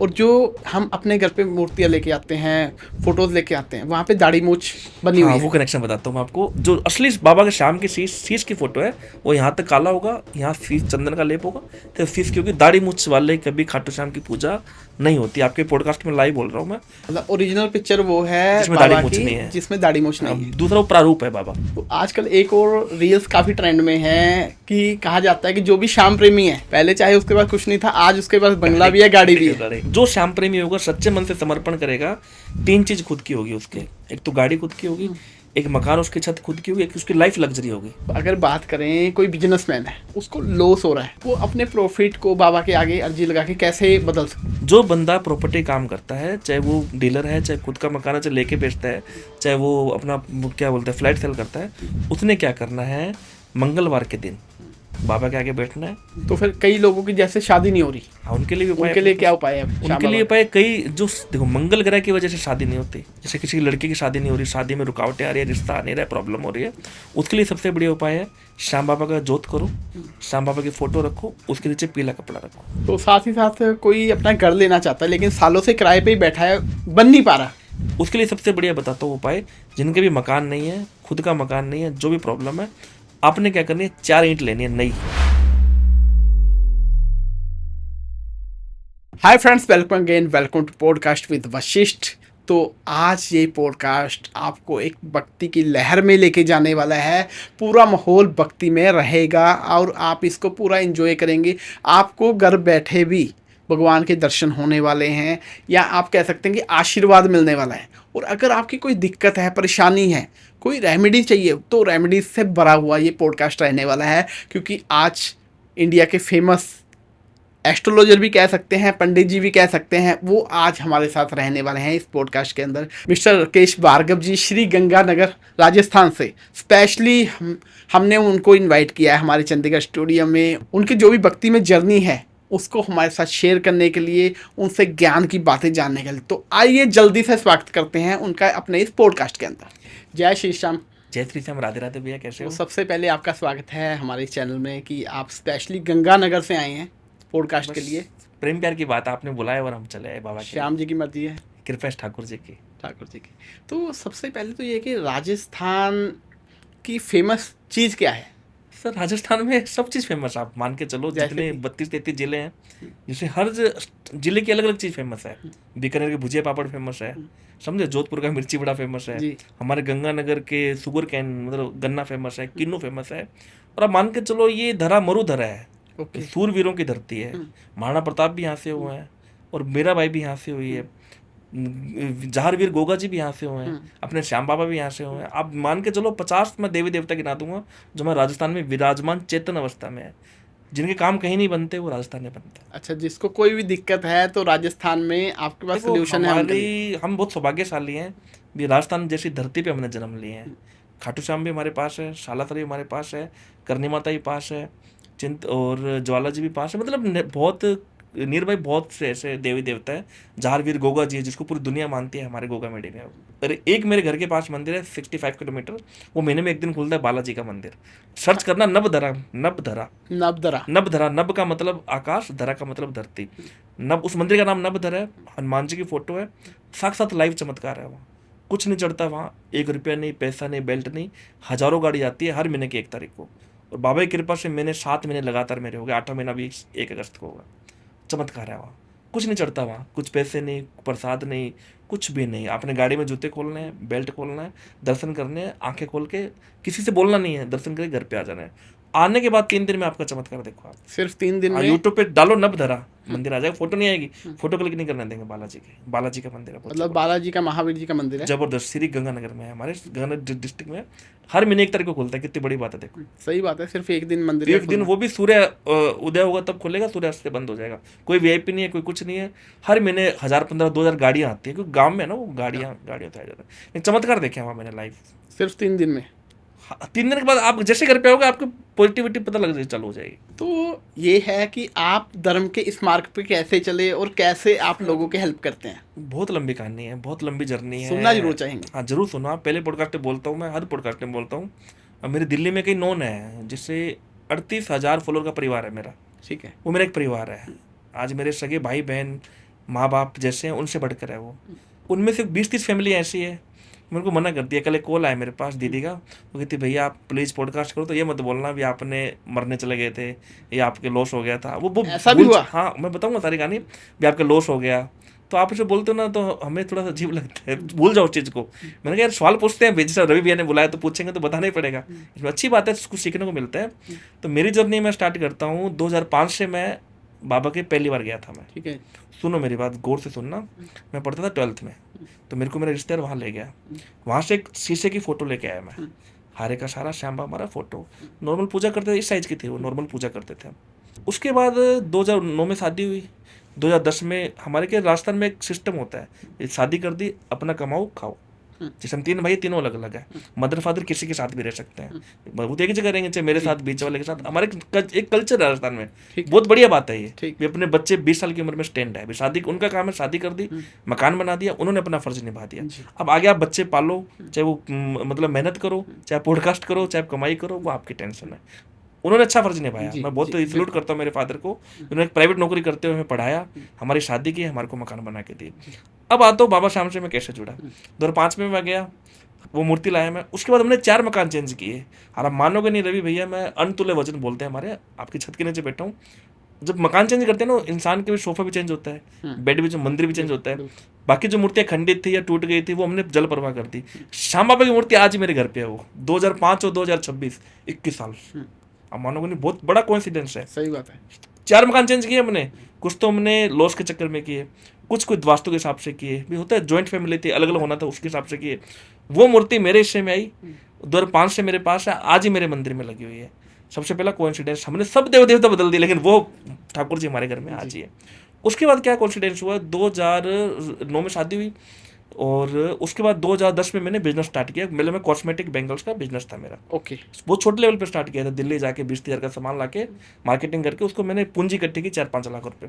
और जो हम अपने घर पे मूर्तियाँ लेके आते हैं, फोटोज लेके आते हैं, वहाँ पे दाढ़ी मूछ बनी हुई हाँ, है। वो कनेक्शन बताता हूँ मैं आपको। जो असली बाबा के शाम के शीश की फोटो है, वो यहाँ तक काला होगा, यहाँ शीश चंदन का लेप होगा, तो शीश की होगी। दाढ़ी मूछ वाले कभी खाटू श्याम की पूजा नहीं होती। आपके पॉडकास्ट में लाइव बोल रहा हूँ मैं, मतलब ओरिजिनल पिक्चर वो है जिसमें दाढ़ी बाबा मूछ की नहीं है। जिसमें दाढ़ी मूछ नहीं है। दूसरा वो प्रारूप है बाबा। तो आजकल एक और रील्स काफी ट्रेंड में है कि कहा जाता है कि जो भी श्याम प्रेमी है, पहले चाहे उसके पास कुछ नहीं था, आज उसके पास बंगला भी है, गाड़ी भी है। जो श्याम प्रेमी होगा, सच्चे मन से समर्पण करेगा, 3 चीज खुद की होगी उसके। एक तो गाड़ी खुद की होगी, एक मकान उसकी छत खुद की होगी, एक उसकी लाइफ लग्जरी होगी। अगर बात करें कोई बिजनेसमैन है, उसको लॉस हो रहा है, वो अपने प्रॉफिट को बाबा के आगे अर्जी लगा के कैसे बदल सकते? जो बंदा प्रॉपर्टी काम करता है, चाहे वो डीलर है, चाहे खुद का मकान है, चाहे लेके बेचता है, चाहे वो अपना क्या बोलते हैं फ्लैट सेल करता है, उसने क्या करना है, मंगलवार के दिन बाबा के आगे बैठना है। तो फिर कई लोगों की जैसे शादी नहीं हो रही, हाँ, उनके लिए भी उपाय, उनके लिए क्या उपाय है? उनके लिए उपाय कई। जो देखो, मंगल ग्रह की वजह से शादी नहीं होती, जैसे किसी की लड़की की शादी नहीं हो रही, शादी में रुकावटें आ रही है, रिश्ता आ नहीं रहा है, प्रॉब्लम हो रही है, उसके लिए सबसे बढ़िया उपाय है श्याम बाबा का जोत करो, श्याम बाबा की फोटो रखो, उसके नीचे पीला कपड़ा रखो। तो साथ ही साथ कोई अपना घर लेना चाहता है लेकिन सालों से किराए पे ही बैठा है, बन नहीं पा रहा, उसके लिए सबसे बढ़िया बताता हूँ उपाय। जिनके भी मकान नहीं है, खुद का मकान नहीं है, जो भी प्रॉब्लम है, आपने क्या करनी है, 4 ईंट लेनी है नई। Hi friends, welcome again, welcome to podcast with Vashisht. तो आज ये पॉडकास्ट आपको एक भक्ति की लहर में लेके जाने वाला है। पूरा माहौल भक्ति में रहेगा और आप इसको पूरा एंजॉय करेंगे। आपको घर बैठे भी भगवान के दर्शन होने वाले हैं, या आप कह सकते हैं कि आशीर्वाद मिलने वाला है। और अगर आपकी कोई दिक्कत है, परेशानी है, कोई रेमेडी चाहिए, तो रेमेडी से भरा हुआ ये पॉडकास्ट रहने वाला है। क्योंकि आज इंडिया के फेमस एस्ट्रोलॉजर भी कह सकते हैं, पंडित जी भी कह सकते हैं, वो आज हमारे साथ रहने वाले हैं इस पॉडकास्ट के अंदर। मिस्टर राकेश भार्गव जी, श्री गंगानगर राजस्थान से स्पेशली हमने उनको इनवाइट किया है हमारे चंडीगढ़ स्टूडियो में। उनकी जो भी भक्ति में जर्नी है उसको हमारे साथ शेयर करने के लिए, उनसे ज्ञान की बातें जानने के लिए। तो आइए जल्दी से स्वागत करते हैं उनका अपने इस पॉडकास्ट के अंदर। जय श्री श्याम। जय श्री श्याम। राधे राधे भैया, कैसे हो? सबसे पहले आपका स्वागत है हमारे इस चैनल में कि आप स्पेशली गंगानगर से आए हैं पॉडकास्ट के लिए। प्रेम प्यार की बात, आपने बुलाया और हम चले आए बाबा के। श्याम जी की मर्जी है, कृपा ठाकुर जी की। ठाकुर जी की। तो सबसे पहले तो ये कि राजस्थान की फेमस चीज़ क्या है? सर, राजस्थान में सब चीज़ फेमस, आप मान के चलो। जितने 32-33 जिले हैं, जैसे हर जिले की अलग अलग चीज़ फेमस है। बीकानेर के भुजिया पापड़ फेमस है, समझे। जोधपुर का मिर्ची बड़ा फेमस है। हमारे गंगानगर के शुगर कैन मतलब गन्ना फेमस है, किन्नू फेमस है। और आप मान के चलो, ये धरा मरु धरा है, सूरवीरों की धरती है। महाराणा प्रताप भी यहाँ से हुए हैं, और मेरा भाई भी यहाँ से हुई है। जहारवीर गोगा जी भी यहाँ से हुए हैं, अपने श्याम बाबा भी यहाँ से हुए हैं। आप मान के चलो 50 मैं देवी देवता गिना दूंगा जो हमारे राजस्थान में विराजमान चेतन अवस्था में है। जिनके काम कहीं नहीं बनते, वो राजस्थान में बनते हैं। अच्छा, जिसको कोई भी दिक्कत है तो राजस्थान में आपके पास सोल्यूशन है। हम बहुत सौभाग्यशाली हैं भी, राजस्थान जैसी धरती पे हमने जन्म लिए हैं। खाटू श्याम भी हमारे पास है, सालासर हमारे पास है, करनी माता भी पास है, चिंत और ज्वाला जी भी पास है। मतलब बहुत नीर भाई, बहुत से ऐसे देवी देवता है। जहारवीर गोगा जी है, जिसको पूरी दुनिया मानती है, हमारे गोगा मेडी में। अरे एक मेरे घर के पास मंदिर है 65 किलोमीटर, वो महीने में एक दिन खुलता है, बालाजी का मंदिर। सर्च करना, नबधरा। नबधरा, नबधरा, नबधरा। नब का मतलब आकाश, धरा का मतलब धरती। नब, उस मंदिर का नाम नबधरा है। हनुमान जी की फोटो है, साक्षात लाइव चमत्कार है। वहाँ कुछ नहीं चढ़ता, वहाँ 1 रुपया नहीं, पैसा नहीं, बेल्ट नहीं। हजारों गाड़ी आती है हर महीने की 1 तारीख को। और बाबा की कृपा से मैंने 7 महीने लगातार मेरे हो गए, 8वां महीना भी 1 अगस्त को होगा। चमत्कार है। वहाँ कुछ नहीं चढ़ता, वहाँ कुछ पैसे नहीं, प्रसाद नहीं, कुछ भी नहीं। आपने गाड़ी में जूते खोलने हैं, बेल्ट खोलना है, दर्शन करने हैं, आंखें खोल के, किसी से बोलना नहीं है, दर्शन करके घर पे आ जाना है। आने के बाद 3 दिन में आपका चमत्कार देखो। आप सिर्फ 3 दिन में यूट्यूब पे डालो नबधरा, मंदिर आ जाएगा। फोटो नहीं आएगी, फोटो क्लिक नहीं करने देंगे। बालाजी का मंदिर है, मतलब बालाजी का, महावीर जी का मंदिर है, जबरदस्त। श्री गंगानगर में है, हमारे गंगानगर डिस्ट्रिक्ट में। हर महीने 1 तारीख को खुलता है। कितनी बड़ी बात है, देखो। सही बात है, सिर्फ एक दिन मंदिर, एक दिन, वो भी सूर्य उदय होगा तब खुलेगा, सूर्यास्त से बंद हो जाएगा। कोई वीआईपी नहीं है, कोई कुछ नहीं है। हर महीने 1000, 15, 2000 गाड़ियाँ आती है, क्योंकि गाँव में ना वो गाड़ियाँ तो आ जाता है। चमत्कार देखे वहाँ मैंने लाइव, सिर्फ 3 दिन में। 3 दिन के बाद आप जैसे घर पे होगा, आपको पॉजिटिविटी पता लग जाए, चालू हो जाएगी। तो ये है कि आप धर्म के इस मार्ग पे कैसे चले और कैसे आप लोगों के हेल्प करते हैं। बहुत लंबी कहानी है, बहुत लंबी जर्नी है, सुनना जरूर चाहेंगे। हाँ जरूर सुनो। आप पहले पॉडकास्ट में बोलता हूँ मैं, हर पॉडकास्ट में बोलता हूँ। मेरे दिल्ली में कई नोन है, जिससे 38,000 फॉलोअर का परिवार है मेरा। ठीक है, वो मेरा एक परिवार है। आज मेरे सगे भाई बहन माँ बाप जैसे हैं उनसे बढ़कर है वो। उनमें से 20-30 फैमिली ऐसी है, मेरे को मना कर दिया। कल एक कॉल आया मेरे पास दीदी का, वो कहती भैया आप प्लीज़ पॉडकास्ट करो, तो ये मत बोलना भी आपने मरने चले गए थे या आपके लॉस हो गया था। वो ऐसा भी हुआ? हाँ मैं बताऊंगा सारी कहानी, भी आपका लॉस हो गया। तो आप इसे बोलते हो ना तो हमें थोड़ा सा अजीब लगता है, भूल जाओ उस चीज़ को। मैंने कहा यार सवाल पूछते हैं, जैसे रवि भैया ने बुलाया तो पूछेंगे तो बताना ही पड़ेगा, इसमें अच्छी बात है, कुछ सीखने को मिलता है। तो मेरी जर्नी मैं स्टार्ट करता हूँ 2005 से। मैं बाबा के पहली बार गया था मैं। ठीक है। सुनो मेरी बात गौर से सुनना। मैं पढ़ता था 12th में, तो मेरे को मेरा रिश्तेदार वहाँ ले गया। वहाँ से एक शीशे की फ़ोटो लेके आया मैं, हारे का सारा श्याम बाबा हमारा फ़ोटो। नॉर्मल पूजा करते थे, इस साइज़ की थी वो, नॉर्मल पूजा करते थे हम। उसके बाद 2009 में शादी हुई। 2010 में हमारे के राजस्थान में एक सिस्टम होता है, शादी कर दी अपना कमाओ खाओ। जैसे हम 3 भाई, तीनों अलग अलग है। मदर फादर किसी के साथ भी रह सकते हैं, वो तो एक ही जगह रहेंगे, चाहे मेरे साथ बीच वाले के साथ। हमारे एक कल्चर है राजस्थान में, बहुत बढ़िया बात है ये। ठीक। भी अपने बच्चे 20 साल की उम्र में स्टैंड है, भी शादी उनका काम है, शादी कर दी, मकान बना दिया, उन्होंने अपना फर्ज निभा दिया। अब आगे आप बच्चे पालो, चाहे वो मतलब मेहनत करो, चाहे पॉडकास्ट करो, चाहे कमाई करो, वो आपकी टेंशन है। उन्होंने अच्छा फर्ज निभाया, मैं बहुत सैल्यूट करता हूँ मेरे फादर को। उन्होंने एक प्राइवेट नौकरी करते हुए हमें पढ़ाया, हमारी शादी की, हमारे को मकान बना के दिए। अब आता हूँ बाबा श्याम से मैं कैसे जुड़ा। 2005 में मैं गया, वो मूर्ति लाया मैं। उसके बाद हमने 4 मकान चेंज किए। और आप मानोगे नहीं रवि भैया, मैं अनतुल्य वचन बोलते हैं हमारे, आपकी छत के नीचे बैठा हूँ। जब मकान चेंज करते हैं ना, इंसान के भी सोफा भी चेंज होता है, बेड भी, जो मंदिर भी चेंज होता है। बाकी जो मूर्तियाँ खंडित थी या टूट गई थी वो हमने जल प्रवाह कर दी। श्याम बाबा की मूर्ति आज मेरे घर पे है, वो 2005 और 2026, 21 साल। आप मानोगे नहीं, बहुत बड़ा कोइंसिडेंस है। सही बात है। 4 मकान चेंज किए हमने। कुछ तो हमने लॉस के चक्कर में किए, कुछ वास्तु के हिसाब से किए, भी होता है जॉइंट फैमिली थी, अलग अलग होना था, उसके हिसाब से किए। वो मूर्ति मेरे हिस्से में आई, 2005 से मेरे पास है, आज ही मेरे मंदिर में लगी हुई है। सबसे पहला कोइंसिडेंस, हमने सब देव देवता बदल दिए, लेकिन वो ठाकुर जी हमारे घर में आज ही है। उसके बाद क्या कोइंसिडेंस हुआ, 2009 में शादी हुई, और उसके बाद 2010 में मैंने बिजनेस स्टार्ट किया। मेरे में कॉस्मेटिक बैंगल्स का बिजनेस था मेरा। ओके। वो छोटे लेवल पे स्टार्ट किया था, दिल्ली जाके 20,000 का सामान लाके मार्केटिंग करके उसको मैंने पूंजी इकट्ठी की 4-5 लाख रुपए।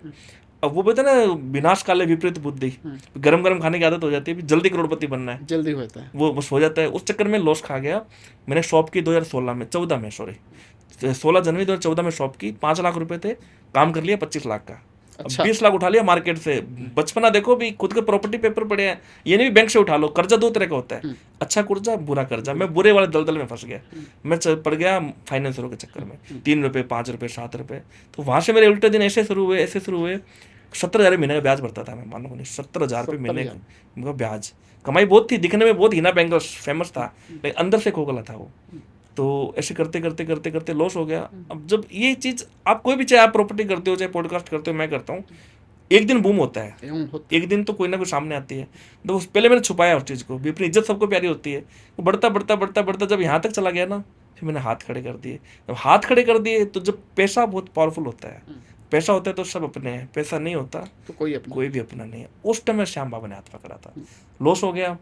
अब वो बोलते हैं ना, विनाश काले विपरीत बुद्धि, गरम गरम खाने की आदत हो जाती है, जल्दी करोड़पति बनना है, जल्दी होता है। वो बस हो जाता है। उस चक्कर में लॉस खा गया। मैंने शॉप की 14 में 16 जनवरी 2014 में शॉप की, 5 लाख रुपए थे, काम कर लिया 25 लाख का। अच्छा। 20 लाख उठा लिया मार्केट से। बचपना देखो भी, खुद के प्रॉपर्टी पेपर पड़े हैं, ये नहीं भी बैंक से उठा लो। कर्जा 2 तरह का होता है, अच्छा कर्जा, बुरा कर्जा। मैं बुरे वाले दलदल में फंस गया। मैं पड़ गया फाइनेंसरों के चक्कर में, 3 रुपये, 5 रुपये, 7 रुपये। तो वहाँ से मेरे उल्टे दिन ऐसे शुरू हुए। 17,000 महीने का ब्याज भरता था मैं, मानो नहीं, 17,000 रुपये महीने का ब्याज। कमाई बहुत थी, दिखने में बहुत हिना बैंगल्स फेमस था, लेकिन अंदर से खोखला था वो। तो ऐसे करते लॉस हो गया। अब जब ये चीज़, आप कोई भी, चाहे आप प्रॉपर्टी करते हो, चाहे पॉडकास्ट करते हो, मैं करता हूँ, एक दिन बूम होता है, एक दिन तो कोई ना कोई सामने आती है। तो पहले मैंने छुपाया उस चीज़ को भी, अपनी इज्जत सबको प्यारी होती है। वो बढ़ता जब यहाँ तक चला गया ना, फिर मैंने हाथ खड़े कर दिए। जब हाथ खड़े कर दिए तो जब पैसा बहुत पावरफुल होता है, पैसा होता है तो सब अपने हैं, पैसा नहीं होता तो कोई भी अपना नहीं है। उस टाइम में श्याम बाबा ने हाथ पकड़ा था। लॉस हो गया,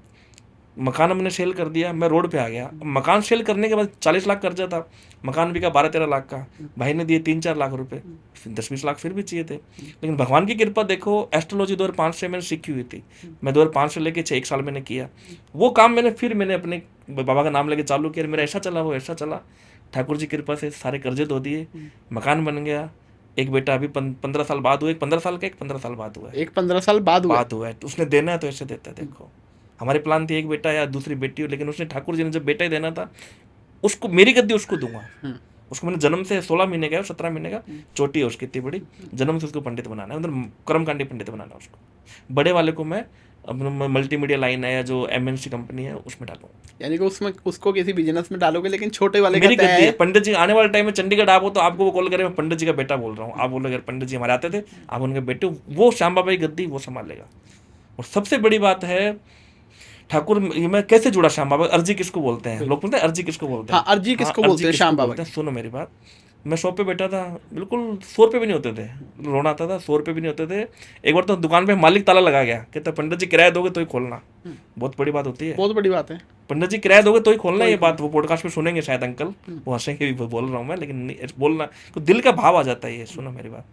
मकान हमने सेल कर दिया, मैं रोड पे आ गया। मकान सेल करने के बाद 40 लाख कर्जा था, मकान बिका 12-13 लाख का। भाई ने दिए 3-4 लाख रुपए, 10-20 लाख फिर भी चाहिए थे। लेकिन भगवान की कृपा देखो, एस्ट्रोलॉजी 2005 से मैंने सीखी हुई थी। मैं 2005 से लेके 6 साल मैंने किया वो काम। मैंने अपने बाबा का नाम लेके चालू किया, मेरा ऐसा चला वो ऐसा चला। ठाकुर जी की कृपा से सारे कर्जे धो दिए, मकान बन गया। एक बेटा अभी 15 साल बाद हुआ, एक 15 साल का, एक 15 साल बाद हुआ है। एक 15 साल बाद हुआ है। उसने देना है तो ऐसे देता है। देखो हमारे प्लान थी एक बेटा या दूसरी बेटी हो, लेकिन उसने, ठाकुर जी ने जब बेटा ही देना था, उसको मेरी गद्दी उसको दूंगा। उसको मैंने जन्म से 16 महीने का, 17 महीने का, चोटी है उसकी इतनी बड़ी, जन्म से उसको पंडित बनाना है, मतलब कर्मकांडी पंडित बनाना है उसको। बड़े वाले को मैं अपना मल्टीमीडिया लाइन है या जो MNC कंपनी है उसमें डालूंगा। यानी कि उसमें उसको किसी बिजनेस में डालोगे, लेकिन छोटे वाले मेरी गद्दी है। पंडित जी आने वाले टाइम में चंडीगढ़ आप हो तो आपको वो कॉल करे, मैं पंडित जी का बेटा बोल रहा हूँ, आप बोलोगे पंडित जी हमारे आते थे, आप उनके बेटे, वो श्याम बाबा की गद्दी वो संभालेगा। और सबसे बड़ी बात है, ठाकुर मैं कैसे जुड़ा श्याम बाबा, अर्जी किसको बोलते हैं, लोग बोलते हैं अर्जी किसको बोलते हैं। हाँ, अर्जी किसको बोलते हैं श्याम बाबा। सुनो मेरी बात, मैं शॉप पे बैठा था, बिल्कुल 100 रुपये भी नहीं होते थे, रोना आता था, 100 रुपये भी नहीं होते थे। एक बार तो दुकान पे मालिक ताला लगा गया, कहता पंडित जी किराया दोगे तो ही खोलना। बहुत बड़ी बात होती है, बहुत बड़ी बात है। पंडित जी किराया दोगे तो ही खोलना। ये बात वो पॉडकास्ट में सुनेंगे शायद अंकल, वो हंसेंगे भी, बोल रहा हूँ मैं, लेकिन बोलना तो दिल का भाव आ जाता है ये। सुनो मेरी बात,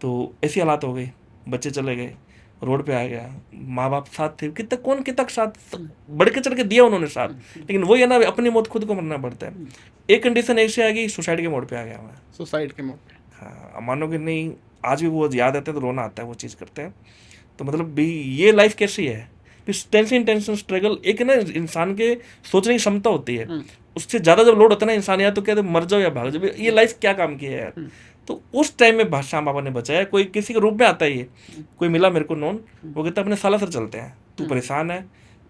तो ऐसी हालात हो गई, बच्चे चले गए, रोड पे आ गया, माँ बाप साथ थे, कितना साथ बढ़ के चढ़ के दिया उन्होंने साथ, लेकिन वही है ना, अपनी मौत खुद को मरना पड़ता है। एक कंडीशन ऐसे आ गई, सुसाइड के मोड पे आ गया मैं। सुसाइड के मोड पे? हाँ, मानो कि नहीं, आज भी वो याद आते हैं तो रोना आता है वो चीज़ करते हैं। तो मतलब भी ये लाइफ कैसी है? टेंशन स्ट्रगल एक ना इंसान के सोचने की क्षमता होती है, उससे ज़्यादा जब लोड होता है ना इंसान, या तो कहते मर जाओ या भाग जाओ, ये लाइफ क्या काम की है यार। तो उस टाइम में श्याम बाबा ने बचाया। कोई किसी के रूप में आता है, ये कोई मिला मेरे को नॉन, वो कहता अपने सालासर चलते हैं, तू परेशान है।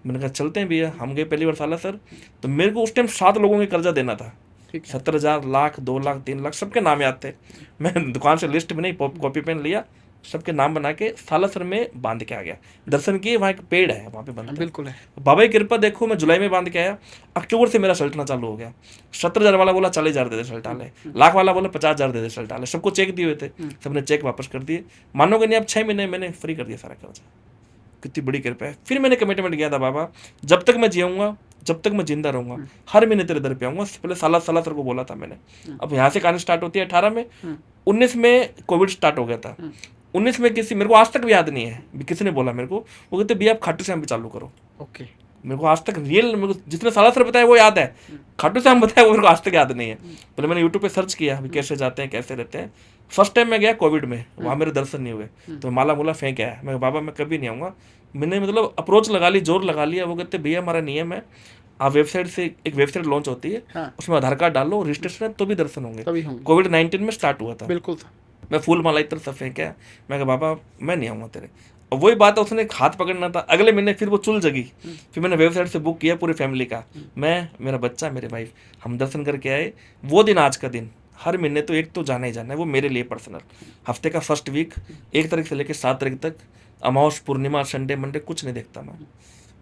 मैंने कहा चलते हैं भैया। हम गए पहली बार सालासर, तो मेरे को उस टाइम 7 लोगों के कर्जा देना था, 70,000, लाख, 2 लाख, 3 लाख, सबके नाम याद थे। मैं दुकान से लिस्ट में नहीं कॉपी पेन लिया, सबके नाम बना के सालासर में बांध के आ गया। दर्शन किए, वहाँ एक पेड़ है, वहाँ पे बनता है। बिल्कुल है। बाबा की कृपा देखो, मैं जुलाई में बांध के आया, अक्टूबर से मेरा सल्टना चालू हो गया। 70,000 वाला बोला 40,000 दे दे सल्ट डाले, लाख वाला बोला 50,000 दे दे सल्ट डाले। सबको चेक दिए हुए थे, सबने चेक वापस कर दिए। मानोगे नहीं, अब 6 महीने मैंने फ्री कर दिया सारा कर्जा। कितनी बड़ी कृपा है। फिर मैंने कमिटमेंट किया था, बाबा जब तक मैं जीऊँगा, जब तक मैं जिंदा रहूंगा, हर महीने तेरे दर पे आऊंगा। पहले सालासर को बोला था मैंने। अब यहाँ से कहानी स्टार्ट होती है 18 में, 19 में कोविड स्टार्ट हो गया था। 19 में किसी, मेरे को आज तक भी याद नहीं है किसी ने बोला मेरे को, वो कहते भैया आप खाटू श्याम भी चालू करो। ओके। मेरे को आज तक रियल, मेरे को जितने सालासर बताया वो याद है, खाटू श्याम बताया वो मेरे को आज तक याद नहीं है। पहले मैंने यूट्यूब पे सर्च किया अभी कैसे जाते हैं, कैसे रहते हैं। फर्स्ट टाइम मैं गया कोविड में, वहाँ मेरे दर्शन नहीं हुए, तो माला मूला फेंक आया। मैं बाबा मैं कभी नहीं आऊँगा। मैंने मतलब अप्रोच लगा ली, जोर लगा लिया। वो कहते भैया हमारा नियम है, आप वेबसाइट से, एक वेबसाइट लॉन्च होती है, हाँ। उसमें आधार कार्ड डालो, रजिस्ट्रेशन है, तो भी दर्शन होंगे। तभी होंगे। कोविड-19 में स्टार्ट हुआ था। बिल्कुल था। मैं फूल माला इतना सब फेंका। मैं कहा बाबा मैं नहीं आऊँगा तेरे। और वही बात है, उसने एक हाथ पकड़ना था। अगले महीने फिर वो चुल जगी। फिर मैंने वेबसाइट से बुक किया पूरी फैमिली का, मैं, मेरा बच्चा, मेरे वाइफ, हम दर्शन करके आए। वो दिन आज का दिन, हर महीने तो एक तो जाना ही जाना है, वो मेरे लिए पर्सनल। हफ्ते का फर्स्ट वीक 1 तारीख से लेकर 7 तारीख तक, अमावस, पूर्णिमा, संडे, मंडे कुछ नहीं देखता मैं।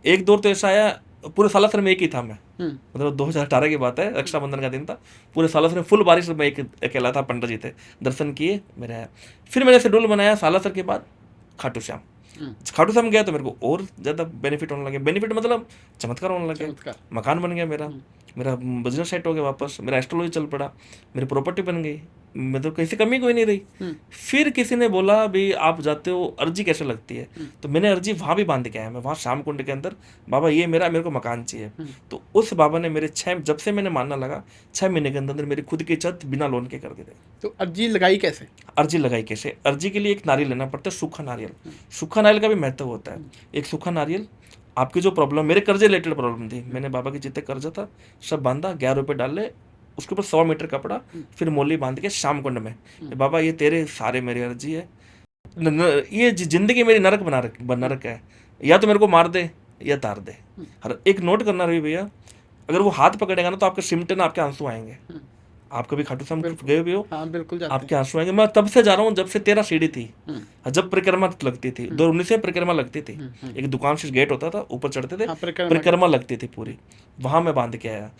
एक दौर तो ऐसा आया, पूरे सालासर में एक ही था मैं, मतलब 2018 की बात है, रक्षाबंधन का दिन था। पूरे सालासर में फुल बारिश में एक अकेला था, पंडित जी थे, दर्शन किए, मेरे आया। फिर मैंने शेड्यूल बनाया सालासर के बाद खाटू श्याम। खाटू श्याम गया तो मेरे को और ज़्यादा बेनिफिट होने लगे। बेनिफिट मतलब चमत्कार होने लगे। मकान बन गया मेरा, मेरा बिजनेस सेट हो गया वापस, मेरा एस्ट्रोलॉजी चल पड़ा, मेरी प्रॉपर्टी बन गई, मतलब कहीं से कमी कोई नहीं रही। फिर किसी ने बोला भी आप जाते हो, अर्जी कैसे लगती है? तो मैंने अर्जी वहाँ भी बांध के आया मैं, वहाँ श्याम कुंड के अंदर, बाबा ये मेरे को मकान चाहिए। तो उस बाबा ने मेरे 6, जब से मैंने मानना लगा, 6 महीने के अंदर मेरी खुद की छत बिना लोन के कर दी। तो अर्जी लगाई कैसे? अर्जी लगाई कैसे? अर्जी के लिए एक नारियल लेना पड़ता है, सूखा नारियल। सूखा नारियल का भी महत्व होता है। एक सूखा नारियल, आपकी जो प्रॉब्लम, मेरे कर्जे रिलेटेड प्रॉब्लम थी, मैंने बाबा के जितने कर्जा था सब बांधा, 11 रुपये डाले, उसके ऊपर 100 मीटर कपड़ा, फिर मोली बांध के श्याम कुंड में, बाबा ये तेरे सारे मेरी अर्जी है, ये जिंदगी मेरी नरक बना रखा है, या तो मेरे को मार दे या तार दे। हर एक नोट करना रही भैया, अगर वो हाथ पकड़ेगा ना तो आपके सिमटे ना, आपके आंसू आएंगे। आप कभी खाटू श्याम गए भी हो? हाँ बिल्कुल जाते आपके आंसू आएंगे। मैं तब से जा रहा हूँ जब से 13 सीढ़ी थी, जब परिक्रमा लगती थी, 2019 में परिक्रमा लगती थी। एक दुकान से गेट होता था, ऊपर चढ़ते थे, परिक्रमा लगती थी पूरी, वहां मैं बांध के आया,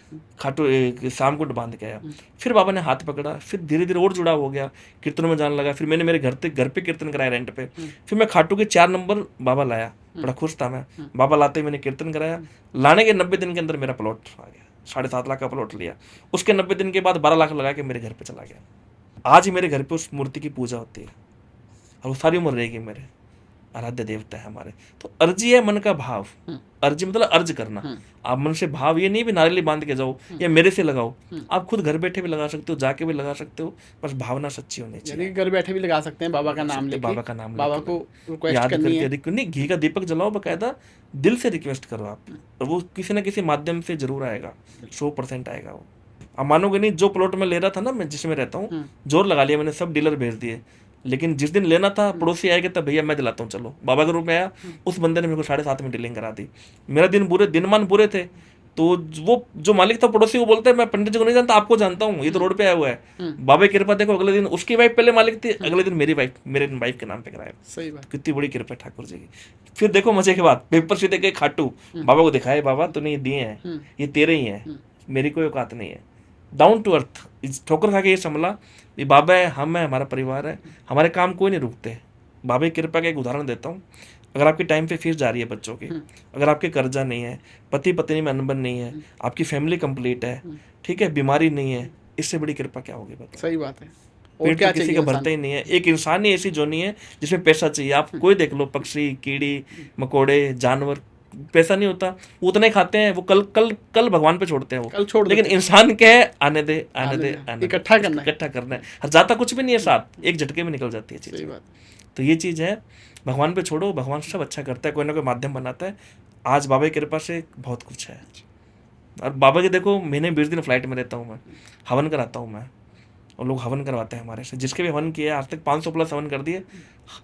खाटू श्याम कुंड बांध के आया। फिर बाबा ने हाथ पकड़ा, फिर धीरे धीरे और जुड़ा हो गया, कीर्तनों में जाने लगा। फिर मैंने मेरे घर पे कीर्तन कराया रेंट पे। फिर मैं खाटू के 4 नंबर बाबा लाया, बड़ा खुश था मैं। बाबा लाते मैंने कीर्तन कराया, लाने के 90 दिन के अंदर मेरा प्लॉट आ गया, 7.5 लाख का प्लॉट लिया। उसके 90 दिन के बाद 12 लाख लगा के मेरे घर पे चला गया। आज ही मेरे घर पे उस मूर्ति की पूजा होती है और वो सारी उम्र रहेगी, मेरे आराध्य देवता है हमारे। तो अर्जी है मन का भाव। अर्जी मतलब अर्ज करना। आप मन से भाव, ये नहीं भी नारियल बांध के जाओ या मेरे से लगाओ, आप खुद घर बैठे भी लगा सकते हो, जाके भी लगा सकते हो, बस भावना सच्ची होनी चाहिए। घर बैठे भी लगा सकते हैं, बाबा का नाम लेके, बाबा का नाम बाबा को याद करके, नहीं घी का दीपक जलाओ, बकायदा दिल से रिक्वेस्ट करो आप, और वो किसी ना किसी माध्यम से जरूर आएगा, 100% आएगा वो। आप मानोगे नहीं, जो प्लॉट में ले रहा था ना, मैं जिसमें रहता हूँ, जोर लगा लिया मैंने, सब डीलर भेज दिए, लेकिन जिस दिन लेना था पड़ोसी आएगा तब भैया मैं दिलाता हूँ चलो, बाबा के रूप में आया। उस बंदे ने मेरे को 7.5 में डीलिंग करा दी। मेरा दिनमान बुरे थे, तो वो जो मालिक था पड़ोसी, वो बोलते हैं मैं पंडित जी को नहीं जानता, आपको जानता हूँ, ये तो रोड पे आया हुआ है। बाबा की कृपा देखो, अगले दिन उसकी वाइफ पहले मालिक थी, अगले दिन मेरी वाइफ, मेरे वाइफ के नाम पे कराया। सही बात, कितनी बड़ी कृपा ठाकुर जी की। फिर देखो मजे की बात, पेपर से देखे खाटू, बाबा को दिखाए, बाबा तूने ये दिए हैं, ये तेरे ही हैं, मेरी कोई औकात नहीं है। डाउन टू अर्थ, ठोकर खा के ये संभला, ये बाबा है, हम है, हमारा परिवार है, हमारे काम कोई नहीं रुकते। बाबा की कृपा का एक उदाहरण देता हूँ। अगर आपकी टाइम पे फीस जा रही है बच्चों की, अगर आपके कर्जा नहीं है, पति पत्नी में अनबन नहीं है, आपकी फैमिली कंप्लीट है, ठीक है, बीमारी नहीं है, इससे बड़ी कृपा क्या होगी बताओ? सही बात है। और क्या किसी का भरता ही नहीं है। एक इंसान ही ऐसी जोनी है जिसमें पैसा चाहिए। आप कोई देख लो, पक्षी, कीड़ी मकोड़े, जानवर, पैसा नहीं होता, वो उतना ही खाते हैं, वो कल भगवान पे छोड़ते हैं, वो कल छोड़। लेकिन इंसान क्या है, आने दे इकट्ठा करना है, जाता कुछ भी नहीं है, साथ एक झटके में निकल जाती है चीज। तो ये चीज है, भगवान पे छोड़ो, भगवान सब अच्छा करता है, कोई ना कोई माध्यम बनाता है। आज बाबा की कृपा से बहुत कुछ है। और बाबा के देखो, महीने 20 दिन फ्लाइट में रहता हूँ मैं, हवन कराता हूँ मैं, और लोग हवन करवाते हैं हमारे से। जिसके भी हवन किए आज तक 500 प्लस हवन कर दिए।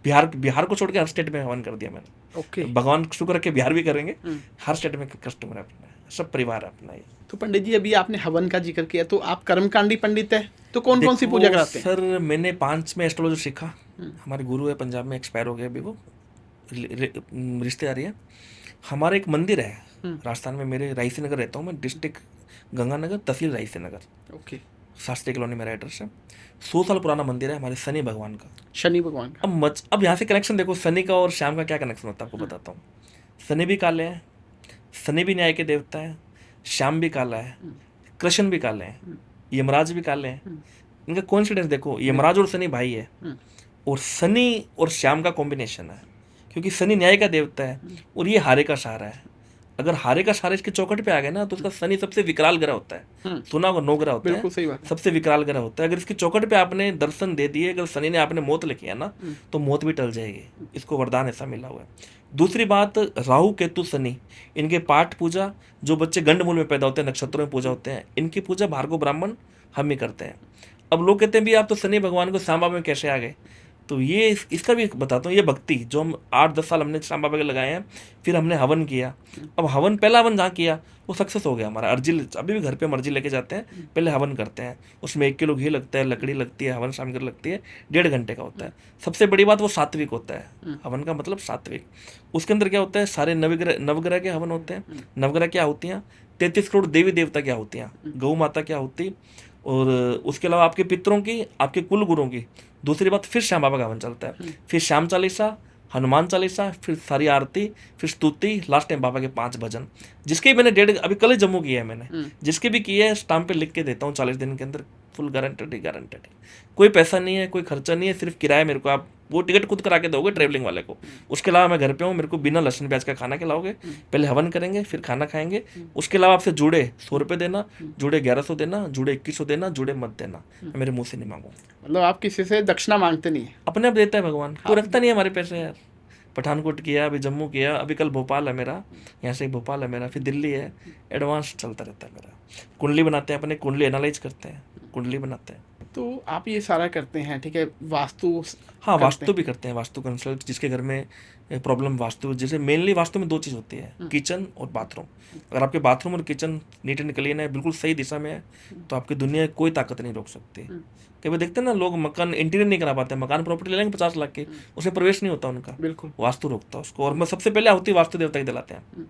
बिहार को छोड़ के हर स्टेट में हवन कर दिया मैंने। ओके। तो भगवान शुक्र रखे बिहार भी करेंगे। हम्म। हर स्टेट में कस्टमर है अपना, सब परिवार है अपना ये। तो पंडित जी, अभी आपने हवन का जिक्र किया, तो आप कर्मकांडी पंडित है, तो कौन कौन सी देखो पूजा कराते हैं? सर, मैंने 5 में एस्ट्रोलॉजी सीखा। हमारे गुरु है पंजाब में, एक्सपायर हो गए अभी वो, रिश्तेदारी है। हमारा एक मंदिर है राजस्थान में, मेरे रायसी नगर रहता हूँ मैं, डिस्ट्रिक्ट गंगानगर, तहसील रायसी नगर, ओके। शास्त्री कॉलोनी मेरा एड्रेस है। 100 साल पुराना मंदिर है हमारे शनि भगवान का। शनि भगवान का। अब यहाँ से कनेक्शन देखो, शनि का और श्याम का क्या कनेक्शन होता है आपको बताता हूँ। शनि भी काले हैं, शनि भी न्याय के देवता है, श्याम भी काला है, कृष्ण भी काले हैं, यमराज भी काले हैं। इनका कोइंसिडेंस देखो, यमराज और शनि भाई है, और शनि और श्याम का कॉम्बिनेशन है, क्योंकि शनि न्याय का देवता है और ये हारे का सहारा है। अगर हारे का सहारा इसके चौकट पे आ गया ना, तो उसका शनि सबसे विकराल ग्रह होता है। सुना होगा 9 ग्रह होता बिल्कुल है, सही बात है। सबसे विकराल ग्रह होता है। अगर इसकी चौकट पे आपने दर्शन दे दिए, अगर शनि ने आपने मौत लिखी है ना, तो मौत भी टल जाएगी। इसको वरदान ऐसा मिला हुआ है। दूसरी बात, राहु केतु शनि, इनके पाठ पूजा, जो बच्चे गंडमूल में पैदा होते हैं, नक्षत्रों में पूजा होते हैं, इनकी पूजा भार्गव ब्राह्मण हम ही करते हैं। अब लोग कहते हैं भी आप तो शनि भगवान को श्याम बाबा में कैसे आ गए, तो ये इसका भी बताता हूँ। ये भक्ति जो हम 8-10 साल हमने श्याम बाबा के लगाए हैं, फिर हमने हवन किया। अब हवन, पहला हवन जहाँ किया वो सक्सेस हो गया हमारा। अर्जी अभी भी घर पे हम अर्जी लेके जाते हैं, पहले हवन करते हैं। उसमें 1 किलो घी लगता है, लकड़ी लगती है, हवन सामग्री लगती है, 1.5 घंटे का होता है। सबसे बड़ी बात वो सात्विक होता है, हवन का मतलब सात्विक। उसके अंदर क्या होता है, सारे नवग्रह के हवन होते हैं। नवग्रह क्या होती हैं, 33 करोड़ देवी देवता क्या होती हैं, गौ माता क्या होती, और उसके अलावा आपके पितरों की, आपके कुल गुरुओं की। दूसरी बात, फिर श्याम बाबा का हवन चलता है, फिर श्याम चालीसा, हनुमान चालीसा, फिर सारी आरती, फिर स्तुति, लास्ट टाइम बाबा के 5 भजन। जिसके भी मैंने 1.5 अभी कल ही जम्मू किया है मैंने, जिसके भी किए है स्टाम्प पे लिख के देता हूँ, 40 दिन के अंदर फुल गारंटेड ही गारंटेड है। कोई पैसा नहीं है, कोई खर्चा नहीं है, सिर्फ किराया मेरे को आप वो टिकट खुद करा के दोगे ट्रेवलिंग वाले को। उसके अलावा मैं घर पे हूँ, मेरे को बिना लहसुन प्याज का खाना खिलाओगे, पहले हवन करेंगे फिर खाना खाएंगे। उसके अलावा आपसे जुड़े 100 रुपये देना, जुड़े 1100 देना, जुड़े 2100 देना, जुड़े मत देना, मैं मेरे मुंह से नहीं मांगूंगा। मतलब आप किसी से दक्षिणा मांगते नहीं है? अपने आप देता है भगवान, कोई रखता नहीं है हमारे पैसे यार। पठानकोट किया, अभी जम्मू किया, अभी कल भोपाल है मेरा, यहाँ से भोपाल है मेरा, फिर दिल्ली है, एडवांस चलता रहता है मेरा। कुंडली बनाते हैं अपने, कुंडली एनालाइज करते हैं, कुंडली बनाते हैं। तो आप ये सारा करते हैं, ठीक है, वास्तु हाँ, करते वास्तु हैं। भी करते हैं, वास्तु कंसल्ट। जिसके घर में प्रॉब्लम वास्तु, जैसे मेनली वास्तु में 2 चीज़ होती है, किचन और बाथरूम। अगर आपके बाथरूम और किचन नीट एंड क्लीन है, बिल्कुल सही दिशा में है, तो आपकी दुनिया कोई ताकत नहीं रोक सकती। कई बार देखते हैं ना लोग मकान इंटीरियर नहीं करा पाते, मकान प्रॉपर्टी ले लेंगे 50 लाख की, उसमें प्रवेश नहीं होता उनका, बिल्कुल। वास्तु रोकता है उसको। और मैं सबसे पहले आहुति वास्तु देवता की दिलाते हैं।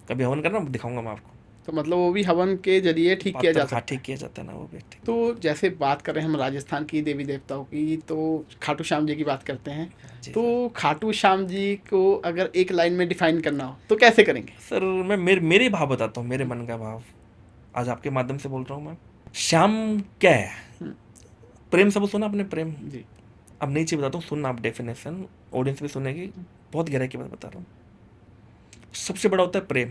कभी हवन करना, दिखाऊंगा मैं आपको। तो मतलब वो भी हवन के जरिए ठीक किया जा सकता हाँ, है। ठीक किया जाता है ना वो भी ठीक। तो जैसे बात करें हम राजस्थान की देवी देवताओं की, तो खाटू श्याम जी की बात करते हैं। जी तो खाटू श्याम जी को अगर एक लाइन में डिफाइन करना हो तो कैसे करेंगे? सर, मैं मेरे भाव बताता हूँ, मेरे मन का भाव आज आपके माध्यम से बोल रहा हूँ मैं। श्याम क्या है? प्रेम, सब सुना आपने, प्रेम जी। अब नई चीज बताता हूँ, सुनना आप, डेफिनेशन ऑडियंस भी सुनेगी, बहुत गहराई की बात बता रहा हूँ। सबसे बड़ा होता है प्रेम।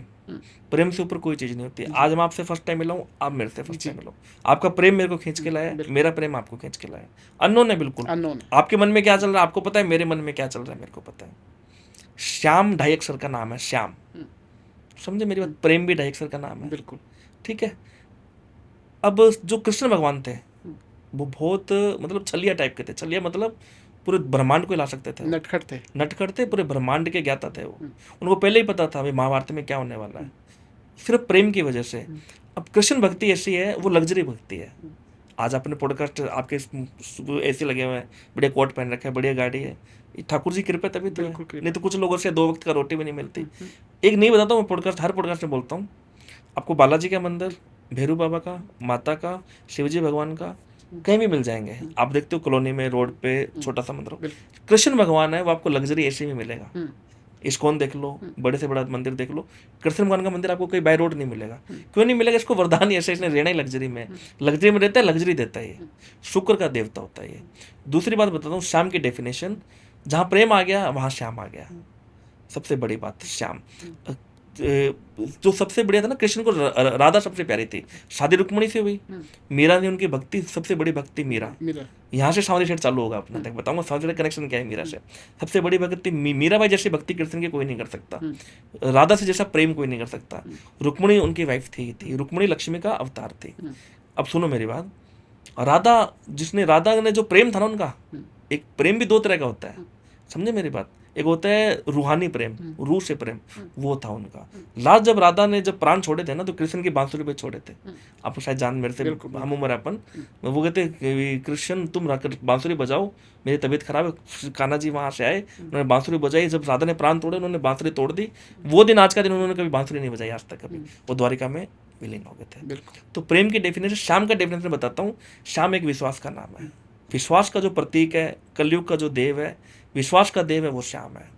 प्रेम से ऊपर कोई चीज नहीं होती। आज मैं आपसे फर्स्ट टाइम मिला हूँ, आप मेरे से फर्स्ट टाइम मिलो, आपका प्रेम मेरे को खींच के लाया, मेरा प्रेम आपको खींच के लाया। अननोन है बिल्कुल, अननोन। आपके मन में क्या चल रहा है आपको पता है, मेरे मन में क्या चल रहा है मेरे को पता है। श्याम 2.5 अक्षर का नाम है, श्याम, समझे मेरी बात। प्रेम भी 2.5 अक्षर का नाम है, बिल्कुल। ठीक है। अब जो कृष्ण भगवान थे वो बहुत मतलब छलिया टाइप के थे। छलिया मतलब पूरे ब्रह्मांड को हिला सकते थे, नटखट थे। नटखट थे, पूरे ब्रह्मांड के ज्ञाता थे वो। उनको पहले ही पता था भाई महाभारत में क्या होने वाला है, सिर्फ प्रेम की वजह से। अब कृष्ण भक्ति ऐसी है, वो लग्जरी भक्ति है। आज अपने पॉडकास्ट आपके ऐसे लगे हुए हैं, बढ़िया कोट पहन रखा है, बढ़िया गाड़ी है, ठाकुर जी कृपा तभी तो है। नहीं तो कुछ लोगों से 2 वक्त का रोटी भी नहीं मिलती। एक नहीं बताता हूँ मैं, पॉडकास्ट हर पॉडकास्ट में बोलता हूँ आपको, बालाजी का मंदिर, भैरू बाबा का, माता का, शिवजी भगवान का, कहीं भी मिल जाएंगे। आप देखते हो कॉलोनी में, रोड पे छोटा सा मंदिर, कृष्ण भगवान है, वो आपको लग्जरी ऐसे भी मिलेगा। इस्कॉन देख लो, बड़े से बड़ा मंदिर देख लो, कृष्ण भगवान का मंदिर आपको कहीं बाय रोड नहीं मिलेगा। क्यों नहीं मिलेगा? इसको वरदान ही ऐसे, इसने रहना ही लग्जरी में, लग्जरी में रहता है, लग्जरी देता है ये, शुक्र का देवता होता है ये। दूसरी बात बताता हूँ, श्याम की डेफिनेशन, जहाँ प्रेम आ गया वहाँ श्याम आ गया। सबसे बड़ी बात श्याम, जो सबसे बढ़िया था ना, कृष्ण को राधा सबसे प्यारी थी, शादी रुक्मणी से हुई। मीरा ने उनकी भक्ति, सबसे बड़ी भक्ति मीरा। मिला। यहाँ से सांवरिया सेठ चालू होगा अपना, देख बताऊंगा सांवरिया कनेक्शन क्या है मीरा से। सबसे बड़ी भक्ति मीराबाई जैसी भक्ति कृष्ण की कोई नहीं कर सकता, राधा से जैसा प्रेम कोई नहीं कर सकता। रुक्मणी उनकी वाइफ थी, रुक्मणी लक्ष्मी का अवतार थी। अब सुनो मेरी बात, राधा ने जो प्रेम था ना उनका, एक प्रेम भी दो तरह का होता है, समझे मेरी बात। एक होता है रूहानी प्रेम, रूह से प्रेम, वो था उनका। लास्ट जब राधा ने जब प्राण छोड़े थे ना, तो कृष्ण की बांसुरी पे छोड़े थे। आप शायद जान, मेरे से हम उम्र है अपन, वो कहते कृष्ण तुम बांसुरी बजाओ, मेरी तबीयत खराब है। कान्हा जी वहां से आए, उन्होंने बांसुरी बजाई। जब राधा ने प्राण तोड़े, उन्होंने बांसुरी तोड़ दी। वो दिन, आज का दिन, उन्होंने कभी बांसुरी नहीं बजाई आज तक कभी। वो द्वारिका में विलीन हो गए थे। तो प्रेम की डेफिनेशन, श्याम का डेफिनेशन बताता हूँ। श्याम एक विश्वास का नाम है, विश्वास का जो प्रतीक है, कलयुग का जो देव है, विश्वास का देव है, वो श्याम है।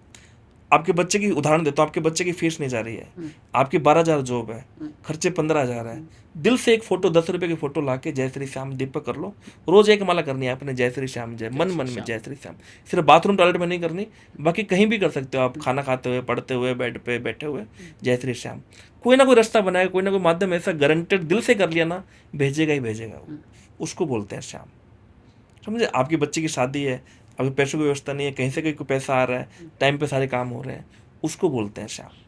आपके बच्चे की उदाहरण देता हूँ, आपके बच्चे की फीस नहीं जा रही है, आपकी 12,000 जॉब है, खर्चे 15,000 है। दिल से एक फोटो 10 रुपए की फोटो लाके जय श्री श्याम दीपक कर लो, रोज एक माला करनी है आपने, जय श्री श्याम जय, मन मन में जय श्री श्याम। सिर्फ बाथरूम टॉयलेट में नहीं करनी, बाकी कहीं भी कर सकते हो आप, खाना खाते हुए, पढ़ते हुए, बेड पे बैठे हुए, जय श्री श्याम। कोई ना कोई रास्ता बनाएगा, कोई ना कोई माध्यम ऐसा गारंटेड दिल से कर लिया ना, भेजेगा ही भेजेगा वो, उसको बोलते हैं श्याम। समझे, आपके बच्चे की शादी है, अभी पैसों की व्यवस्था नहीं है, कहीं से कहीं को पैसा आ रहा है, टाइम पे सारे काम हो रहे हैं, उसको बोलते हैं श्याम।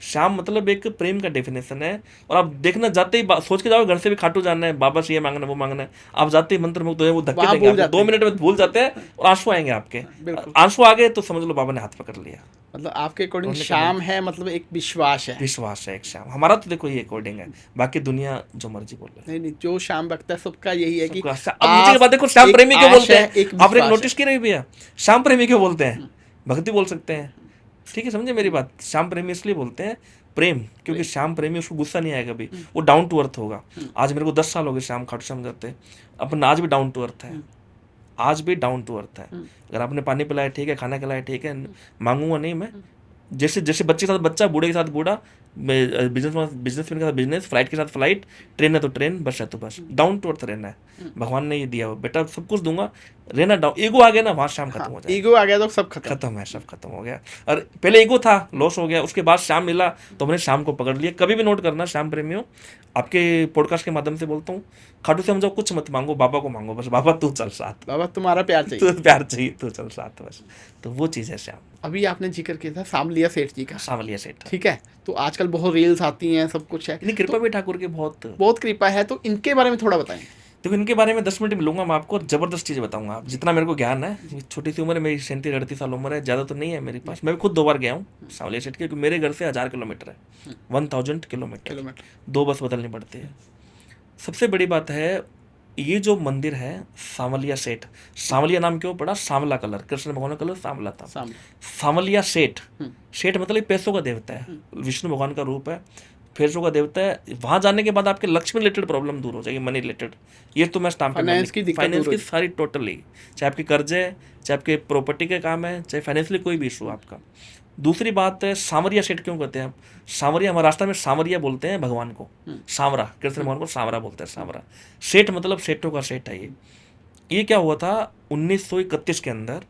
श्याम मतलब एक प्रेम का डेफिनेशन है। और आप देखना, जाते ही सोच के जाओ घर से भी खाटू जाना है, बाबा से ये मांगना वो मांगना है, आप जाते ही मंत्र मुक्त हो, वो धक्के देंगे आपको, 2 मिनट में भूल जाते हैं और आंसू आएंगे आपके। आंसू आ गए तो समझ लो बाबा ने हाथ पकड़ लिया। मतलब आपके अकॉर्डिंग श्याम है, मतलब एक विश्वास है। विश्वास है एक श्याम। हमारा तो देखो ये अकॉर्डिंग है, बाकी दुनिया जो मर्जी बोल रही है। नहीं, जो श्याम भक्त है सबका यही है कि अब मुझे बात देखो, श्याम प्रेमी क्यों बोलते हैं, आपने नोटिस की रही भैया, श्याम प्रेमी क्यों बोलते हैं? भक्ति बोल सकते हैं, ठीक है, समझे मेरी बात। श्याम प्रेमी इसलिए बोलते हैं प्रेम, क्योंकि श्याम प्रेमी, उसको गुस्सा नहीं आएगा कभी, वो डाउन टू अर्थ होगा। आज मेरे को 10 साल हो गए श्याम, खाटू श्याम करते, अपन आज भी डाउन टू अर्थ है, आज भी डाउन टू अर्थ है। अगर आपने पानी पिलाया ठीक है, खाना खिलाया ठीक है, मांगूंगा नहीं मैं। जैसे जैसे बच्चे के साथ बच्चा, बूढ़े के साथ बूढ़ा, बिजनेसमैन के साथ बिजनेस, फ्लाइट के साथ फ्लाइट, ट्रेन है तो ट्रेन, बस है तो बस, डाउन टू अर्थ रहना है। भगवान ने ये दिया हो, बेटा सब कुछ दूंगा, रहना डाउन। ईगो आ गया ना, वहाँ शाम खत्म हो जाए। ईगो आ गया तो सब खत्म है, सब खत्म हो गया। और पहले ईगो था, लॉस हो गया, उसके बाद शाम मिला तो हमने शाम को पकड़ लिया। कभी भी नोट करना श्याम प्रेमियों, आपके पॉडकास्ट के माध्यम से बोलता हूँ, खाटू से हम जाओ, कुछ मत मांगो, बाबा को मांगो, बस बाबा तू चल साथ, बाबा तुम्हारा प्यार चाहिए, तू प्यार चाहिए, तू चल साथ बस। तो वो चीज़ है श्याम। अभी आपने जिक्र किया था सांवलिया सेठ जी का, सांवलिया सेठ, ठीक है, तो आजकल बहुत रील्स आती हैं, सब कुछ है, इनकी कृपा भी ठाकुर की बहुत कृपा है। तो इनके बारे में थोड़ा बताएं। देखो, इनके बारे में 10 मिनट मिलूंगा मैं आपको, जबरदस्त चीज़ बताऊंगा आप, जितना मेरे को ज्ञान है। छोटी सी उम्र है मेरी, 37-38 साल उम्र है, ज़्यादा तो नहीं है मेरे पास। मैं भी खुद 2 बार गया हूँ सांवलिया सेठ के, क्योंकि मेरे घर से 1000 किलोमीटर है, 1000 किलोमीटर, 2 बस बदलनी पड़ती है। सबसे बड़ी बात है, ये जो मंदिर है सांवलिया सेठ, सांवलिया नाम क्यों पड़ा? सांवला कलर, कृष्ण भगवान का कलर सांवला था। सांवलिया सेठ, सेठ मतलब पैसों का देवता है, विष्णु भगवान का रूप है, पैसों का देवता है। वहां जाने के बाद आपके लक्ष्मी रिलेटेड प्रॉब्लम दूर हो जाएगी, मनी रिलेटेड। ये तो मैं स्टाम्प फाइनेंस की सारी टोटली, चाहे आपके कर्जे, चाहे आपके प्रॉपर्टी के काम है, चाहे फाइनेंशियली कोई भी इशू आपका। दूसरी बात है, सांवरिया सेठ क्यों कहते हैं आप? सांवरिया, महाराष्ट्र में सांवरिया बोलते हैं भगवान को, सांवरा, कृष्ण भगवान को सांवरा बोलते हैं, सांवरा। सेठ मतलब सेठों का सेठ है ये क्या हुआ था 1931 के अंदर,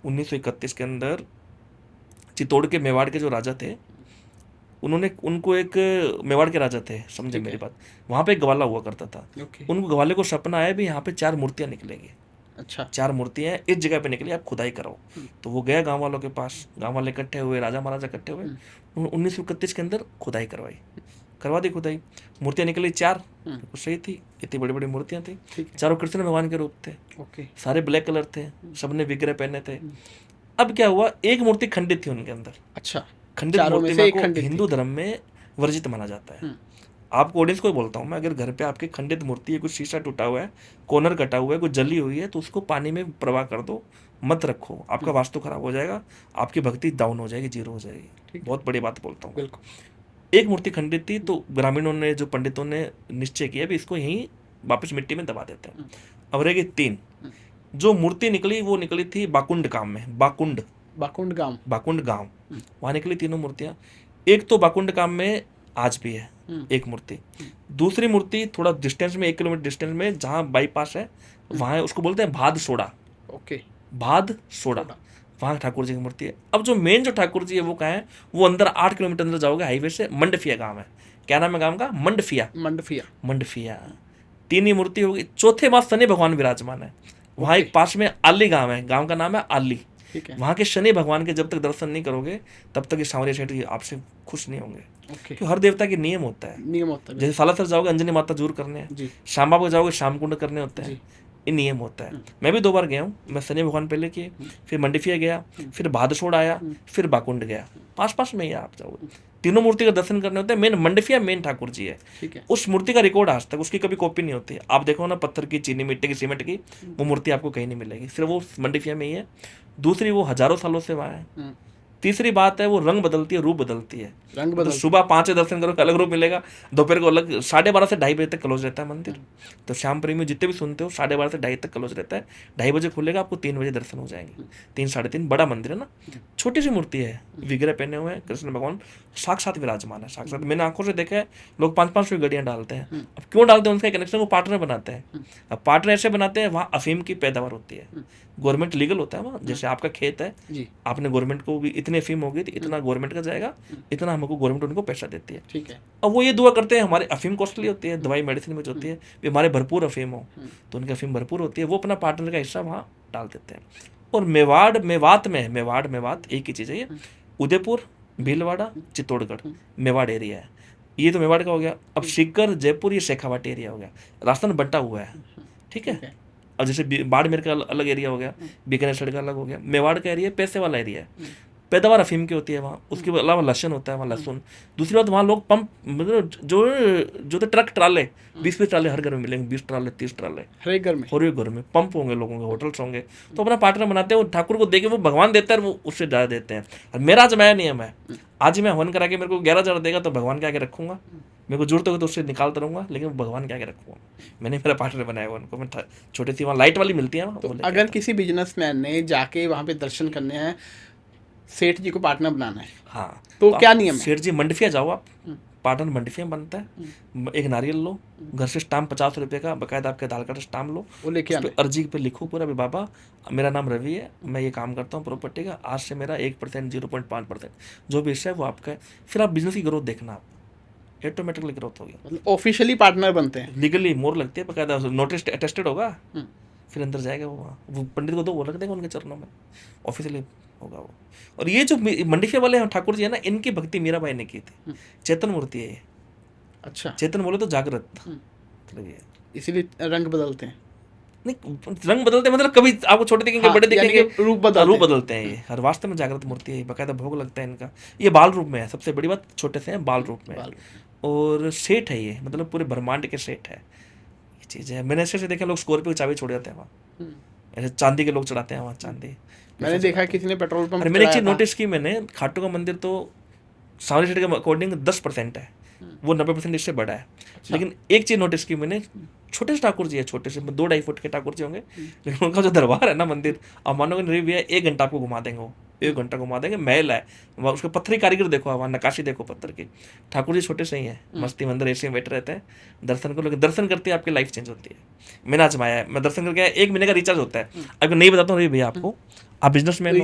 1931 के अंदर चित्तौड़ के मेवाड़ के जो राजा थे, उन्होंने उनको एक, मेवाड़ के राजा थे, समझे मेरी बात, वहाँ पे एक गवाला हुआ करता था। उनको गवाले को सपना आया भी यहाँ पे 4 मूर्तियाँ निकलेगी। अच्छा, 4 मूर्तियाँ इस जगह पे निकली, आप खुदाई कराओ। तो वो गया गांव वालों के पास, गांव वाले इकट्ठे हुए, राजा महाराजा इकट्ठे हुए, 1931 के अंदर खुदाई करवा दी खुदाई। मूर्तियाँ निकली 4, सही थी, इतनी बड़ी बड़ी मूर्तियाँ थी, चारों कृष्ण भगवान के रूप थे, सारे ब्लैक कलर थे, सबने विग्रह पहने थे। अब क्या हुआ, एक मूर्ति खंडित थी उनके अंदर। अच्छा, खंडित मूर्ति को हिंदू धर्म में वर्जित माना जाता है। आपको ऑडियंस को बोलता हूँ मैं, अगर घर पे आपकी खंडित मूर्ति है, कुछ शीशा टूटा हुआ है, कॉर्नर कटा हुआ है, कुछ जली हुई है, तो उसको पानी में प्रवाह कर दो, मत रखो, आपका वास्तु खराब हो जाएगा, आपकी भक्ति डाउन हो जाएगी, जीरो हो जाएगी। बहुत बड़ी बात बोलता हूँ। बिल्कुल। एक मूर्ति खंडित थी, तो ग्रामीणों ने, जो पंडितों ने निश्चय किया भी इसको यहीं वापस मिट्टी में दबा देते हैं। अब रहेगी 3। जो मूर्ति निकली वो निकली थी बाकुंड गांव में, बाकुंड गांव, वहाँ निकली तीनों मूर्तियाँ। एक तो बाकुंड गांव में आज भी है एक मूर्ति, दूसरी मूर्ति थोड़ा डिस्टेंस में, 1 किलोमीटर डिस्टेंस में, जहाँ बाईपास है वहाँ है, उसको बोलते हैं भाद सोड़ा। भाद सोड़ा। वहाँ ठाकुर जी की मूर्ति है। अब जो मेन जो ठाकुर जी है वो कहाँ है, वो अंदर 8 किलोमीटर अंदर जाओगे हाईवे से, मंडफिया गांव है। क्या नाम है गांव का? मंडफिया। मंडफिया। मंडफिया। 3 ही मूर्ति होगी। चौथे माँ शनि भगवान विराजमान है। वहाँ ओके। एक पास में आली गांव है, गांव का नाम है आली। ठीक है। वहाँ के शनि भगवान के जब तक दर्शन नहीं करोगे तब तक ये सांवरिया सेठ जी आपसे खुश नहीं होंगे। ओके। क्योंकि हर देवता के नियम होता है। नियम होता है। जैसे सालासर जाओगे अंजनी माता जरूर करने हैं, जी। श्याम बाबा जाओगे श्याम कुंड करने होते हैं। जी। ये नियम होता है। मैं भी 2 बार गया हूँ। मैं शनि भगवान पहले किए, फिर मंडफिया गया, फिर भादसोड़ आया, फिर बाकुंड गया। पास पास में ही आप जाओगे। तीनों मूर्ति का दर्शन करने होते हैं। मेन मंडफिया मेन ठाकुर जी है। ठीक है। उस मूर्ति का रिकॉर्ड आज तक, उसकी कभी कॉपी नहीं होती। आप देखो ना, पत्थर की, चीनी मिट्टी की, सीमेंट की, वो मूर्ति आपको कहीं नहीं मिलेगी, सिर्फ वो मंडफिया में ही है। दूसरी, वो हजारों सालों से वहाँ है। तीसरी बात है, वो रंग बदलती है, रूप बदलती है। रंग तो बदल। सुबह 5 बजे दर्शन करो अलग रूप मिलेगा, दोपहर को अलग। 12:30 से 2:30 बजे तक क्लोज रहता है मंदिर। तो श्याम प्रेमी जितने भी सुनते हो, 12:30 से 2:30 तक क्लोज रहता है। 2:30 बजे खुलेगा, आपको 3 बजे दर्शन हो जाएंगे। 3, 3:30। बड़ा मंदिर है ना, छोटी सी मूर्ति है, विग्रह पहने हुए हैं, कृष्ण भगवान साक्षात विराजमान है। साक्षात मैंने आंखों से देखा है। लोग 5-5 रुपये गड्डियाँ डालते हैं। अब क्यों डालते हैं? उनका कनेक्शन, वो पार्टनर बनाते हैं। अब पार्टनर ऐसे बनाते हैं, वहाँ अफीम की पैदावार होती है। गवर्नमेंट लीगल होता है वहाँ। जैसे आपका खेत है, जी। आपने गवर्नमेंट को भी इतनी अफीम होगी तो इतना गवर्नमेंट का जाएगा, इतना हमको गवर्नमेंट उनको पैसा देती है। ठीक है। अब वो ये दुआ करते हैं, हमारे अफीम कॉस्टली होती है, दवाई मेडिसिन में जो होती है, भी हमारे भरपूर अफीम हो। तो उनकी अफीम भरपूर होती है, वो अपना पार्टनर का हिस्सा वहाँ डाल देते हैं। और मेवात एक ही चीज़ है ये। उदयपुर, भीलवाड़ा, चित्तौड़गढ़ मेवाड़ एरिया है। ये तो मेवाड़ का हो गया। अब सीकर, जयपुर, ये शेखावाट एरिया हो गया। राजस्थान बंटा हुआ है। ठीक है। अब जैसे बाड़मेर का अलग एरिया हो गया, बीकानेर साइड का अलग हो गया। मेवाड़ का एरिया पैसे वाला एरिया है। पैदावार अफीम की होती है वहाँ। उसके अलावा लहसुन होता है वहाँ, लहसुन। दूसरी बात, वहाँ लोग पंप, मतलब जो तो ट्रक ट्राले 20-20 ट्राले हर घर में मिलेंगे, 20 ट्राले, 30 ट्राले हर एक घर में। हर एक घर में पंप होंगे, लोगों के होटल्स होंगे। तो अपना पार्टनर बनाते हैं। वो ठाकुर को देके वो भगवान देता है, वो उससे ज़्यादा देते हैं। और मेरा आजमाया नियम है, आज मैं हवन करा के मेरे को 11,000 देगा तो भगवान के आगे रखूंगा। मेरे को जरूरत होगी तो उससे निकालता रहूंगा, लेकिन भगवान के आगे रखूंगा। मैंने मेरा पार्टनर बनाया हुआ उनको। मैं छोटी सी वहाँ लाइट वाली मिलती है वहाँ, तो वो लेके अगर आता किसी बिजनेसमैन ने जाके वहाँ पे दर्शन करने हैं, सेठ जी को पार्टनर बनाना है, हूँ। हाँ, तो क्या नियम है? सेठ जी मंडफिया जाओ आप, पार्टनर मंडफिया में बनता है। एक नारियल लो, घर से स्टाम्प 50 रुपये का बकायदा आपके आधार कार्ड स्टाम्प लो, वो लेके उस पे आना। अर्जी पे लिखो पूरा, भी बाबा मेरा नाम रवि है, मैं ये काम करता हूँ प्रॉपर्टी का, आज से मेरा 1%, 0.5% जो भी हिस्सा है वो आपका है। फिर आप बिजनेस की ग्रोथ देखना, आप ऑटोमेटिकली ग्रोथ होगी। मतलब ऑफिशियली पार्टनर बनते हैं। लीगली मोर लगती है, बकायदा नोटिस अटेस्टेड होगा, फिर अंदर जाएगा वो। वहाँ वो पंडित को 2 वो रख देंगे उनके चरणों में, ऑफिशियली होगा वो। और ये जो मंडफिया वाले ठाकुर जी है ना, इनकी भक्ति मीराबाई ने की थी। चेतन मूर्ति है ये। अच्छा। चेतन बोले तो जागृत, मतलब ये इसीलिए रंग बदलते हैं। नहीं, रंग बदलते हैं, मतलब कभी आपको छोटे दिखेंगे, हाँ, बड़े यानी दिखेंगे, कि रूप बदलते हैं। बदलते हैं ये। और वास्तव में जागृत मूर्ति है, बकायदा भोग लगता है इनका। ये बाल रूप में है, सबसे बड़ी बात, छोटे से है, बाल रूप में है। और सेठ है ये, मतलब पूरे ब्रह्मांड के सेठ है, ये चीज़ है। मैंने ऐसे देखा, लोग स्कॉर्पियो की चाबी छोड़ जाते हैं वहाँ, ऐसे चांदी के लोग चढ़ाते हैं वहाँ, चांदी। मैंने देखा किसी ने पेट्रोल पंप और मैंने एक चीज़ नोटिस की, मैंने खाटू का मंदिर तो सांवरिया सेठ के अकॉर्डिंग 10% है, वो 90% इससे बड़ा है। लेकिन एक चीज़ नोटिस की मैंने, छोटे से ठाकुर जी है, छोटे से 2-2.5 फुट के ठाकुर जी होंगे, लेकिन उनका जो दरबार है ना मंदिर, आप मानोगे नहीं भैया, 1 घंटा आपको घुमा देंगे वो, 1 घंटा घुमा देंगे। महल है वहाँ, उसके पत्थरी कारीगर देखो, वहाँ नकाशी देखो पत्थर की। ठाकुर जी छोटे से ही हैं, मस्ती मंदिर ऐसे बैठे रहते हैं, दर्शन को, लेकिन दर्शन करते हैं आपकी लाइफ चेंज होती है। मैंने आजमाया है, मैं दर्शन करके 1 महीने का रिचार्ज होता है। अगर नहीं बताता हूँ भैया आपको, आप बिजनेसमैन हो,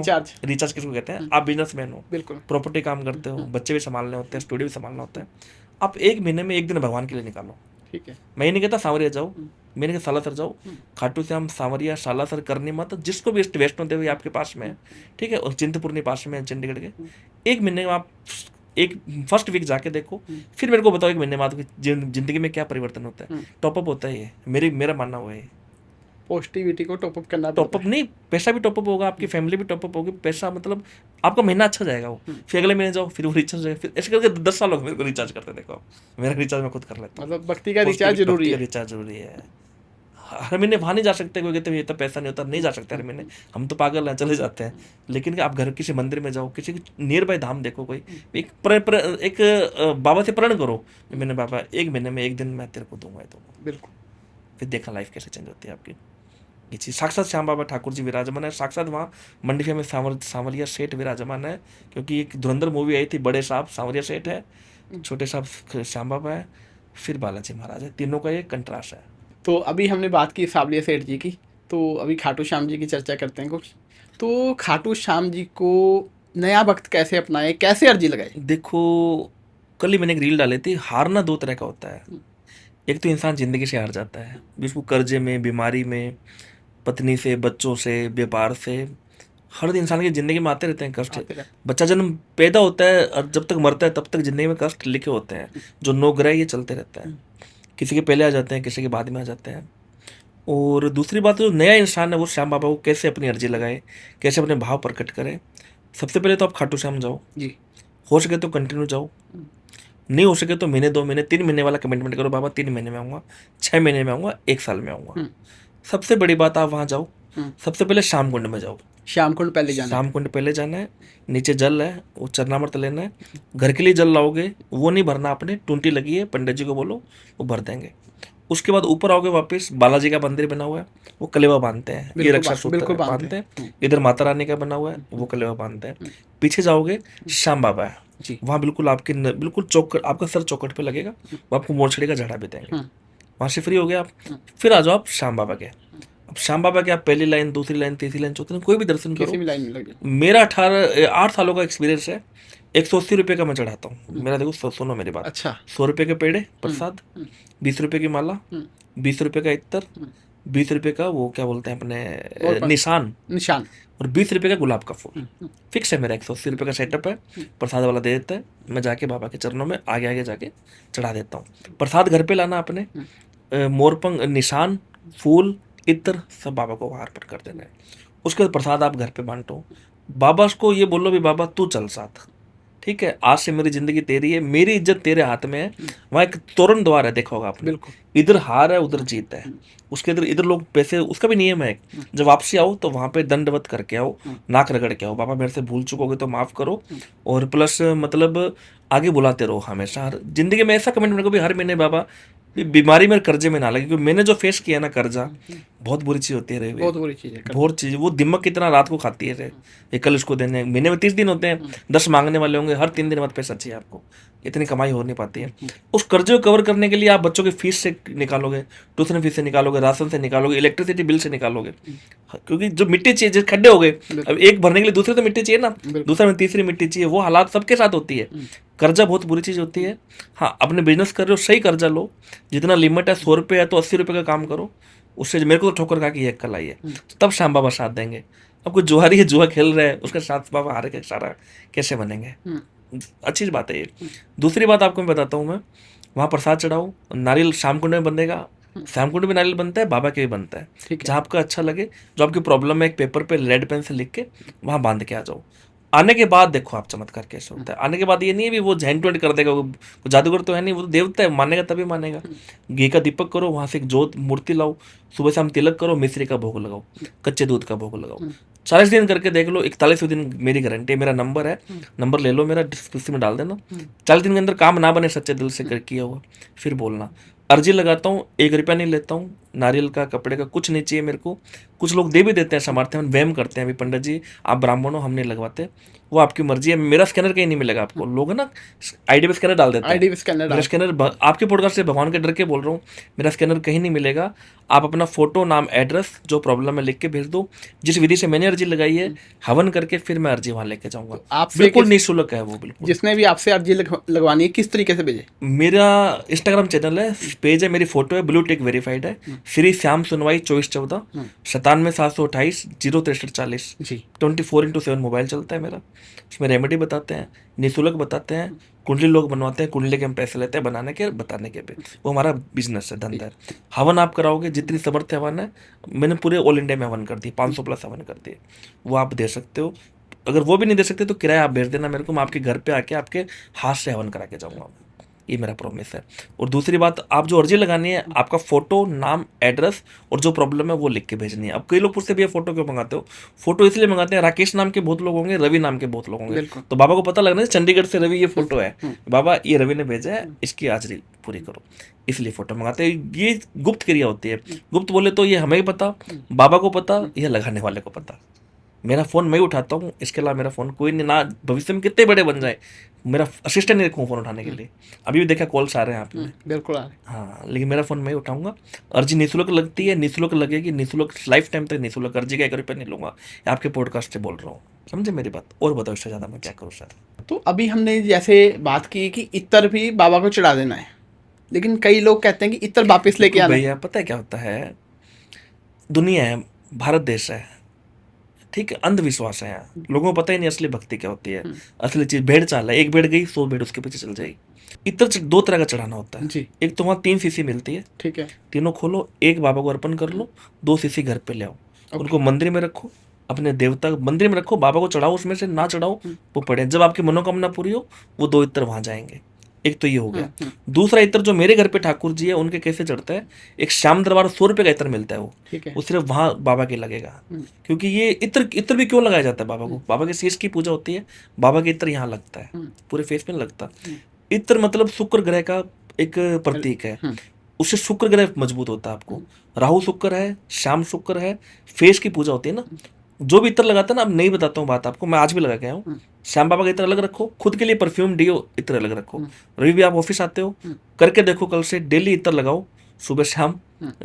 रिचार्ज किसको कहते हैं, आप बिजनेसमैन हो, बिल्कुल प्रॉपर्टी काम करते हो, बच्चे भी संभालने होते हैं, स्टूडियो भी संभालना होता है, आप 1 महीने में 1 दिन भगवान के लिए निकालो। ठीक है। मैं ये नहीं कहता सांवरिया जाओ, मैंने कहा सालासर जाओ, खाटू श्याम, सांवरिया, सालासर, करनी माता, जिसको भी वैष्णो देवी आपके पास में है, ठीक है, और चिंतपूर्णी पास में है चंडीगढ़ के। 1 महीने में आप एक फर्स्ट वीक जाके देखो, फिर मेरे को बताओ 1 महीने में आपकी जिंदगी में क्या परिवर्तन होता है। टॉपअप होता है ये, मेरा मानना हुआ है। पॉजिटिविटी को टॉपअप करना, टॉपअप नहीं, पैसा भी टॉपअप होगा, आपकी फैमिली भी टॉपअप होगी, पैसा मतलब आपका महीना अच्छा जाएगा वो। फिर अगले महीने जाओ, फिर वो रिचार्ज जाएगा, फिर ऐसे करके 10 साल हो गए मेरे को रिचार्ज करते। देखो मेरा रिचार्ज मैं खुद कर लेता हूँ। मतलब भक्ति का रिचार्ज जरूरी है। रिचार्ज जरूरी है। हर महीने वहाँ नहीं जा सकते, कोई कहते हैं इतना पैसा नहीं होता, नहीं जा सकते हर महीने, हम तो पागल हैं, चले जाते हैं। लेकिन आप घर किसी मंदिर में जाओ, किसी नियर बाय धाम देखो, कोई एक बाबा से प्रण करो, मैंने बाबा 1 महीने में 1 दिन मैं तेरे को दूंगा, तो बिल्कुल, फिर देखना लाइफ कैसे चेंज होती है आपकी। ये चीज़ साक्षात श्याम बाबा ठाकुर जी विराजमान है, साक्षात वहाँ मंडफिया में सांवरिया सेठ विराजमान है। क्योंकि एक धुरंधर मूवी आई थी, बड़े साहब सांवरिया सेठ है, छोटे साहब श्याम बाबा है, फिर बालाजी महाराज है, तीनों का ये कंट्रास्ट है। तो अभी हमने बात की सांवरिया सेठ जी की, तो तो अभी खाटू श्याम जी की चर्चा करते हैं कुछ। तो खाटू श्याम जी को नया भक्त कैसे अपनाए, कैसे अर्जी लगाए? देखो, कल ही मैंने एक रील डाली थी, हारना दो तरह का होता है। एक तो इंसान जिंदगी से हार जाता है, जिसको कर्जे में, बीमारी में, पत्नी से, बच्चों से, व्यापार से, हर इंसान की जिंदगी में आते रहते हैं कष्ट। आते रहते बच्चा जन्म पैदा होता है और जब तक मरता है तब तक जिंदगी में कष्ट लिखे होते हैं, जो नो ग्रह ये चलते रहता है। किसी के पहले आ जाते हैं, किसी के बाद में आ जाते हैं। और दूसरी बात, जो नया इंसान है वो श्याम बाबा को कैसे अपनी अर्जी लगाए, कैसे अपने भाव प्रकट करे। सबसे पहले तो आप खाटू श्याम जाओ, जी। हो सके तो कंटिन्यू जाओ, नहीं हो सके तो महीने, 2 महीने, 3 महीने वाला कमिटमेंट करो, बाबा 3 महीने में आऊँगा, 6 महीने में आऊँगा, 1 साल में आऊँगा। सबसे बड़ी बात, आप वहाँ जाओ, सबसे पहले श्याम कुंड में जाओ। श्याम कुंड पहले जाना है। श्याम कुंड पहले जाना है, नीचे जल है, वो चरणामृत लेना है। घर के लिए जल लाओगे, वो नहीं भरना आपने, टूंटी लगी है, पंडित जी को बोलो, वो भर देंगे। उसके बाद ऊपर आओगे, वापस बालाजी का मंदिर बना हुआ है, वो कलेवा बांधते हैं, ये रक्षा सूत्र बिल्कुल बांधते हैं। इधर माता रानी का बना हुआ है, वो कलेवा बांधते हैं। पीछे जाओगे, श्याम बाबा है जी। वहाँ, बिल्कुल आपके बिल्कुल चौकट, आपका सर चौकट पे लगेगा, वो आपको मोरछड़ी का झाड़ा भी देंगे। वहाँ से फ्री हो गए आप, फिर आ जाओ आप श्याम बाबा के। अब श्याम बाबा के आप पहली लाइन, दूसरी लाइन, तीसरी लाइन, चौथी लाइन, कोई भी दर्शन किसी करो। भी लाइन में लग जाए। मेरा 8 सालों का एक्सपीरियंस है। 180 रुपये का मैं चढ़ाता हूँ मेरा। देखो, सुनो मेरी बात। अच्छा। 100 रुपये के पेड़े प्रसाद, 20 रुपये की माला, 20 रुपये का इत्तर, 20 रुपये का वो क्या बोलते हैं अपने निशान, और 20 रुपये का गुलाब का फूल। फिक्स है मेरा। 180 रुपये का सेटअप है। प्रसाद वाला दे देता है, मैं जाके बाबा के चरणों में आगे आगे जाके चढ़ा देता हूँ। प्रसाद घर पे लाना अपने, मोरपंख, निशान, फूल, इत्र सब बाबा को वहाँ अर्पण कर देना है। उसके बाद प्रसाद आप घर पे बांटो। बाबा को ये बोलो भी बाबा तू चल साथ, ठीक है, आज से मेरी जिंदगी तेरी है, मेरी इज्जत तेरे हाथ में है। वहाँ एक तोरण द्वार है, देखा होगा आपने, इधर हार है, उधर जीत है। उसके इधर लोग पैसे, उसका भी नियम है, जब वापसी आओ तो वहाँ पे दंडवत करके आओ, नाक रगड़ के आओ, बाबा मेरे से भूल चुकोगे तो माफ करो। और प्लस मतलब आगे बुलाते रहो हमेशा। हर जिंदगी में ऐसा कमिटमेंट को भी हर महीने बाबा बीमारी में कर्जे में ना लगे, क्योंकि मैंने जो फेस किया ना कर्जा, बहुत बुरी चीज होती है। बहुत बुरी चीज है, बहुत चीज, वो दिमाग कितना रात को खाती है। ये कल इसको देने, महीने में 30 दिन होते हैं, 10 मांगने वाले होंगे, हर 3 दिन बाद पैसा चाहिए आपको, इतनी कमाई हो नहीं पाती है। उस कर्जे को कवर करने के लिए आप बच्चों की फीस से निकालोगे, ट्यूशन फीस से निकालोगे, राशन से निकालोगे, इलेक्ट्रिसिटी बिल से निकालोगे, क्योंकि जो मिट्टी चाहिए, जैसे खड्डे हो गए, अब एक भरने के लिए दूसरे तो मिट्टी चाहिए ना, दूसरा में तीसरी मिट्टी चाहिए। वो हालात सबके साथ होती है। कर्जा बहुत बुरी चीज होती है। हाँ, अपने बिजनेस कर रहे हो, सही कर्जा लो, जितना लिमिट है 100 रुपये है तो 80 रुपये का काम करो। उससे मेरे को तो ठोकर खा के ये अक्कल आई है, तब श्याम बाबा साथ देंगे। अब कोई जुआरी है, जुआ खेल रहा है, उसके साथ बाबा हारे के सारा कैसे बनेंगे? अच्छी बात है ये। दूसरी बात आपको मैं बताता हूँ, मैं वहाँ प्रसाद चढ़ाओ, नारियल श्याम कुंड में बनेगा, श्याम कुंड में नारियल बनता है, बाबा के भी बनता है, जहाँ आपका अच्छा लगे। जो आपकी प्रॉब्लम है, एक पेपर पे रेड पेन से लिख के वहाँ बांध के आ जाओ। आने के बाद देखो आप चमत्कार कैसे होता है। आने के बाद ये नहीं है भी वो हैंड टू हैंड कर देगा, वो जादूगर तो है नहीं, वो तो देवता है, मानेगा तभी मानेगा। घी का दीपक करो, वहाँ से एक जोत मूर्ति लाओ, सुबह शाम तिलक करो, मिश्री का भोग लगाओ, कच्चे दूध का भोग लगाओ। 40 दिन करके देख लो, 41वें दिन मेरी गारंटी है। मेरा नंबर है, नंबर ले लो, मेरा डिस्क्रिप्शन में डाल देना। 40 दिन के अंदर काम ना बने सच्चे दिल से किया हुआ, फिर बोलना। अर्जी लगाता हूँ, 1 रुपया नहीं लेता हूँ, नारियल का, कपड़े का कुछ नहीं चाहिए मेरे को। कुछ लोग दे भी देते हैं सामर्थ्य, हम वहम करते हैं, अभी पंडित जी आप ब्राह्मण हो, हम नहीं लगवाते, वो आपकी मर्जी है। मेरा स्कैनर कहीं नहीं मिलेगा आपको। लोग है ना आईडी पे स्कैनर डाल देते हैं, आईडी पे स्कैनर मेरा स्कैनर आपके पॉडकास्ट से भगवान के डर के बोल रहा हूँ, मेरा स्कैनर कहीं नहीं मिलेगा। आप अपना फोटो, नाम, एड्रेस, जो प्रॉब्लम है लिख के भेज दो। जिस विधि से मैंने अर्जी लगाई है, हवन करके फिर मैं अर्जी वहाँ लेके जाऊंगा। आपसे बिल्कुल निःशुल्क है वो, बिल्कुल। जिसने भी आपसे अर्जी लगवानी है, किस तरीके से भेजे? मेरा इंस्टाग्राम चैनल है, पेज है, मेरी फोटो है, ब्लू टिक वेरीफाइड है, श्री श्याम सुनवाई 2414 97 728 063 40 जी। 24x7 मोबाइल चलता है मेरा। उसमें रेमेडी बताते हैं, निःशुल्क बताते हैं, कुंडली लोग बनवाते हैं, कुंडली के हम पैसे लेते हैं बनाने के, बताने के पे। वो हमारा बिजनेस है, धंधा है। हवन आप कराओगे, जितनी समर्थ हवन है, मैंने पूरे ऑल इंडिया में हवन कर दी, 500 प्लस हवन कर दिए, वो आप दे सकते हो। अगर वो भी नहीं दे सकते तो किराया आप भेज देना मेरे को, मैं आपके घर पे आके आपके हाथ से हवन करा के जाऊँगा, ये मेरा प्रॉमिस है। और दूसरी बात, आप जो अर्जी लगानी है, आपका फोटो, नाम, एड्रेस और जो प्रॉब्लम है वो लिख के भेजनी है। अब कई लोग पूछते भैया फोटो क्यों मंगाते हो? फोटो इसलिए मंगाते हैं, राकेश नाम के बहुत लोग होंगे, रवि नाम के बहुत लोग होंगे, तो बाबा को पता लगना है चंडीगढ़ से रवि ये फोटो है, बाबा ये रवि ने भेजा है, इसकी हाजिरी पूरी करो, इसलिए फोटो मंगाते हैं। ये गुप्त क्रिया होती है। गुप्त बोले तो ये हमें ही पता, बाबा को पता, यह लगाने वाले को पता। मेरा फ़ोन मैं ही उठाता हूँ, इसके अलावा मेरा फ़ोन कोई नहीं, ना भविष्य में कितने बड़े बन जाए मेरा असिस्टेंट नहीं रखूँ फ़ोन उठाने के लिए। अभी भी देखा कॉल्स आ रहे हैं आप में, बिल्कुल आ रहे। हाँ, लेकिन मेरा फ़ोन मैं ही उठाऊंगा। अर्जी निःशुल्क लगती है, निःशुल्क लगेगी, निःशुल्क लाइफ टाइम तक निःशुल्क, अर्जी का 1 रुपया नहीं लूंगा। ये आपके पॉडकास्ट से बोल रहा हूँ, समझे मेरी बात? और बताओ इससे ज़्यादा मैं क्या करूँ सर? तो अभी हमने जैसे बात की कि इत्र भी बाबा को चढ़ा देना है, लेकिन कई लोग कहते हैं कि इत्र वापस लेके देखो आना है। भैया, पता है क्या होता है, दुनिया है, भारत देश है, ठीक है, अंधविश्वास है यहाँ, लोगों को पता ही नहीं असली भक्ति क्या होती है। असली चीज भेड़ चाल है, एक भेड़ गई 100 भेड़ उसके पीछे चल जाएगी। इत्र 2 तरह का चढ़ाना होता है। जी। एक तो वहाँ 3 शीशी मिलती है, ठीक है। तीनों खोलो, एक बाबा को अर्पण कर लो, 2 शीशी घर पे ले आओ, उनको मंदिर में रखो, अपने देवता मंदिर में रखो, बाबा को चढ़ाओ, उसमें से ना चढ़ाओ वो पड़े, जब आपकी मनोकामना पूरी हो वो 2 इत्र वहां जाएंगे। एक तो ये हो गया। दूसरा इत्र जो मेरे घर पे ठाकुर जी है उनके कैसे चढ़ता है, एक श्याम दरबार 100 रुपये का इत्र मिलता है, ठीक है। वो सिर्फ वहां बाबा के लगेगा। क्योंकि ये इत्र भी क्यों लगाया जाता है बाबा को, बाबा के शीश की पूजा होती है, बाबा के इत्र यहाँ लगता है, पूरे फेस में लगता। इत्र मतलब शुक्र ग्रह का एक प्रतीक है, उससे शुक्र ग्रह मजबूत होता है आपको। राहु शुक्र है, श्याम शुक्र है, फेस की पूजा होती है ना। जो भी इत्र लगाता है ना, अब नहीं बताता हूँ बात आपको, मैं आज भी लगा के आया हूँ। श्याम बाबा का इत्र अलग रखो, खुद के लिए परफ्यूम डियो इत्र अलग रखो। रवि भी आप ऑफिस आते हो, करके देखो, कल से डेली इत्र लगाओ, सुबह शाम।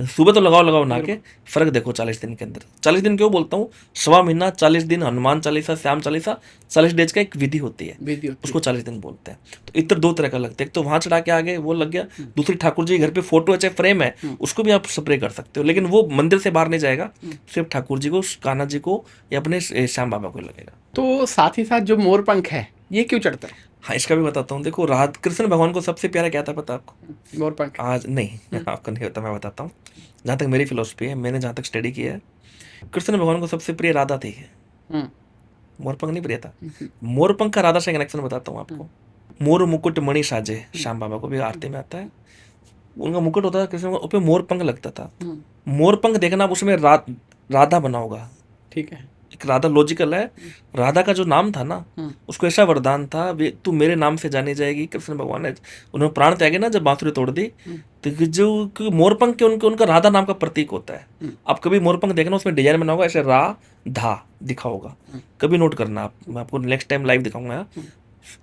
सुबह तो लगाओ ना के, फर्क देखो 40 दिन के अंदर। 40 दिन क्यों बोलता हूँ, 1.25 महीना, 40 दिन, हनुमान चालीसा, श्याम चालीसा, 40 डेज का एक विधि होती है, उसको 40 दिन बोलते हैं। तो इत्र 2 तरह का लगता है, एक तो वहां चढ़ा के आगे वो लग गया, दूसरी ठाकुर जी घर पे फोटो है चाहे फ्रेम है, उसको भी आप स्प्रे कर सकते हो, लेकिन वो मंदिर से बाहर नहीं जाएगा, सिर्फ ठाकुर जी को, कान्हा जी को या अपने श्याम बाबा को लगेगा। तो साथ ही साथ जो मोर पंख है ये क्यों चढ़ता है? हाँ, इसका भी बताता हूँ। देखो, कृष्ण भगवान को सबसे प्यारा क्या था पता आपको? मोर पंख। आज नहीं, आपको नहीं होता, मैं बताता हूँ। जहाँ तक मेरी फिलोसफी है, मैंने जहाँ तक स्टडी किया है, कृष्ण भगवान को सबसे प्रिय राधा थी, मोरपंख नहीं प्रिय था। मोरपंख का राधा से कनेक्शन बताता हूँ आपको। मोर मुकुट मणि साजे, श्याम बाबा को भी आरती में आता है, उनका मुकुट होता था कृष्ण, उस पर मोरपंख लगता था। मोरपंख देखना, आप उसमें राधा बना होगा, ठीक है। एक राधा लॉजिकल है। राधा का जो नाम था ना, उसको ऐसा वरदान था, तू मेरे नाम से जानी जाएगी। कृष्ण भगवान ने, उन्होंने प्राण त्यागे ना जब बांसुरी तोड़ दी, तो जो मोरपंख के उनका राधा नाम का प्रतीक होता है। आप कभी मोरपंख देखना, उसमें डिजाइन बना होगा ऐसे धा दिखा होगा, कभी नोट करना आप, मैं आपको नेक्स्ट टाइम लाइव दिखाऊंगा।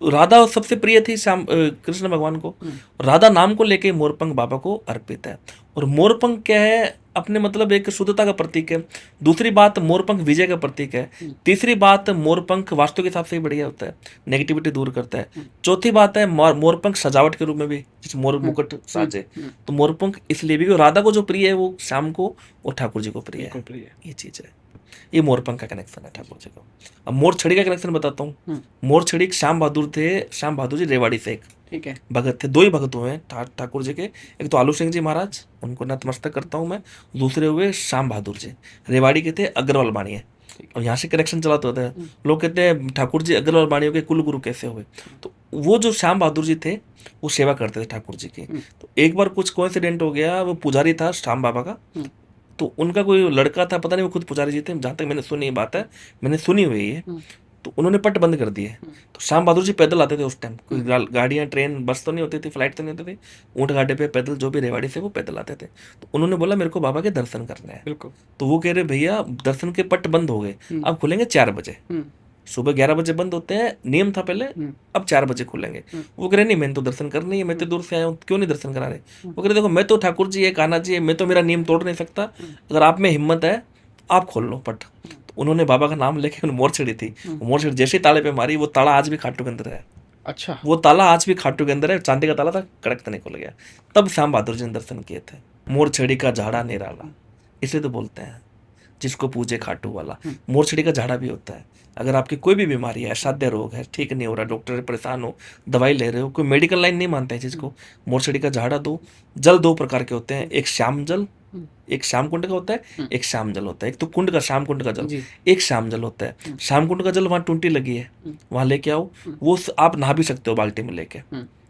राधा सबसे प्रिय थी कृष्ण भगवान को, राधा नाम को लेके मोरपंख बाबा को अर्पित है। और मोरपंख क्या है, अपने मतलब एक शुद्धता का प्रतीक है। दूसरी बात, मोरपंख विजय का प्रतीक है। तीसरी बात, मोरपंख वास्तु के हिसाब से ही बढ़िया होता है, नेगेटिविटी दूर करता है। चौथी बात है, मोरपंख सजावट के रूप में भी, जैसे मोर मुकुट साजे, तो मोरपंख इसलिए भी, राधा को जो प्रिय है वो श्याम को और ठाकुर जी को प्रिय है, ये चीज है। ये मोरपंख का कनेक्शन है ठाकुर जी को। अब मोर छड़ी का कनेक्शन बताता हूँ। मोर छड़ी श्याम बहादुर थे, श्याम बहादुर जी रेवाड़ी से एक, ठीक है, भगत थे। 2 ही भगत हुए हैं ठाकुर जी के, एक तो आलू सिंह जी महाराज, उनको नतमस्तक करता हूँ मैं, दूसरे हुए श्याम बहादुर जी, रेवाड़ी के थे, अग्रवाल बाणी है। और यहाँ से कनेक्शन चलाते होते हैं लोग, कहते हैं ठाकुर जी अग्रवाल बाणियों के कुल गुरु कैसे हुए? तो वो जो श्याम बहादुर जी थे वो सेवा करते थे ठाकुर जी की। तो एक बार कुछ कोइंसिडेंट हो गया, वो पुजारी था श्याम बाबा का, तो उनका कोई लड़का था, पता नहीं वो खुद पुजारी जी थे, जहाँ तक मैंने सुनी बात है, मैंने सुनी हुई है। तो उन्होंने पट बंद कर दिए। तो श्याम बहादुर जी पैदल आते थे उस टाइम, कोई गाड़ियाँ, ट्रेन, बस तो नहीं होती थी, फ्लाइट तो नहीं होती थी, ऊँट गाड़े पे पैदल, जो भी रेवाड़ी से वो पैदल आते थे। तो उन्होंने बोला मेरे को बाबा के दर्शन करने हैं। बिल्कुल। तो वो कह रहे भैया दर्शन के पट बंद हो गए, अब खुलेंगे 4 बजे। सुबह 11 बजे बंद होते हैं, नियम था पहले, अब 4 बजे खुलेंगे। वो कह रहे नहीं, मैंने तो दर्शन करनी है, मैं तो दूर से आया हूँ, क्यों नहीं दर्शन करा रहे? वो कह रहे देखो, मैं तो ठाकुर जी है, कान्हा जी है, मैं तो मेरा नियम तोड़ नहीं सकता, अगर आप में हिम्मत है आप खोल लो पट। तो उन्होंने बाबा का नाम लेके मोर छड़ी थी, मोर छड़ी जैसे ताले पे मारी, वो ताला आज भी खाटू के अंदर है। अच्छा, वो ताला आज भी खाटू के अंदर है, चांदी का ताला था, कड़क तो नहीं खुल गया। तब श्याम बहादुर जी ने दर्शन किए थे। मोर छड़ी का झाड़ा निराला, इसलिए तो बोलते हैं जिसको पूजे खाटू वाला। मोर छड़ी का झाड़ा भी होता है। अगर आपकी कोई भी बीमारी है, असाध्य रोग है, ठीक नहीं हो रहा, डॉक्टर परेशान हो, दवाई ले रहे हो, कोई मेडिकल लाइन नहीं मानते हैं जिसको, मोर छड़ी का झाड़ा दो। जल 2 प्रकार के होते हैं, एक श्याम जल, एक श्याम कुंड का होता है, एक श्याम जल होता है। एक तो कुंड का, श्याम कुंड का जल, एक श्याम जल होता है। श्याम कुंड का जल वहाँ टूंटी लगी है, वहाँ लेके आओ, वो आप नहा भी सकते हो बाल्टी में लेके,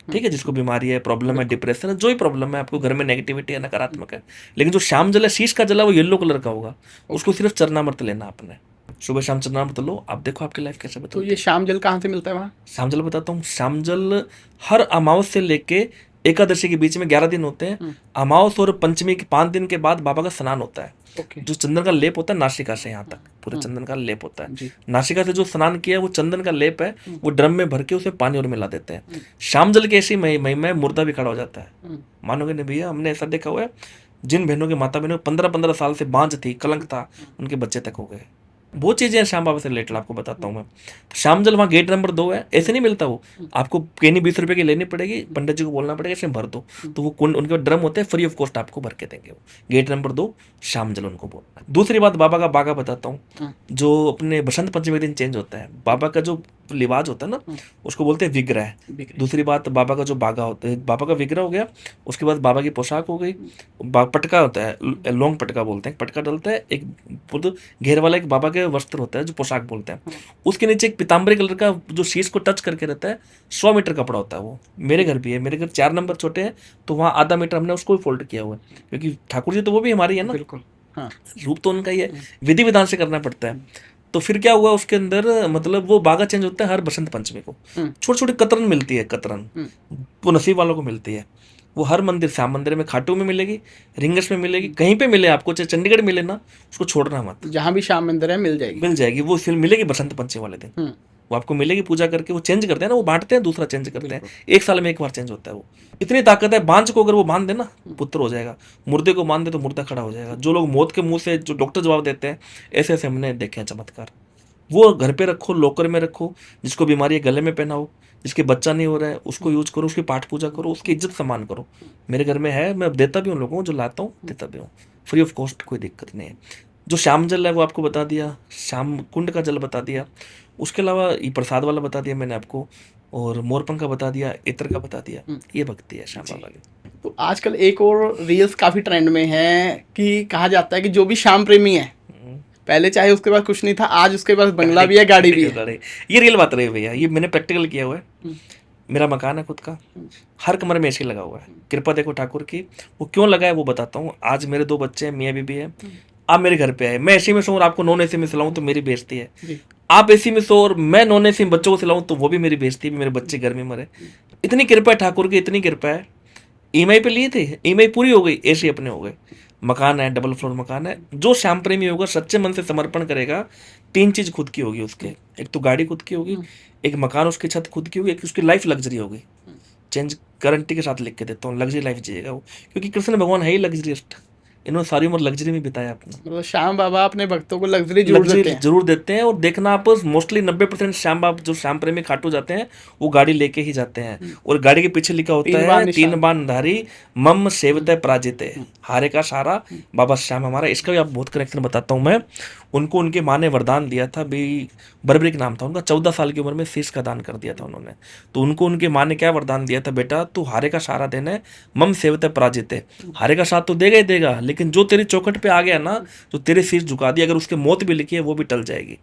ठीक है। जिसको बीमारी है, प्रॉब्लम है, डिप्रेशन है, जो ही प्रॉब्लम है आपको, घर में नेगेटिविटी है, नकारात्मक है। लेकिन जो श्याम जल है, शीश का जल है, वो येलो कलर का होगा, उसको सिर्फ चरणामृत लेना आपने, सुबह शाम चरणामृत लो, आप देखो आपकी लाइफ कैसे बदलती है। तो ये श्याम जल कहाँ से मिलता है वहाँ? श्याम जल बताता हूँ। श्याम जल हर अमावस से लेके एकादशी के बीच में 11 दिन होते हैं। अमावस और पंचमी के 5 दिन के बाद बाबा का स्नान होता है। जो चंदन का लेप होता है नासिका से यहाँ तक पूरे चंदन का लेप होता है। जी। नासिका से जो स्नान किया है वो चंदन का लेप है, वो ड्रम में भर के उसे पानी और मिला देते हैं। शाम जल की ऐसी महिमा है, मुर्दा भी खड़ा हो जाता है। मानोगे नहीं भैया, हमने ऐसा देखा हुआ है, जिन बहनों के माता बहनों 15-15 साल से बांझ थी, कलंक था, उनके बच्चे तक हो गए। बहुत चीजें हैं श्याम बाबा से रिलेटेड, आपको बताता हूँ मैं। तो श्याम जल वहाँ गेट नंबर 2 है, ऐसे नहीं मिलता वो, आपको केनी 20 रुपए की लेनी पड़ेगी, पंडित जी को बोलना पड़ेगा इसमें भर दो, तो वो कुंड उनके ड्रम होते हैं, फ्री ऑफ कॉस्ट आपको भर के देंगे वो। गेट नंबर 2 श्याम जल उनको बोलना है। दूसरी बात बाबा का बागा बताता हूँ, जो अपने बसंत पंचमी के दिन चेंज होता है। बाबा का जो लिबाज होता है ना, उसको बोलते हैं विग्रह। दूसरी बात बाबा का जो बागा होता है, बाबा का विग्रह हो गया, उसके बाद बाबा की पोशाक हो गई, पटका होता है, लॉन्ग पटका बोलते हैं, पटका डलता है, एक घेर वाला एक बाबा के वस्त्र होता है जो पोशाक बोलते हैं, उसके नीचे एक पीताम्बरी कलर का जो शीश को टच करके रहता है, 100 मीटर कपड़ा होता है वो। मेरे घर भी है, मेरे घर 4 नंबर छोटे हैं, तो वहाँ आधा मीटर हमने उसको भी फोल्ड किया हुआ है, क्योंकि ठाकुर जी तो वो भी हमारी है ना, बिल्कुल। हाँ। रूप तो उनका ही है, विधि विधान से करना पड़ता है। तो फिर क्या हुआ उसके अंदर, मतलब वो बागा चेंज होता है हर बसंत पंचमी को। छोटी छोटी कतरन मिलती है, कतरन वो नसीब वालों को मिलती है। वो हर मंदिर, श्याम मंदिर में, खाटू में मिलेगी, रिंगस में मिलेगी, कहीं पे मिले आपको, चाहे चंडीगढ़ मिले ना, उसको छोड़ना मत, जहाँ भी श्याम मंदिर है मिल जाएगी। वो फिर मिलेगी बसंत पंचमी वाले दिन। वो आपको मिलेगी, पूजा करके वो चेंज करते हैं ना, वो बांटते हैं, दूसरा चेंज करते हैं, 1 साल में 1 बार चेंज होता है वो। इतनी ताकत है, बांझ को अगर वो बांध दे ना, पुत्र हो जाएगा, मुर्दे को बांध दे तो मुर्दा खड़ा हो जाएगा। जो लोग मौत के मुंह से, जो डॉक्टर जवाब देते हैं, ऐसे ऐसे हमने देखे हैं चमत्कार। वो घर पे रखो, लॉकर में रखो, जिसको बीमारी है गले में पहनाओ, जिसके बच्चा नहीं हो रहा है उसको यूज करो, उसकी पाठ पूजा करो, उसकी इज्जत सम्मान करो। मेरे घर में है, मैं देता भी हूँ लोगों को, जो लाता हूँ देता भी हूँ, फ्री ऑफ कॉस्ट, कोई दिक्कत नहीं है। जो श्याम जल है वो आपको बता दिया, श्याम कुंड का जल बता दिया, उसके अलावा ये प्रसाद वाला बता दिया मैंने आपको, और मोरपंख का बता दिया, इत्र का बता दिया। ये भक्ति है श्याम बाबा की। तो आजकल एक और रील्स काफी ट्रेंड में है कि कहा जाता है कि जो भी श्याम प्रेमी है, पहले चाहे उसके पास कुछ नहीं था, आज उसके पास बंगला भी है, गाड़ी भी है। ये रियल बात रही भैया, ये मैंने प्रैक्टिकल किया हुआ है। मेरा मकान है खुद का, हर कमरे में एसी लगा हुआ है। कृपा देखो ठाकुर की, वो क्यों लगा है वो बताता हूँ। आज मेरे 2 बच्चे हैं, मियाँ बीबी है, आप मेरे घर पे आए, मैं एसी में सो और आपको नॉन एसी में सिलाऊं तो मेरी बेइज्जती है। आप एसी में सो और मैं नॉन एसी में बच्चों को सिलाऊं तो वो भी मेरी बेइज्जती है, मेरे बच्चे घर में मरे। इतनी कृपा है ठाकुर की, इतनी कृपा है। ईएमआई पे लिए थे, ईएमआई पूरी हो गई, एसी अपने हो गए, मकान है, डबल फ्लोर मकान है। जो श्याम प्रेमी होगा, सच्चे मन से समर्पण करेगा, 3 चीज खुद की होगी उसके। एक तो गाड़ी खुद की होगी, एक मकान उसकी छत खुद की होगी, एक उसकी लाइफ लग्जरी होगी। चेंज गारंटी के साथ लिख के देता हूँ, लग्जरी लाइफ जिएगा वो, क्योंकि कृष्ण भगवान है ही लग्जरिस्ट। इन्होंने सारी उम्र लग्जरी में बिताया अपना। मतलब श्याम बाबा अपने भक्तों को लग्जरी जरूर देते हैं। और देखना आप, मोस्टली 90% श्याम बाबा जो श्याम प्रेमी खाटू जाते हैं, वो गाड़ी लेके ही जाते हैं, और गाड़ी के पीछे लिखा होता है 3 बाण धारी मम सेवते पराजिते, हारे का सारा बाबा श्याम हमारा। इसका भी आप बहुत कनेक्शन बताता हूँ मैं। उनको उनके माँ ने वरदान दिया था भी, बर्बरिक नाम था उनका, 14 साल की उम्र में शीश का दान कर दिया था उन्होंने। तो उनको उनके माँ ने क्या वरदान दिया था, बेटा तू हारे का सहारा देना है, मम सेवते पराजिते, हारे का साथ तो देगा ही देगा, लेकिन जो तेरी चौखट पे आ गया ना, जो तेरे शीश झुका दिया, अगर उसके मौत भी लिखी है वो भी टल जाएगी।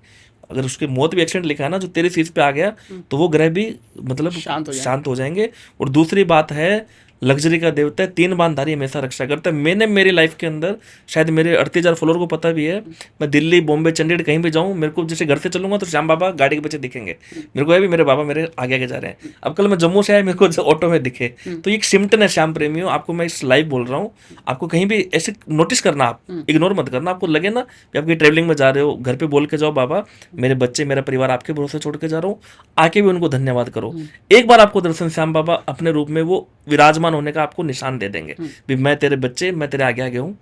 अगर उसके मौत भी एक्सीडेंट लिखा है ना, जो तेरे शीश पे आ गया, तो वो ग्रह भी मतलब शांत हो जाएंगे। और दूसरी बात है, लग्जरी का देवता है, 3 बाणधारी हमेशा रक्षा करता है। मैंने मेरी लाइफ के अंदर, शायद मेरे 38,000 फॉलोअर को पता भी है, मैं दिल्ली, बॉम्बे, चंडीगढ़ कहीं भी जाऊँ, मेरे को जैसे घर से चलूंगा तो श्याम बाबा गाड़ी के पीछे दिखेंगे। मेरे को है भी मेरे बाबा मेरे आगे आगे जा रहे हैं। अब कल मैं जम्मू से आया, मेरे को ऑटो में दिखे, तो ये एक सिम्टन है श्याम प्रेमियों। आपको मैं इस लाइव बोल रहा हूँ, आपको कहीं भी ऐसे नोटिस करना, आप इग्नोर मत करना। आपको लगे ना कि आप कहीं ट्रेवलिंग में जा रहे हो, घर पे बोल के जाओ, बाबा मेरे बच्चे, मेरा परिवार आपके भरोसे छोड़ के जा रहा हूँ, आके भी उनको धन्यवाद करो। एक बार आपको दर्शन श्याम बाबा अपने रूप में वो विराजमान होने का आपको निशान दे देंगे भी, मैं तेरे बच्चे, मैं तेरे आगे आगे हूँ,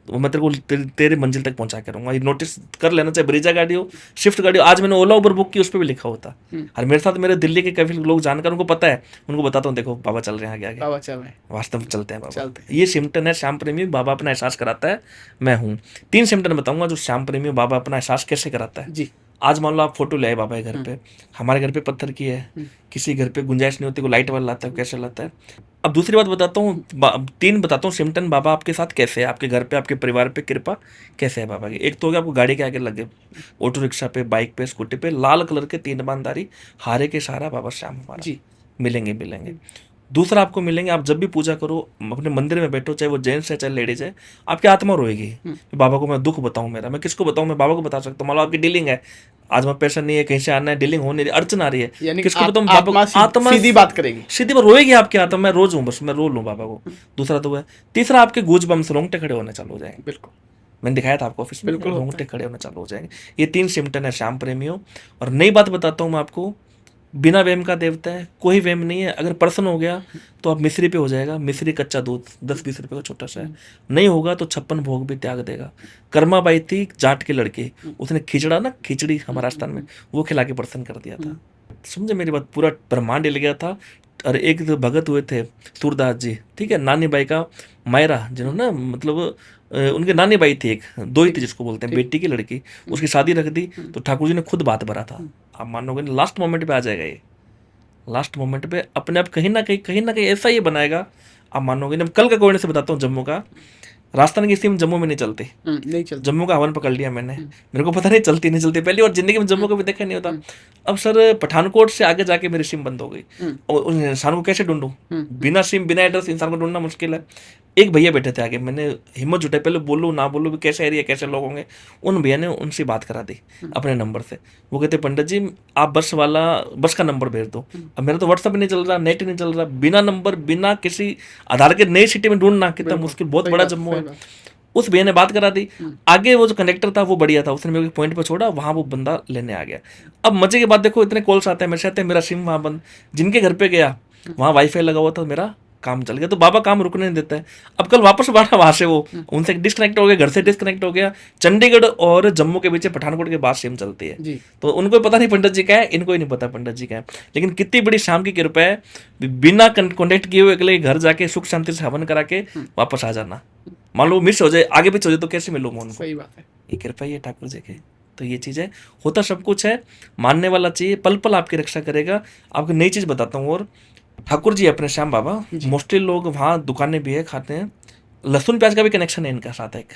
तो मैं तेरे को तेरे मंजिल तक पहुंचा के रहूंगा। ये नोटिस कर लेना, चाहे ब्रिजा गाड़ी हो, शिफ्ट गाड़ी हो। आज मैंने ओला उबर बुक की, उस पर भी लिखा होता। और मेरे साथ मेरे दिल्ली के काफी लोग जानकर, उनको पता है, उनको बताता हूँ, देखो बाबा चल रहे हैं आगे आगे, बाबा चल रहे हैं, वास्तव में चलते हैं बाबा। ये सिम्टन है श्याम प्रेमी, बाबा अपना एहसास कराता है मैं हूँ। 3 सिम्टन बताऊंगा जो श्याम प्रेमी बाबा अपना एहसास कैसे कराता है जी। आज मान लो आप फोटो ले आए बाबा के घर पे, हमारे घर पे पत्थर की है, किसी घर पे गुंजाइश नहीं होती, को लाइट वाला लाता है, कैसे लाता है। अब दूसरी बात बताता हूँ, 3 बताता हूँ सिम्टन बाबा आपके साथ कैसे है, आपके घर पे, आपके परिवार पे कृपा कैसे है बाबा की। एक तो हो गया, आपको गाड़ी के आगे लगे, ऑटो रिक्शा पे, बाइक पे, स्कूटी पे, लाल कलर के 3 बाणधारी, हारे के सहारा बाबा श्याम हमारा जी मिलेंगे। दूसरा आपको मिलेंगे, आप जब भी पूजा करो, अपने मंदिर में बैठो, चाहे वो जेंट्स है चाहे लेडीज है, आपकी आत्मा रोएगी। बाबा को मैं दुख बताऊं मेरा, मैं किसको बताऊं, मैं बाबा को बता सकता हूँ। मान लो आपकी डीलिंग है, आज मैं पैसा नहीं है, कहीं से आना है, डीलिंग होने, अड़चन आ रही है, किसको बताऊं, बाबा। आत्मा सीधी बात करेगी, सीधी बात रोएगी आपकी आत्मा। मैं रोज हूँ, बस मैं रो लूँ बाबा को। दूसरा तो है। तीसरा आपके गूज बम्स, रोंगटे खड़े होने चालू हो जाएंगे। बिल्कुल मैंने दिखाया था आपको ऑफिस में, बिल्कुल होता रोंगटे खड़े होना चालू हो जाएंगे। ये 3 सिम्टम है श्याम प्रेमियों। और नई बात बताता हूँ मैं आपको, बिना वेम का देवता है, कोई वेम नहीं है। अगर पर्सन हो गया तो आप मिश्री पे हो जाएगा, मिश्री कच्चा दूध 10-20 रुपए का छोटा सा है, नहीं होगा तो 56 भोग भी त्याग देगा। कर्मा बाई थी जाट के लड़के, उसने खिचड़ा ना, खिचड़ी हमारे राजस्थान में, वो खिला के पर्सन कर दिया था। समझे मेरी बात, पूरा ब्रह्मांड हिल गया था। और एक जो भगत हुए थे सूरदास जी, ठीक है, नानी बाई का मायरा, जिन्होंने मतलब उनके नानी बाई थी, एक दो ही थी जिसको बोलते हैं, बेटी की लड़की, उसकी शादी रख दी तो ठाकुर जी ने खुद बात भरा था। आप मानोगे नहीं, लास्ट मोमेंट पे आ जाएगा ये, लास्ट मोमेंट पे अपने आप कहीं ना कहीं ऐसा ये बनाएगा, आप मानोगे नहीं। कल का कोयने से बताता हूँ, जम्मू का, राजस्थान की स्कीम जम्मू में नहीं चलती, नहीं चलता। जम्मू का हवन पकड़ लिया मैंने, मेरे को पता नहीं चलती नहीं चलती, पहली और जिंदगी में जम्मू को भी देखा नहीं होता। अब सर पठानकोट से आगे जाके मेरी सिम बंद हो गई, और उस इंसान को कैसे ढूंढूं, बिना सिम बिना एड्रेस इंसान को ढूंढना मुश्किल है। एक भैया बैठे थे आगे, मैंने हिम्मत जुटाई, पहले बोलूँ ना बोलूँ भी, कैसे एरिया कैसे लोग होंगे। उन भैया ने उनसे बात करा दी अपने नंबर से। वो कहते पंडित जी आप बस का नंबर भेज दो। अब मेरा तो व्हाट्सअप नहीं चल रहा, नेट नहीं चल रहा, बिना नंबर बिना किसी आधार के नई सिटी में ढूंढना कितना मुश्किल, बहुत बड़ा जम्मू है। उस भैया ने बात करा दी, आगे वो जो कंडक्टर था वो बढ़िया था, उसने मेरे को पॉइंट पे छोड़ा, वहां वो बंदा लेने आ गया। अब मजे की बात देखो, इतने कॉल्स आते हैं मेरे से, आते हैं, मेरा सिम वहां बंद, जिनके घर पे गया वहां वाईफाई लगा हुआ था, मेरा काम चल गया। तो बाबा काम रुकने नहीं देता है। अब कल वापस बढ़ा वहां से, वो उनसे डिस्कनेक्ट हो गया, घर से डिस्कनेक्ट हो गया। चंडीगढ़ और जम्मू के बीच पठानकोट के बाद सिम चलती है जी। तो उनको पता नहीं पंडित जी का है, इनको ही नहीं पता पंडित जी का है। लेकिन कितनी बड़ी शाम की कृपा है, बिना कॉन्टेक्ट किए हुए अगले घर जाके सुख शांति से हवन करा के वापस आ जाना। मान लो मिस हो जाए, आगे पीछे हो जाए तो कैसे मिलूँ मैं उनको? सही बात है। ये कृपा ही है ठाकुर जी की। तो ये चीज़ है, होता सब कुछ है, मानने वाला चाहिए, पल पल आपकी रक्षा करेगा। आपको नई चीज़ बताता हूँ, और ठाकुर जी अपने श्याम बाबा, मोस्टली लोग वहाँ दुकानें भी है, खाते हैं, लहसुन प्याज का भी कनेक्शन है इनका साथ, एक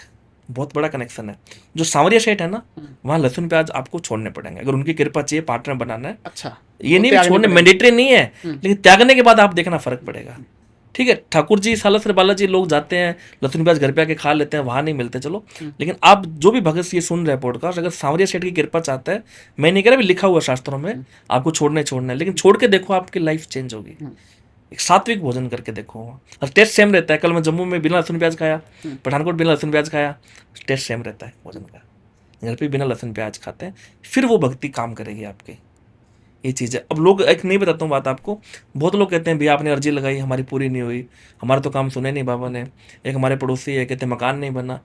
बहुत बड़ा कनेक्शन है। जो सांवरिया सेठ है ना, वहाँ लहसुन प्याज आपको छोड़ने पड़ेंगे अगर उनकी कृपा चाहिए, पार्टनर बनाना है। अच्छा, ये नहीं छोड़ने मैंडेटरी नहीं है, लेकिन त्यागने के बाद आप देखना फर्क पड़ेगा। ठीक है, ठाकुर जी सालासर बालाजी लोग जाते हैं, लहसुन प्याज घर पे आके खा लेते हैं, वहां नहीं मिलते, चलो। लेकिन आप जो भी भगत ये सुन रहे हैं पॉडकास्ट, अगर सांवरिया सेठ की कृपा चाहता है, मैं नहीं कह रहा, भी लिखा हुआ शास्त्रों में आपको छोड़ना है, लेकिन छोड़ के देखो, आपकी लाइफ चेंज होगी। एक सात्विक भोजन करके देखो, और टेस्ट सेम रहता है। कल मैं जम्मू में बिना लहसुन प्याज खाया, पठानकोट बिना लहसुन प्याज खाया, टेस्ट सेम रहता है भोजन का। घर पे बिना लहसुन प्याज खाते हैं, फिर वो भक्ति काम करेगी आपकी। ये चीज़ है। अब लोग, एक नहीं बताता हूँ बात आपको, बहुत लोग कहते हैं भैया आपने अर्जी लगाई हमारी पूरी नहीं हुई, हमारा तो काम सुने नहीं बाबा ने। एक हमारे पड़ोसी है, कहते मकान नहीं बना।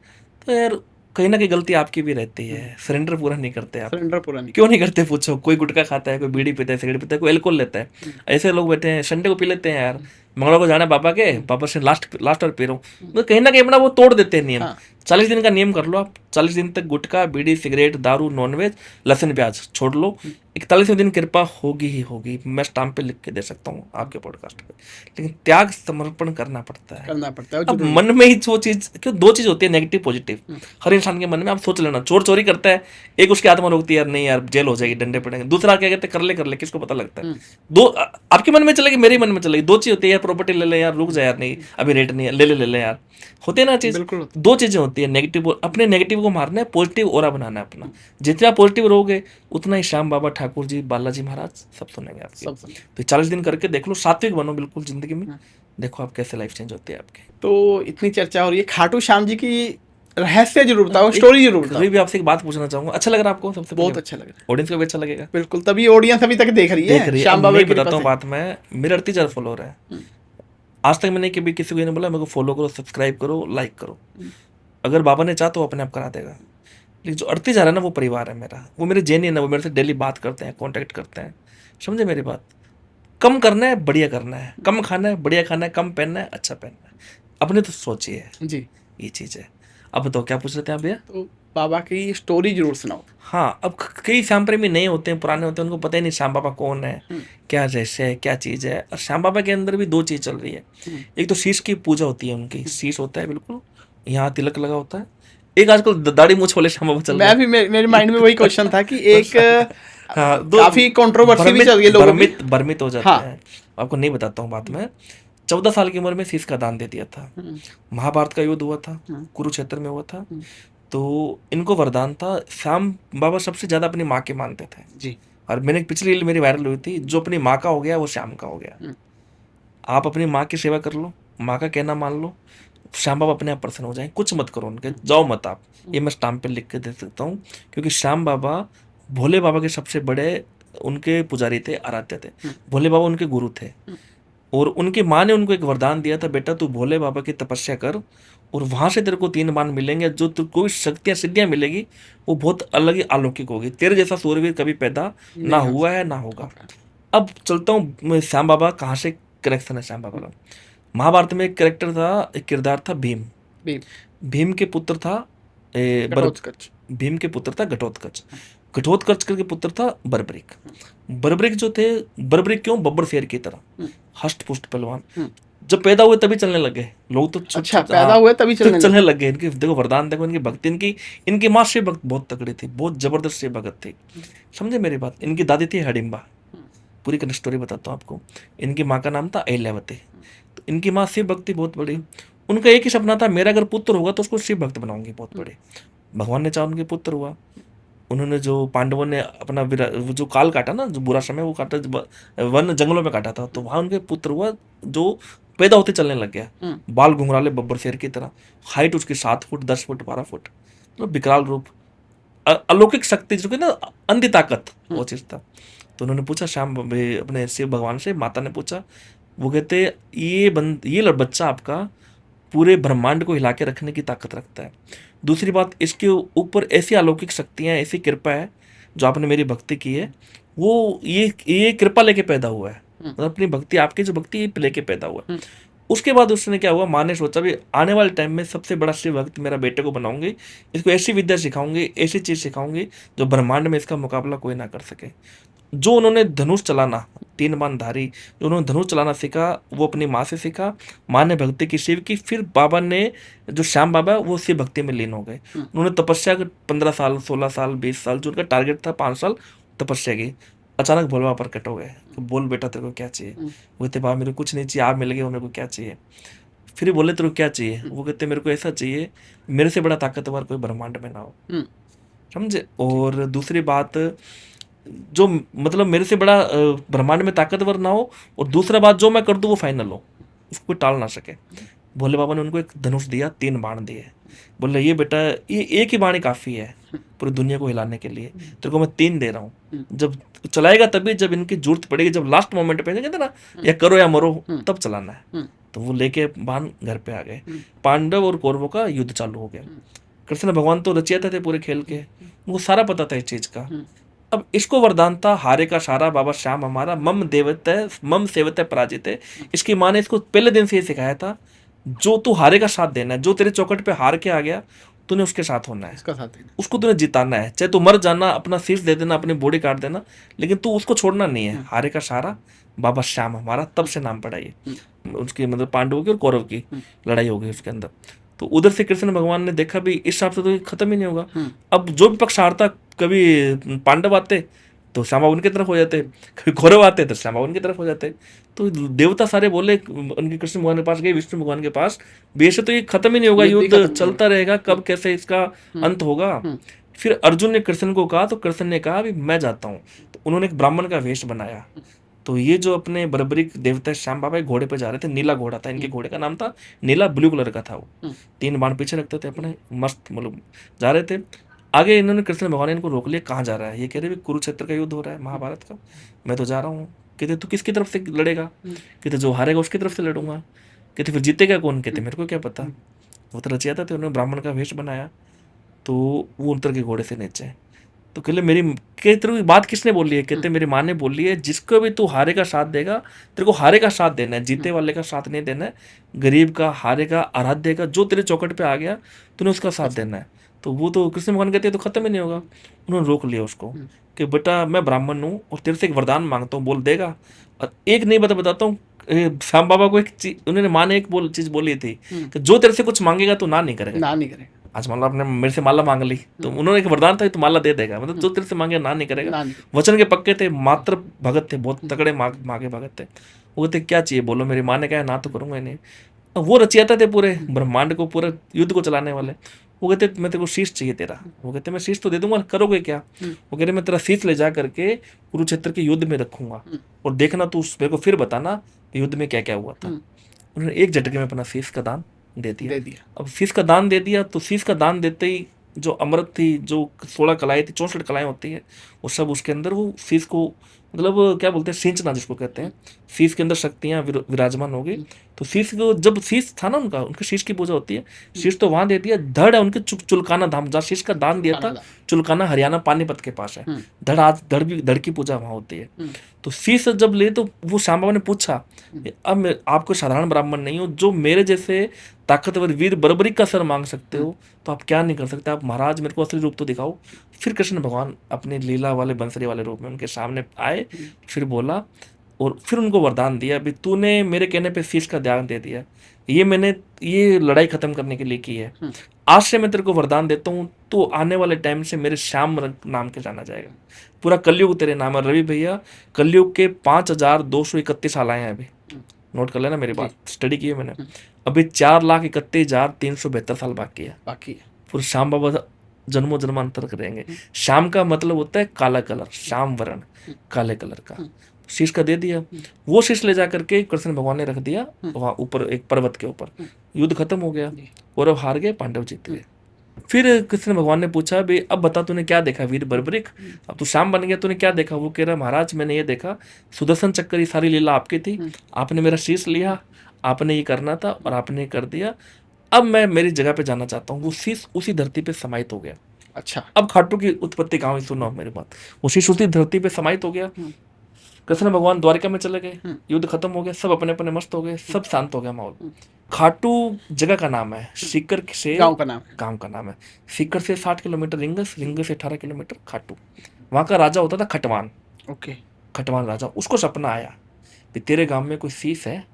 तो यार कहीं ना कहीं गलती आपकी भी रहती है, सरेंडर पूरा नहीं करते आप। सरेंडर पूरा नहीं क्यों नहीं करते पूछो? कोई गुटखा खाता है, कोई बीड़ी पीता है, सिगरेट पीता है, कोई अल्कोहल लेता है, ऐसे लोग बैठे हैं, संडे को पी लेते हैं यार, मंगलवार को जाना है पापा के, पापा से लास्ट और पी रहा हूँ। तो कहीं ना कहीं अपना वो तोड़ देते हैं नियम। 40 दिन का नियम कर लो आप, 40 दिन तक गुटखा बीड़ी सिगरेट दारू नॉनवेज लहसुन प्याज छोड़ लो, 41वें दिन कृपा होगी ही होगी। मैं स्टाम्प पे लिख के दे सकता हूँ आपके पॉडकास्ट पे। लेकिन त्याग समर्पण करना पड़ता है, अब मन में ही वो चीज, क्यों दो चीज होती है, नेगेटिव पॉजिटिव हर इंसान के मन में। आप सोच लेना, चोर चोरी करता है, एक उसकी आत्मा रोकती है यार नहीं यार जेल हो जाएगी, डंडे पड़ेंगे। दूसरा क्या कहते हैं, कर ले किसको पता लगता है। दो आपके मन में चलेगी, मेरे मन में चलेगी। दो चीज होती है, यार प्रॉपर्टी ले ले यार, रुक जाए यार, नहीं अभी रेट नहीं है, ले ले यार, होते हैं ना चीज। दो चीजें होती है, नेगेटिव, अपने नेगेटिव को मारना है, पॉजिटिव ओरा बनाना है अपना। जितना पॉजिटिव रहोगे उतना ही श्याम बाबा ठाकुर जी बालाजी महाराज सब सुनेंगे आपकी। तो 40 दिन करके देख लो, सात्विक बनो बिल्कुल जिंदगी में, देखो आप कैसे लाइफ चेंज होती है आपकी। तो इतनी चर्चा हो रही है, खाटू श्याम जी की रहस्य जरूर बताओ, स्टोरी जरूर बताओ। कभी भी आपसे एक बात पूछना चाहूंगा, अच्छा लग रहा है आपको? सबसे बहुत अच्छा लग रहा है, ऑडियंस को भी अच्छा लगेगा बिल्कुल, तभी ऑडियंस अभी तक देख रही है श्याम बाबा की। बताता हूँ बात, मैं मेरे 38,000 फॉलोअर है। आज तक मैंने कभी किसी को नहीं बोला मेरे को फॉलो करो, सब्सक्राइब करो, लाइक करो। अगर बाबा ने चाहा तो अपने आप करा देगा। लेकिन जो 38,000 है ना, वो परिवार है मेरा, वो मेरे जेन्युइन है, वो मेरे से डेली बात करते हैं, कांटेक्ट करते हैं। समझे मेरी बात? कम करना है, बढ़िया करना है, कम खाना है, बढ़िया खाना है, कम पहनना है, अच्छा पहनना है, अपने तो सोचिए जी, ये चीज़ है। अब बताओ क्या पूछ रहे थे आप भैया? तो बाबा की स्टोरी जरूर सुनाओ। हाँ, अब कई श्याम प्रेमी नए होते हैं, पुराने होते हैं, उनको पता ही नहीं श्याम बाबा कौन है, क्या रहस्य है, क्या चीज़ है। और श्याम बाबा के अंदर भी दो चीज़ चल रही है। एक तो शीश की पूजा होती है, उनकी शीश होता है बिल्कुल, यहाँ तिलक लगा होता है। एक आजकल दाढ़ी मूंछ वाले श्याम बाबा चल रहे हैं। मैं भी, मेरे माइंड में वही क्वेश्चन था कि एक काफी कंट्रोवर्सी भी चल रही है, लोग भ्रमित हो जाते हैं। आपको नहीं बताता हूँ बात में। 14 साल की उम्र में शीश का दान दे दिया था। महाभारत का युद्ध हुआ था, कुरुक्षेत्र में हुआ था। तो इनको वरदान था, श्याम बाबा सबसे ज्यादा अपनी माँ के मानते थे जी। और मैंने पिछली रील मेरी वायरल हुई थी, जो अपनी माँ का हो गया वो श्याम का हो गया। आप अपनी माँ की सेवा कर लो, माँ का कहना मान लो, श्याम बाबा अपने आप प्रसन्न हो जाए, कुछ मत करो उनके, जाओ मत आप। ये मैं स्टाम्प पे लिख के दे सकता हूँ, क्योंकि श्याम बाबा भोले बाबा के सबसे बड़े उनके पुजारी थे, आराध्य थे। भोले बाबा उनके गुरु थे, और उनकी माँ ने उनको एक वरदान दिया था, बेटा तू भोले बाबा की तपस्या कर और वहां से तेरे को 3 बाण मिलेंगे, जो तुझको शक्तियां सिद्धियां मिलेगी वो बहुत अलग ही अलौकिक होगी, तेरे जैसा सूरवीर कभी पैदा ना हुआ है ना होगा। अब चलता हूँ श्याम बाबा कहाँ से कनेक्शन है श्याम बाबा का। महाभारत में एक कैरेक्टर था, एक किरदार था भीम। भीम भीम के पुत्र था घटोत्कच। भीम के पुत्र था घटोत्कच। घटोत्कच के पुत्र था बर्बरिक। बर्बरिक जो थे, बर्बरिक क्यों, बब्बर शेर की तरह हष्ट पुष्ट पहलवान। जब पैदा हुए तभी चलने लगे लोग, तो अच्छा, पैदा हुए तभी चलने लग गए। इनकी देखो वरदान देखो, इनकी भक्ति, इनकी माँ शिव भक्त बहुत तगड़ी थी, बहुत जबरदस्त शिव भगत थी। समझे मेरी बात। इनकी दादी थी हडिम्बा। पूरी कहानी स्टोरी बताता हूँ आपको। इनकी माँ का नाम था अहिल्यावती। तो इनकी माँ शिव भक्ति बहुत बड़ी। उनका एक ही सपना था, मेरा अगर पुत्र होगा तो उसको शिव भक्त बनाऊंगी बहुत बड़े। भगवान ने चाहा उनके पुत्र हुआ। उन्होंने जो पांडवों ने अपना वो जो काल काटा ना, जो बुरा समय वो काटा, वन जंगलों में काटा था, तो वहां उनके पुत्र हुआ जो पैदा होते चलने लग गया। बाल घुंघराले बब्बर शेर की तरह, हाइट उसकी 7 फुट 10 फुट 12 फुट, मतलब विकराल रूप, अलौकिक शक्ति, जो कि ना अंधी ताकत, वो चीज था। तो उन्होंने पूछा श्याम अपने शिव भगवान से, माता ने पूछा, वो कहते ये बच्चा आपका पूरे ब्रह्मांड को हिला के रखने की ताकत रखता है। दूसरी बात, इसके ऊपर ऐसी अलौकिक शक्तियां, ऐसी कृपा है, जो आपने मेरी भक्ति की है, वो ये कृपा लेके पैदा हुआ है, मतलब अपनी भक्ति, आपकी जो भक्ति ये लेके पैदा हुआ है। उसके बाद उसने क्या हुआ, माँ ने सोचा भी आने वाले टाइम में सबसे बड़ा शिव भक्त मेरा बेटे को बनाऊंगी, इसको ऐसी विद्या सिखाऊंगी, ऐसी चीज सिखाऊंगी जो ब्रह्मांड में इसका मुकाबला कोई ना कर सके। जो उन्होंने धनुष चलाना, 3 बाण धारी, जो उन्होंने धनुष चलाना सीखा, वो अपनी माँ से सीखा। माँ ने भक्ति की शिव की, फिर बाबा ने, जो श्याम बाबा, वो शिव भक्ति में लीन हो गए। उन्होंने तपस्या 15 साल 16 साल 20 साल, जो उनका टारगेट था 5 साल तपस्या की। अचानक भोले बाबा प्रकट हो गए, तो बोल बेटा तेरे को क्या चाहिए। वो कहते बाबा मेरे को कुछ नहीं चाहिए, आप मिल गए, मेरे को क्या चाहिए। फिर बोले तेरे को क्या चाहिए, वो कहते मेरे को ऐसा चाहिए, मेरे से बड़ा ताकतवर कोई ब्रह्मांड में ना हो। समझे। और दूसरी बात, जो मतलब मेरे से बड़ा ब्रह्मांड में ताकतवर ना हो, और दूसरा बात, जो मैं कर दूं वो फाइनल हो, उसको कोई टाल ना सके। भोले बाबा ने उनको एक धनुष दिया, 3 बाण दिए। बोले ये बेटा, ये एक ही बाण ही काफी है पूरी दुनिया को हिलाने के लिए, तेरे को मैं 3 दे रहा हूँ। जब चलाएगा तभी, जब इनकी जरूरत पड़ेगी, जब लास्ट मोमेंट पे कहते ना, या करो या मरो, तब चलाना है। तो वो लेके बाण घर पे आ गए। पांडव और कौरवों का युद्ध चालू हो गया। कृष्ण भगवान तो रचयिता थे पूरे खेल के, उनको सारा पता था इस चीज का। अब इसको वरदान था, हारे का सारा बाबा श्याम हमारा, मम देवते मम सेवते पराजित है। इसकी माँ ने इसको पहले दिन से ये सिखाया था, जो तू हारे का साथ देना है, जो तेरे चौकट पे हार के आ गया, तूने उसके साथ होना है, इसका साथ देना, उसको तूने जिताना है। चाहे तू मर जाना, अपना शीश दे देना, अपनी बॉडी काट देना, लेकिन तू उसको छोड़ना नहीं है। हारे का सारा बाबा श्याम हमारा, तब से नाम पड़ा ये। उसकी मतलब पांडवों की और कौरव की लड़ाई हो गई उसके अंदर। तो उधर से कृष्ण भगवान ने देखा भी इस हिसाब से तो ये खत्म ही नहीं होगा। अब जो भी पक्ष हारता, कभी पांडव आते तो श्याम बाबा उनकी तरफ हो जाते, कभी कौरव आते तो श्याम बाबा उनकी तरफ हो जाते। तो देवता सारे बोले उनके, कृष्ण भगवान के पास गए, विष्णु भगवान के पास, वैसे तो ये खत्म ही नहीं होगा, युद्ध चलता रहेगा, कब कैसे इसका अंत होगा। फिर अर्जुन ने कृष्ण को कहा, तो कृष्ण ने कहा भी मैं जाता हूँ। तो उन्होंने एक ब्राह्मण का वेश बनाया। तो ये जो अपने बर्बरिक देवता श्याम बाबा घोड़े पे जा रहे थे, नीला घोड़ा था, इनके घोड़े का नाम था नीला, ब्लू कलर का था वो। 3 बाण पीछे रखते थे अपने, मस्त मतलब जा रहे थे। आगे इन्होंने, कृष्ण भगवान ने इनको रोक लिया, कहाँ जा रहा है। ये कह रहे कुरुक्षेत्र का युद्ध हो रहा है, महाभारत का, मैं तो जा रहा हूँ। कहते तू किसकी तरफ से लड़ेगा। कहते जो हारेगा उसकी तरफ से लड़ूंगा। कहते फिर जीतेगा कौन। कहते मेरे को क्या पता। वो तो रचयिता थे, उन्होंने ब्राह्मण का वेश बनाया। तो वो उतर के घोड़े से नीचे। तो कहले मेरी तेरे को बात किसने बोली है। कहते मेरी माँ ने बोली है, जिसको भी तू हारे का साथ देगा, तेरे को हारे का साथ देना है, जीते वाले का साथ नहीं देना है। गरीब का, हारे का, आराध्य का, जो तेरे चौकट पे आ गया तूने उसका साथ देना है। तो वो तो कृष्ण भगवान कहते तो खत्म ही नहीं होगा। उन्होंने रोक लिया उसको कि बेटा मैं ब्राह्मण हूँ और तेरे से एक वरदान मांगता हूँ, बोल देगा। और एक नहीं बताता हूँ, श्याम बाबा को एक चीज, उन्होंने माँ ने एक चीज बोली थी कि जो तेरे से कुछ मांगेगा तो ना नहीं करेगा। आज मान लो आपने मेरे से माला मांग ली, तो उन्होंने एक वरदान था तो माला दे देगा, मतलब जो तेरे से मांगे ना नहीं करेगा। वचन के पक्के थे, मात्र भगत थे, बहुत तगड़े मांगे भगत थे। वो कहते क्या चाहिए बोलो, मेरी माँ ने कहा ना तो करूंगा ही नहीं। वो रचयिता थे पूरे ब्रह्मांड को, पूरे युद्ध को चलाने वाले। वो कहते मैं तेरे को शीश चाहिए तेरा। वो कहते मैं शीश तो दे दूंगा, करोगे क्या। वो कहते मैं तेरा शीश ले जा करके कुरुक्षेत्र के युद्ध में रखूंगा, और देखना तू मेरे को फिर बताना युद्ध में क्या क्या हुआ था। उन्होंने एक झटके में अपना शीश का दान दे दिया। दे दिया। अब शीश का दान दे दिया, तो शीश का दान देते ही जो अमृत थी, जो 16 कलाएँ थी, 64 कलाएँ होती है, वो सब उसके अंदर वो शीश को मतलब क्या बोलते हैं, सींचना जिसको कहते हैं। शीश के अंदर शक्तियाँ विराजमान हो गई। तो शीश को जब शीश था ना उनका, उनके शीश की पूजा होती है। शीश तो वहाँ दे दिया, धड़ है उनके चुलकाना धाम, जहाँ शीश का दान दिया था, चुलकाना हरियाणा पानीपत के पास है। धड़ आज धड़ की पूजा वहाँ होती है। तो शीश जब ले तो वो श्याम बाबा ने पूछा, अब मैं आपको साधारण ब्राह्मण नहीं हो, जो मेरे जैसे ताकतवर वीर बर्बरी का सर मांग सकते हो, तो आप क्या नहीं कर सकते, आप महाराज मेरे को असली रूप तो दिखाओ। फिर कृष्ण भगवान अपने लीला वाले बंसरी वाले रूप में उनके सामने आए, फिर बोला और फिर उनको वरदान दिया, भी तूने मेरे कहने पे शीश का ध्यान दे दिया, ये मैंने ये लड़ाई खत्म करने के लिए की है, आज से मैं तेरे को वरदान देता हूँ, तो आने वाले टाइम से मेरे श्याम नाम के जाना जाएगा, पूरा कलयुग तेरे नाम है। रवि भैया, कलयुग के 5231 साल आए हैं अभी, नोट कर लेना मेरी बात, स्टडी की है मैंने। अभी 4,31,372 साल बाकी है, फिर श्याम बाबा जन्मों जन्मांतर करेंगे। श्याम का मतलब होता है काला कलर, श्याम वर्ण, काले कलर का। शीश का दे दिया, वो शीश ले जा करके कृष्ण भगवान ने रख दिया वहाँ ऊपर एक पर्वत के ऊपर। युद्ध खत्म हो गया, कौरव हार गए, पांडव जीत गए। फिर कृष्ण भगवान ने पूछा, भाई अब बता तूने क्या देखा वीर बर्बरिक, अब तू श्याम बन गया, तूने क्या देखा? वो कह रहा, महाराज मैंने ये देखा, सुदर्शन चक्कर ये सारी लीला आपकी थी, आपने मेरा शीश लिया, आपने ये करना था और आपने कर दिया, अब मैं मेरी जगह पे जाना चाहता हूँ। वो शीश उसी धरती पे समाहित हो गया। अच्छा, अब खाटू की उत्पत्ति कहाँ हुई, सुनो मेरी बात। वो शीश उसी धरती पे समाहित हो गया। कृष्ण भगवान द्वारिका में चले गए, युद्ध खत्म हो गया, सब अपने अपने मस्त हो गए, सब शांत हो गया माहौल। खाटू जगह का नाम है, सीकर से गांव का नाम है। सीकर से 60 किलोमीटर रिंगस, रिंगस से 18 किलोमीटर खाटू। वहां का राजा होता था खटवान। ओके। खटवान राजा, उसको सपना आया कि तेरे गांव में कोई शीश है,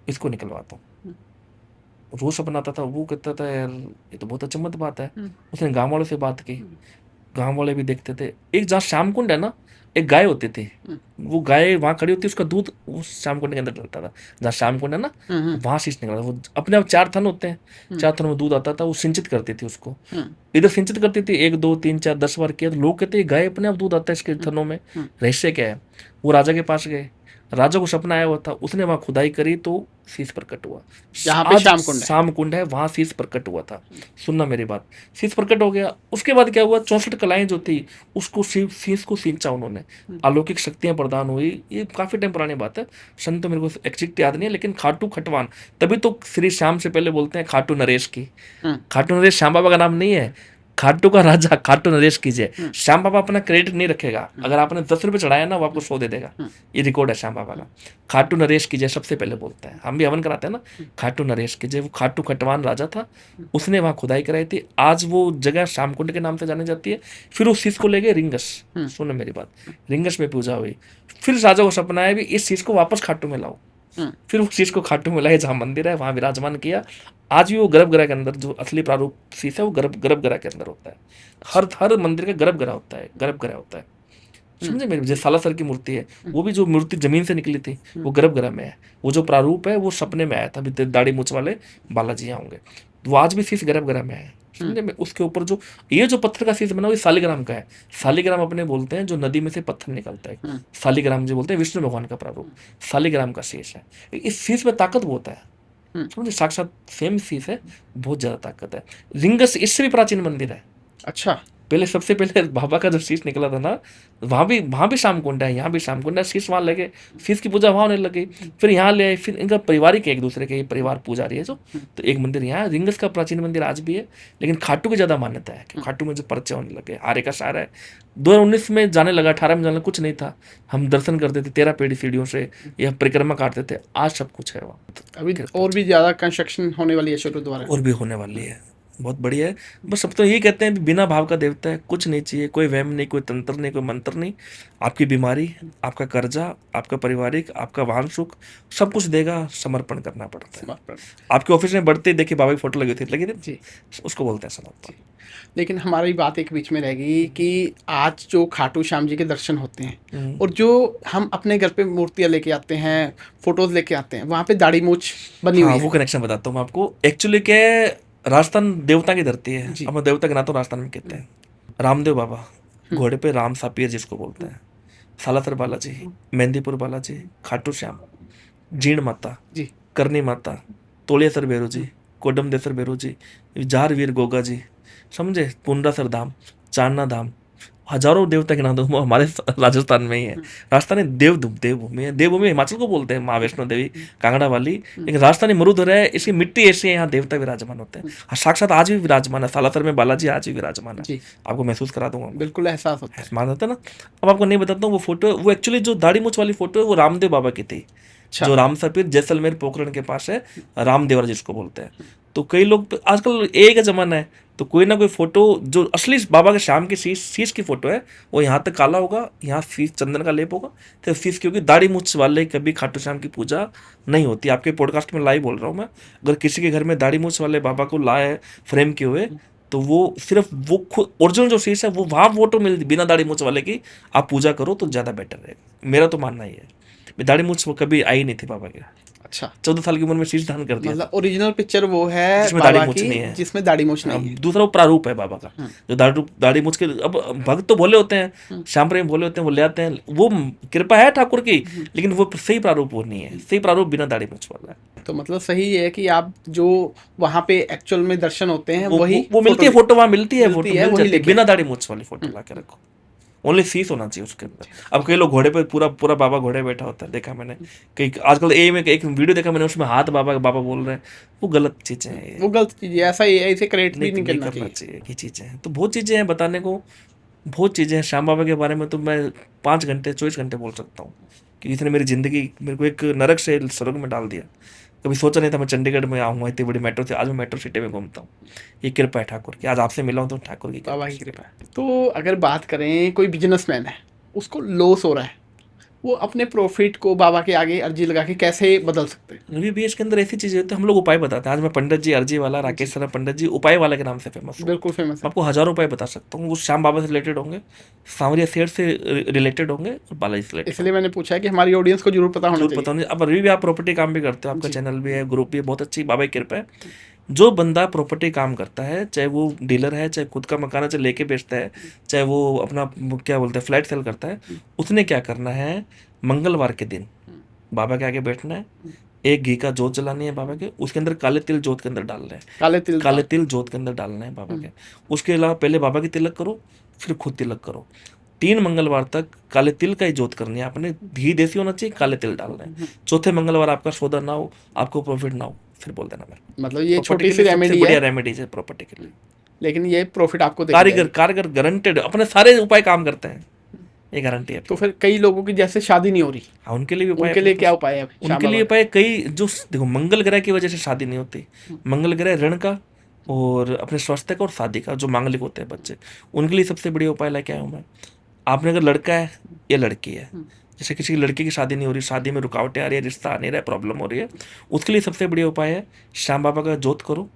इसको निकलवाता हूँ। रोज सपना आता था, वो कहता था यार ये तो बहुत अचंभित बात है। उसने गांव वालों से बात की, गांव वाले भी देखते थे। एक जहाँ श्याम कुंड है ना, एक गाय होती थी, वो गाय वहां खड़ी होती, उसका दूध उस श्याम कुंड के अंदर डलता था। जहाँ श्याम कुंड है ना, वहां शीश निकलता था। वो अपने आप 4 थन होते हैं, 4 थन में दूध आता था, वो सिंचित करती थी उसको, इधर सिंचित करती थी, 1 2 3 4 10 बार किया। तो लोग कहते गाय अपने आप दूध आता है इसके थनों में, रहस्य क्या है? वो राजा के पास गए, राजा को सपना आया हुआ था, उसने वहां खुदाई करी तो शीश प्रकट हुआ। जहाँ पे श्याम कुंड है वहां शीश प्रकट हुआ था। सुनना मेरी बात, शीश प्रकट हो गया। उसके बाद क्या हुआ, 64 कलाएं जो थी उसको शीश को सींचा उन्होंने, अलौकिक शक्तियां प्रदान हुई। ये काफी टाइम पुरानी बात है, सन तो मेरे को एग्जैक्ट याद नहीं है, लेकिन खाटू खटवान, तभी तो श्री श्याम से पहले बोलते हैं खाटू नरेश की। खाटू नरेश श्याम बाबा का नाम नहीं है, खाटू का राजा खाटू नरेश कीजिए। श्याम बाबा अपना क्रेडिट नहीं रखेगा, अगर आपने 10 रुपये चढ़ाया ना, वो आपको 100 दे देगा, ये रिकॉर्ड है श्याम बाबा का। खाटू नरेश कीजिए सबसे पहले बोलता है, हम भी हवन कराते हैं ना, खाटू नरेश कीजिए। वो खाटू खटवान राजा था, उसने वहां खुदाई कराई थी, आज वो जगह श्यामकुंड के नाम से जानी जाती है। फिर उस शीश को ले गए रिंगस, सुनो मेरी बात, रिंगस में पूजा हुई। फिर राजा को सपना आया भी इस शीश को वापस खाटू में लाओ। फिर उस शीश को खाटू में लाए, जहाँ मंदिर है वहां विराजमान किया। आज भी वो गर्भगृह के अंदर जो असली प्रारूप शीश है वो गर्भगृह के अंदर होता है। हर मंदिर का गर्भगृह होता है, गर्भगृह होता है, समझे मेरे? जैसे सालासर की मूर्ति है, वो भी जो मूर्ति जमीन से निकली थी वो गर्भगृह में है। वो जो प्रारूप है वो सपने में आया था, अभी दाढ़ी मूछ वाले बालाजी यहाँ होंगे, वो आज भी शीश गर्भगृह में है, समझे? में उसके ऊपर जो ये जो पत्थर का शीश बना वो शालिग्राम का है। शालिग्राम अपने बोलते हैं जो नदी में से पत्थर निकलता है, शालिग्राम जो बोलते हैं विष्णु भगवान का प्रारूप, शालिग्राम का शीश है। इस शीश में ताकत बहुत है, समझे? साक्षात सेम शीश है, बहुत ज्यादा ताकत है। रिंगस इससे भी प्राचीन मंदिर है। अच्छा, पहले सबसे पहले बाबा का जो शीश निकला था ना, वहाँ भी श्याम कुंड है, यहाँ भी श्याम कुंड है। शीश वहाँ लगे, शीश की पूजा वहाँ होने लगी, फिर यहाँ ले आए। फिर इनका पारिवारिक एक दूसरे के परिवार पूजा रही है जो, तो एक मंदिर यहाँ रिंगस का प्राचीन मंदिर आज भी है, लेकिन खाटू की ज़्यादा मान्यता है कि खाटू में जो पर्चे होने लगे। आर्य का शायर है, 2019 में जाने लगा, 18 में जाने लगा, कुछ नहीं था, हम दर्शन करते थे 13 पेड़ी सीढ़ियों से, या परिक्रमा काटते थे, आज सब कुछ है वहाँ। अभी और भी ज़्यादा कंस्ट्रक्शन होने वाली है शुरू दोबारा, और भी होने वाली है, बहुत बढ़िया है। बस सब तो यही कहते हैं बिना भाव का देवता है, कुछ नहीं चाहिए, कोई वहम नहीं, कोई तंत्र नहीं, कोई मंत्र नहीं। आपकी बीमारी, आपका कर्जा, आपका पारिवारिक, आपका वाहन सुख, सब कुछ देगा, समर्पण करना पड़ता है। आपके ऑफिस में बढ़ते देखिए बाबा की फोटो लगी थी जी, उसको बोलते हैं समर्पण। लेकिन हमारी बात एक बीच में रह गई कि आज जो खाटू श्याम जी के दर्शन होते हैं और जो हम अपने घर पे मूर्तियाँ लेके आते हैं, फोटोज लेके आते हैं, वहाँ पे दाढ़ी मूछ बनी हुई है। वो कनेक्शन बताता हूँ मैं आपको। एक्चुअली क्या, राजस्थान देवता की धरती है, अब मैं देवता के नाते राजस्थान में कहते हैं। रामदेव बाबा, घोड़े पे राम सापियर जिसको बोलते हैं, सालासर बालाजी, मेहंदीपुर बालाजी, खाटू श्याम, जीण माता जी, करनी माता, तोलियासर भैरू जी, कोडमदेसर बेरू जी, जारवीर गोगा जी, समझे, पुंडरासर धाम, चारना धाम, हजारों देवता के नाम दो, वो हमारे राजस्थान में ही है। राजस्थान में देवभूमि है। देवभूमि हिमाचल को बोलते हैं, माँ वैष्णो देवी, कांगड़ा वाली, लेकिन राजस्थानी मरुधर है, इसकी मिट्टी ऐसी है, यहाँ देवता विराजमान होते हैं। हाँ, साक्षात आज भी विराजमान है, सालासर में बालाजी आज भी विराजमान है। जी। आपको महसूस करा दूंगा, बिल्कुल एहसास होता है। मान होता है ना। अब आपको नहीं बताता हूँ, वो फोटो, वो एक्चुअली जो दाढ़ी मूछ वाली फोटो है, वो रामदेव बाबा की थी, अच्छा। जो रामसर पीर जैसलमेर पोखरण के पास है, रामदेवरा जिसको बोलते हैं। तो कई लोग, आजकल एक का जमाना है, तो कोई ना कोई फोटो जो असली बाबा के शाम की शीश की फोटो है, वो यहाँ तक काला होगा, यहाँ शीश चंदन का लेप होगा, तो शीश की होगी। दाढ़ी मूछ वाले कभी खाटू श्याम की पूजा नहीं होती। आपके पॉडकास्ट में लाइव बोल रहा हूँ मैं, अगर किसी के घर में दाढ़ी मूछ वाले बाबा को लाए फ्रेम किए हुए, तो वो सिर्फ वो खुद ओरिजिनल जो शीश है, वो वहाँ फोटो मिलती बिना दाढ़ी मूछ वाले की, आप पूजा करो तो ज़्यादा बेटर रहेगा। मेरा तो मानना ही है। दाढ़ी मूछ वो कभी आई नहीं थी बाबा के। अच्छा। 14 साल की उम्र में शीश धारण कर दिया, मतलब ओरिजिनल पिक्चर वो है जिसमें दाढ़ी बाबा मूछ की, नहीं है। जिसमें दाढ़ी मूछ नहीं है। दूसरा वो प्रारूप है बाबा का, जो दाढ़ी मूछ के, अब भक्त तो भोले होते हैं, श्याम प्रेमी भोले होते हैं, वो ले आते हैं, वो कृपा है ठाकुर की, लेकिन वो सही प्रारूप वो नहीं है। सही प्रारूप बिना दाढ़ी मूछ वाला है। तो मतलब सही है कि आप जो वहाँ पे एक्चुअल में दर्शन होते हैं वही वो मिलती है फोटो, वहाँ मिलती है फोटो, मिलती है, वही लेके बिना दाढ़ी मूछ वाली फोटो ला के रखो। ओनली शीश होना चाहिए उसके अंदर। अब कई लोग घोड़े पे, पूरा बाबा घोड़े बैठा होता है, देखा मैंने कई, आजकल ए में एक वीडियो देखा मैंने, उसमें हाथ बाबा बोल रहे हैं, वो गलत चीजें हैं। वो गलत चीज है, ऐसा ही है, इसे क्रिएट भी नहीं करना चाहिए। ये चीजें हैं, तो बहुत चीजें हैं बताने को, बहुत चीजें हैं। श्याम बाबा के बारे में तो मैं 5 घंटे 24 घंटे बोल सकता हूँ, कि इसने मेरी जिंदगी, मेरे को एक नरक से स्वर्ग में डाल दिया। कभी सोचा नहीं था मैं चंडीगढ़ में आऊँगा, इतनी बड़ी मेट्रो से, आज मैं मेट्रो सिटी में घूमता हूँ। ये कृपा है ठाकुर की, आज आपसे मिला हूँ तो ठाकुर की बाबा की कृपा है। तो अगर बात करें, कोई बिजनेसमैन है, उसको लॉस हो रहा है, वो अपने प्रॉफिट को बाबा के आगे अर्जी लगा के कैसे बदल सकते हैं? रवि भैया, इसके अंदर ऐसी चीजें होती है, हम लोग उपाय बताते हैं। आज मैं पंडित जी, अर्जी वाला, राकेश सर पंडित जी, उपाय वाला के नाम से फेमस हूँ। बिल्कुल फेमस मैं है। आपको हजारों उपाय बता सकता हूँ, वो श्याम बाबा से रिलेटेड होंगे, सांवरिया सेठ से रिलेटेड होंगे, और बालाजी से रिलेटेड। इसलिए मैंने पूछा है कि हमारी ऑडियंस को जरूर पता होना चाहिए। पता नहीं। अब रवि भी आप प्रॉपर्टी काम भी करते हो, आपका चैनल भी है, ग्रुप भी है, बहुत अच्छी बाबा की कृपा है। जो बंदा प्रॉपर्टी काम करता है, चाहे वो डीलर है, चाहे खुद का मकान है, चाहे लेके बेचता है, चाहे वो अपना क्या बोलते हैं फ्लैट सेल करता है, उसने क्या करना है, मंगलवार के दिन बाबा के आगे बैठना है, एक घी का जोत जलानी है बाबा के, उसके अंदर काले तिल जोत के अंदर डालना है, काले तिल जोत के अंदर डालना है बाबा के। उसके अलावा पहले बाबा की तिलक करो, फिर खुद तिलक करो। 3 मंगलवार तक काले तिल का ही जोत करनी है आपने, घी देसी होना चाहिए, काले तिल डालना है। चौथे मंगलवार आपका सौदा ना हो, आपको प्रॉफिट ना हो, फिर बोल देना मेरे। मतलब ये छोटी सी रेमेडी है, रेमेडीज है प्रॉपर्टी के लिए, लेकिन ये प्रॉफिट आपको देगा। कारगर गारंटेड, अपने सारे उपाय काम करते हैं, ये गारंटी है। तो फिर कई लोगों की जैसे शादी नहीं हो रही, हाँ, उनके लिए भी उपाय, उनके लिए क्या उपाय है? उनके लिए उपाय कई, जो देखो मंगल ग्रह की वजह से शादी नहीं होती, मंगल ग्रह ऋण का और अपने स्वास्थ्य का और शादी का, जो मांगलिक होते हैं बच्चे, उनके लिए सबसे बढ़िया उपाय लेके आया हूँ मैं। आपने अगर लड़का है या लड़की है, जैसे किसी लड़की की शादी नहीं हो रही, शादी में रुकावटें आ रही है, रिश्ता आ नहीं रहा है, प्रॉब्लम हो रही है, उसके लिए सबसे बढ़िया उपाय है, श्याम बाबा का जोत करो,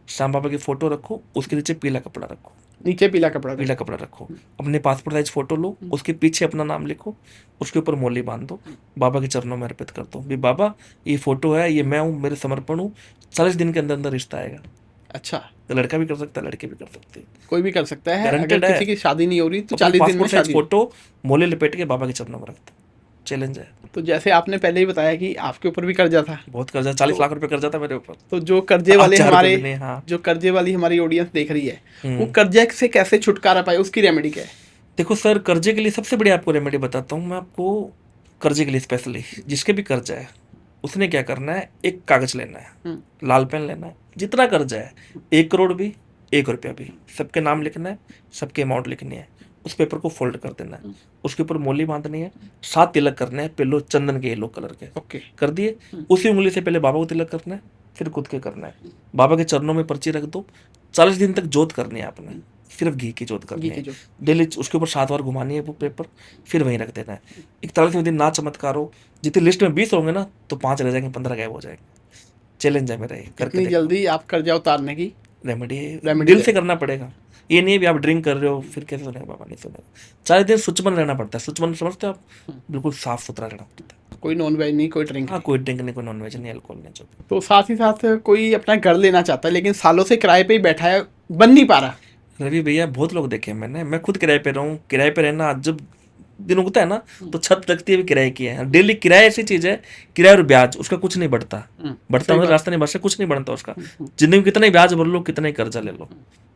श्याम बाबा की फोटो रखो, उसके नीचे पीला कपड़ा रखो, नीचे पीला कपड़ा रखो, अपने पासपोर्ट साइज फोटो लो, उसके पीछे अपना नाम लिखो, उसके ऊपर मोली बांध दो, बाबा के चरणों में अर्पित कर दो, भी बाबा ये फोटो है, ये मैं हूँ, मेरे समर्पण हूँ, 40 दिन के अंदर अंदर रिश्ता आएगा। अच्छा, तो लड़का भी कर सकता है, लड़के भी कर सकते हैं, कोई भी कर सकता है। अगर किसी की शादी नहीं हो रही तो 40 दिन में शादी। फोटो मोले लपेट के बाबा के चरणों में रखते, चैलेंज है। तो जैसे आपने पहले ही बताया कि आपके ऊपर भी कर्जा था, बहुत कर्जा, 40 लाख रुपए कर्जा था मेरे ऊपर। तो जो कर्जे वाले हमारे, हाँ। जो कर्जे वाली हमारी ऑडियंस देख रही है, वो कर्जे से कैसे छुटकारा पाए, उसकी रेमेडी क्या है? देखो सर, कर्जे के लिए सबसे बड़ी आपको रेमेडी बताता हूँ मैं आपको। कर्जे के लिए स्पेशली जिसके भी कर्जा है, उसने क्या करना है, एक कागज लेना है, लाल पेन लेना है, जितना कर्जा है, 1 करोड़ भी, 1 रुपया भी, सबके नाम लिखना है, सबके अमाउंट लिखनी है, उस पेपर को फोल्ड कर देना है, उसके ऊपर मोली बांधनी है, 7 तिलक करने हैं, पिल्लो चंदन के येलो कलर के, ओके कर दिए। उसी उंगली से पहले बाबा को तिलक करना है, फिर खुद के करना है, बाबा के चरणों में पर्ची रख दो, 40 दिन तक जोत करनी है आपने, सिर्फ घी की जोत करनी है डेली, उसके ऊपर 7 बार घुमानी है वो पेपर, फिर वहीं रख देना है। 41वें दिन ना चमत्कार हो, जितनी लिस्ट में 20 होंगे ना, तो 5 रह जाएंगे, 15 गायब हो जाएंगे। चैलेंज है मेरा ये, करके जल्दी आप कर्जा उतारने की रेमेडी दिल से करना पड़ेगा। ये नहीं है भी आप ड्रिंक कर रहे हो फिर कैसे सुनेगा बाबा, नहीं सुनेगा। 4 दिन सुचमन रहना पड़ता है, सुचमन समझते हो आप, बिल्कुल साफ सुथरा रहना पड़ता है, कोई नॉन वेज नहीं, कोई ड्रिंक, हाँ कोई ड्रिंक नहीं, कोई नॉन वेज नहीं, अल्कोहल नहीं, जो। तो साथ ही साथ कोई अपना घर लेना चाहता है लेकिन सालों से किराए पे ही बैठा है, बन नहीं पा रहा। रवि भैया बहुत लोग देखे मैंने, मैं खुद किराए पे रहूँ, किराए पे रहना जब दिन उगता है ना, तो छत लगती है भी किराए की है। डेली किराया ऐसी चीज है, किराया और ब्याज उसका कुछ नहीं बढ़ता। बढ़ता सही मतलब बात। रास्ता नहीं बढ़ता, कुछ नहीं बढ़ता उसका। जिंदगी में कितना ही ब्याज भर लो, कितना ही कर्जा ले लो,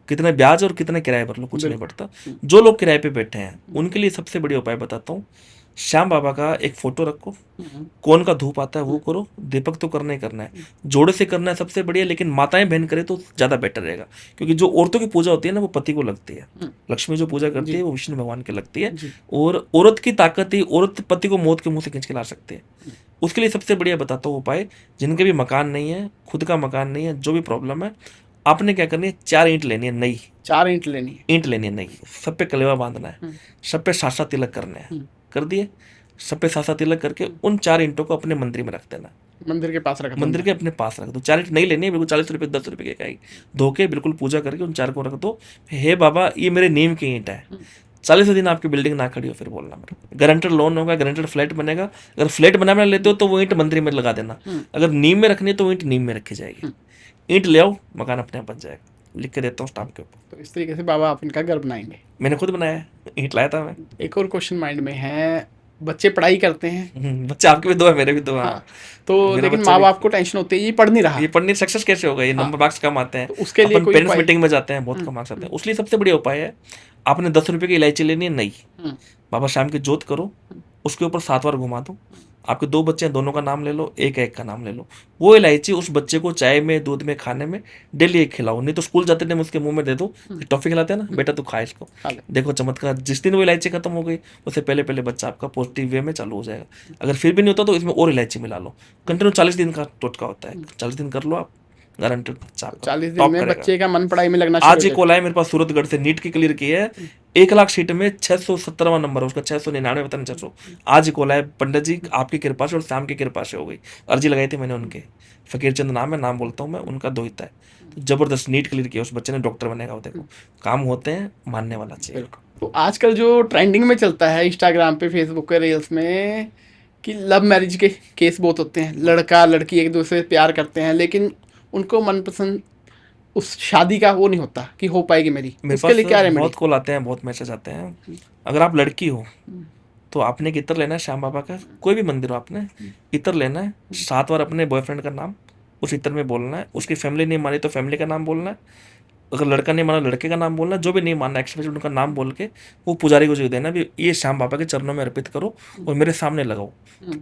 कितने ब्याज और कितने किराए भर लो, कुछ नहीं बढ़ता। जो लोग किराए पे बैठे हैं उनके लिए सबसे बढ़िया उपाय बताता हूँ, श्याम बाबा का एक फोटो रखो, कौन का धूप आता है वो करो, दीपक तो करना ही करना है, जोड़े से करना है सबसे बढ़िया, लेकिन माताएं बहन करे तो ज्यादा बेटर रहेगा। क्योंकि जो औरतों की पूजा होती है ना वो पति को लगती है, लक्ष्मी जो पूजा करती है वो विष्णु भगवान के लगती है। और औरत की ताकत ही औरत पति को मौत के मुंह से खींच के ला सकती है। उसके लिए सबसे बढ़िया बताता हूँ उपाय, जिनके भी मकान नहीं है, खुद का मकान नहीं है, जो भी प्रॉब्लम है, आपने क्या करनी है, 4 ईंट लेनी है नई, 4 ईंट लेनी है। ईंट लेनी है नई, सब पे कलेवा बांधना है, सब पे सासा तिलक करने हैं, कर दिए, सब पे सासा तिलक करके उन 4 ईंटों को अपने मंदिर में रख देना, मंदिर के पास रख दूंगा। मंदिर के अपने पास रख दो। 4 ईंट नहीं लेनी है, बिल्कुल 40 रुपये 10 रुपये की इकाई, धो के बिल्कुल पूजा करके उन 4 को रख दो। हे बाबा ये मेरे नीम की ईंट है, 40 दिन आपकी बिल्डिंग ना खड़ी हो फिर बोलना मेरे। गारंटेड लोन होगा, गारंटेड फ्लैट बनेगा। अगर फ्लैट बनाना लेते हो तो वो ईंट मंदिर में लगा देना, अगर नीम में रखनी है तो ईंट नीम में रखी जाएगी। ईंट ले आओ, मकान अपने आप बन जाएगा। लिख के देता हूँ स्टाम्प के ऊपर। तो इस तरीके से बाबा आप इनका घर बनाएंगे। मैंने खुद बनाया है, ईंट लाया था मैं। एक और क्वेश्चन माइंड में है, बच्चे पढ़ाई करते हैं। बच्चे आपके भी 2 है, मेरे भी 2 हैं। हाँ, तो मेरा लेकिन बच्चा माँ भी, बाप को टेंशन होती है ये पढ़ नहीं रहा, ये पढ़ने सक्सेस कैसे होगा, ये हाँ, नंबर मार्क्स कम आते हैं, तो उसके लिए अपन कोई पेरेंट्स उपाय? मीटिंग में जाते हैं, बहुत कम मार्क्स आते हैं। उसलिए सबसे बढ़िया उपाय है, आपने 10 रुपए की इलायची लेनी है नई, बाबा श्याम की जोत करो, उसके ऊपर 7 बार घुमा दो। आपके 2 बच्चे हैं, दोनों का नाम ले लो, एक एक का नाम ले लो। वो इलायची उस बच्चे को चाय में, दूध में, खाने में डेली एक खिलाओ। नहीं तो स्कूल जाते टाइम उसके मुंह में दे दो, टॉफी खिलाते हैं ना, बेटा तू खा इसको, देखो चमत्कार। जिस दिन वो इलायची खत्म हो गई उससे पहले पहले बच्चा आपका पॉजिटिव वे में चालू हो जाएगा। अगर फिर भी नहीं होता तो इसमें और इलायची मिला लो। कंटिन्यू 40 दिन का टोटका होता है, 40 दिन कर लो आप, गारंटेड बच्चा आपका 40 दिन टॉप में करेगा। बच्चे का मन पढ़ाई में लगना आज शुरू एक कॉल आया मेरे पास सूरतगढ़ से, नीट की क्लियर की है, 1 लाख सीट में 617वां नंबर है उसका, 699 पता नहीं 600। आज ही कॉल आया, पंडित जी आपकी कृपा से और शाम की कृपा से हो गई। अर्जी लगाई थी मैंने उनके, फकीर चंद नाम है, नाम बोलता हूँ मैं, उनका दोहिता है। तो जबरदस्त नीट क्लियर किया उस बच्चे ने, डॉक्टर बनेगा वो। देखो काम होते हैं, मानने वाला चाहिए। तो आजकल जो ट्रेंडिंग में चलता है इंस्टाग्राम पे, फेसबुक पे, रील्स में, कि लव मैरिज के केस बहुत होते हैं, लड़का लड़की एक दूसरे से प्यार करते हैं लेकिन उनको मनपसंद उस शादी का वो नहीं होता कि हो पाएगी मेरी, मेरे उसके लिए क्या पास रेमेडी? बहुत कॉल आते हैं, बहुत मैसेज आते हैं। अगर आप लड़की हो तो आपने एक इत्र लेना है श्याम बाबा का, कोई भी मंदिर हो, आपने इत्र लेना है, 7 बार अपने बॉयफ्रेंड का नाम उस इत्र में बोलना है। उसकी फैमिली नहीं मानी तो फैमिली का नाम बोलना है, अगर लड़का नहीं माना लड़के का नाम बोलना है, जो भी नहीं मानना एक्सप्रेशन उनका नाम बोल के वो पुजारी को जो देना भी, ये श्याम बाबा के चरणों में अर्पित करो और मेरे सामने लगाओ।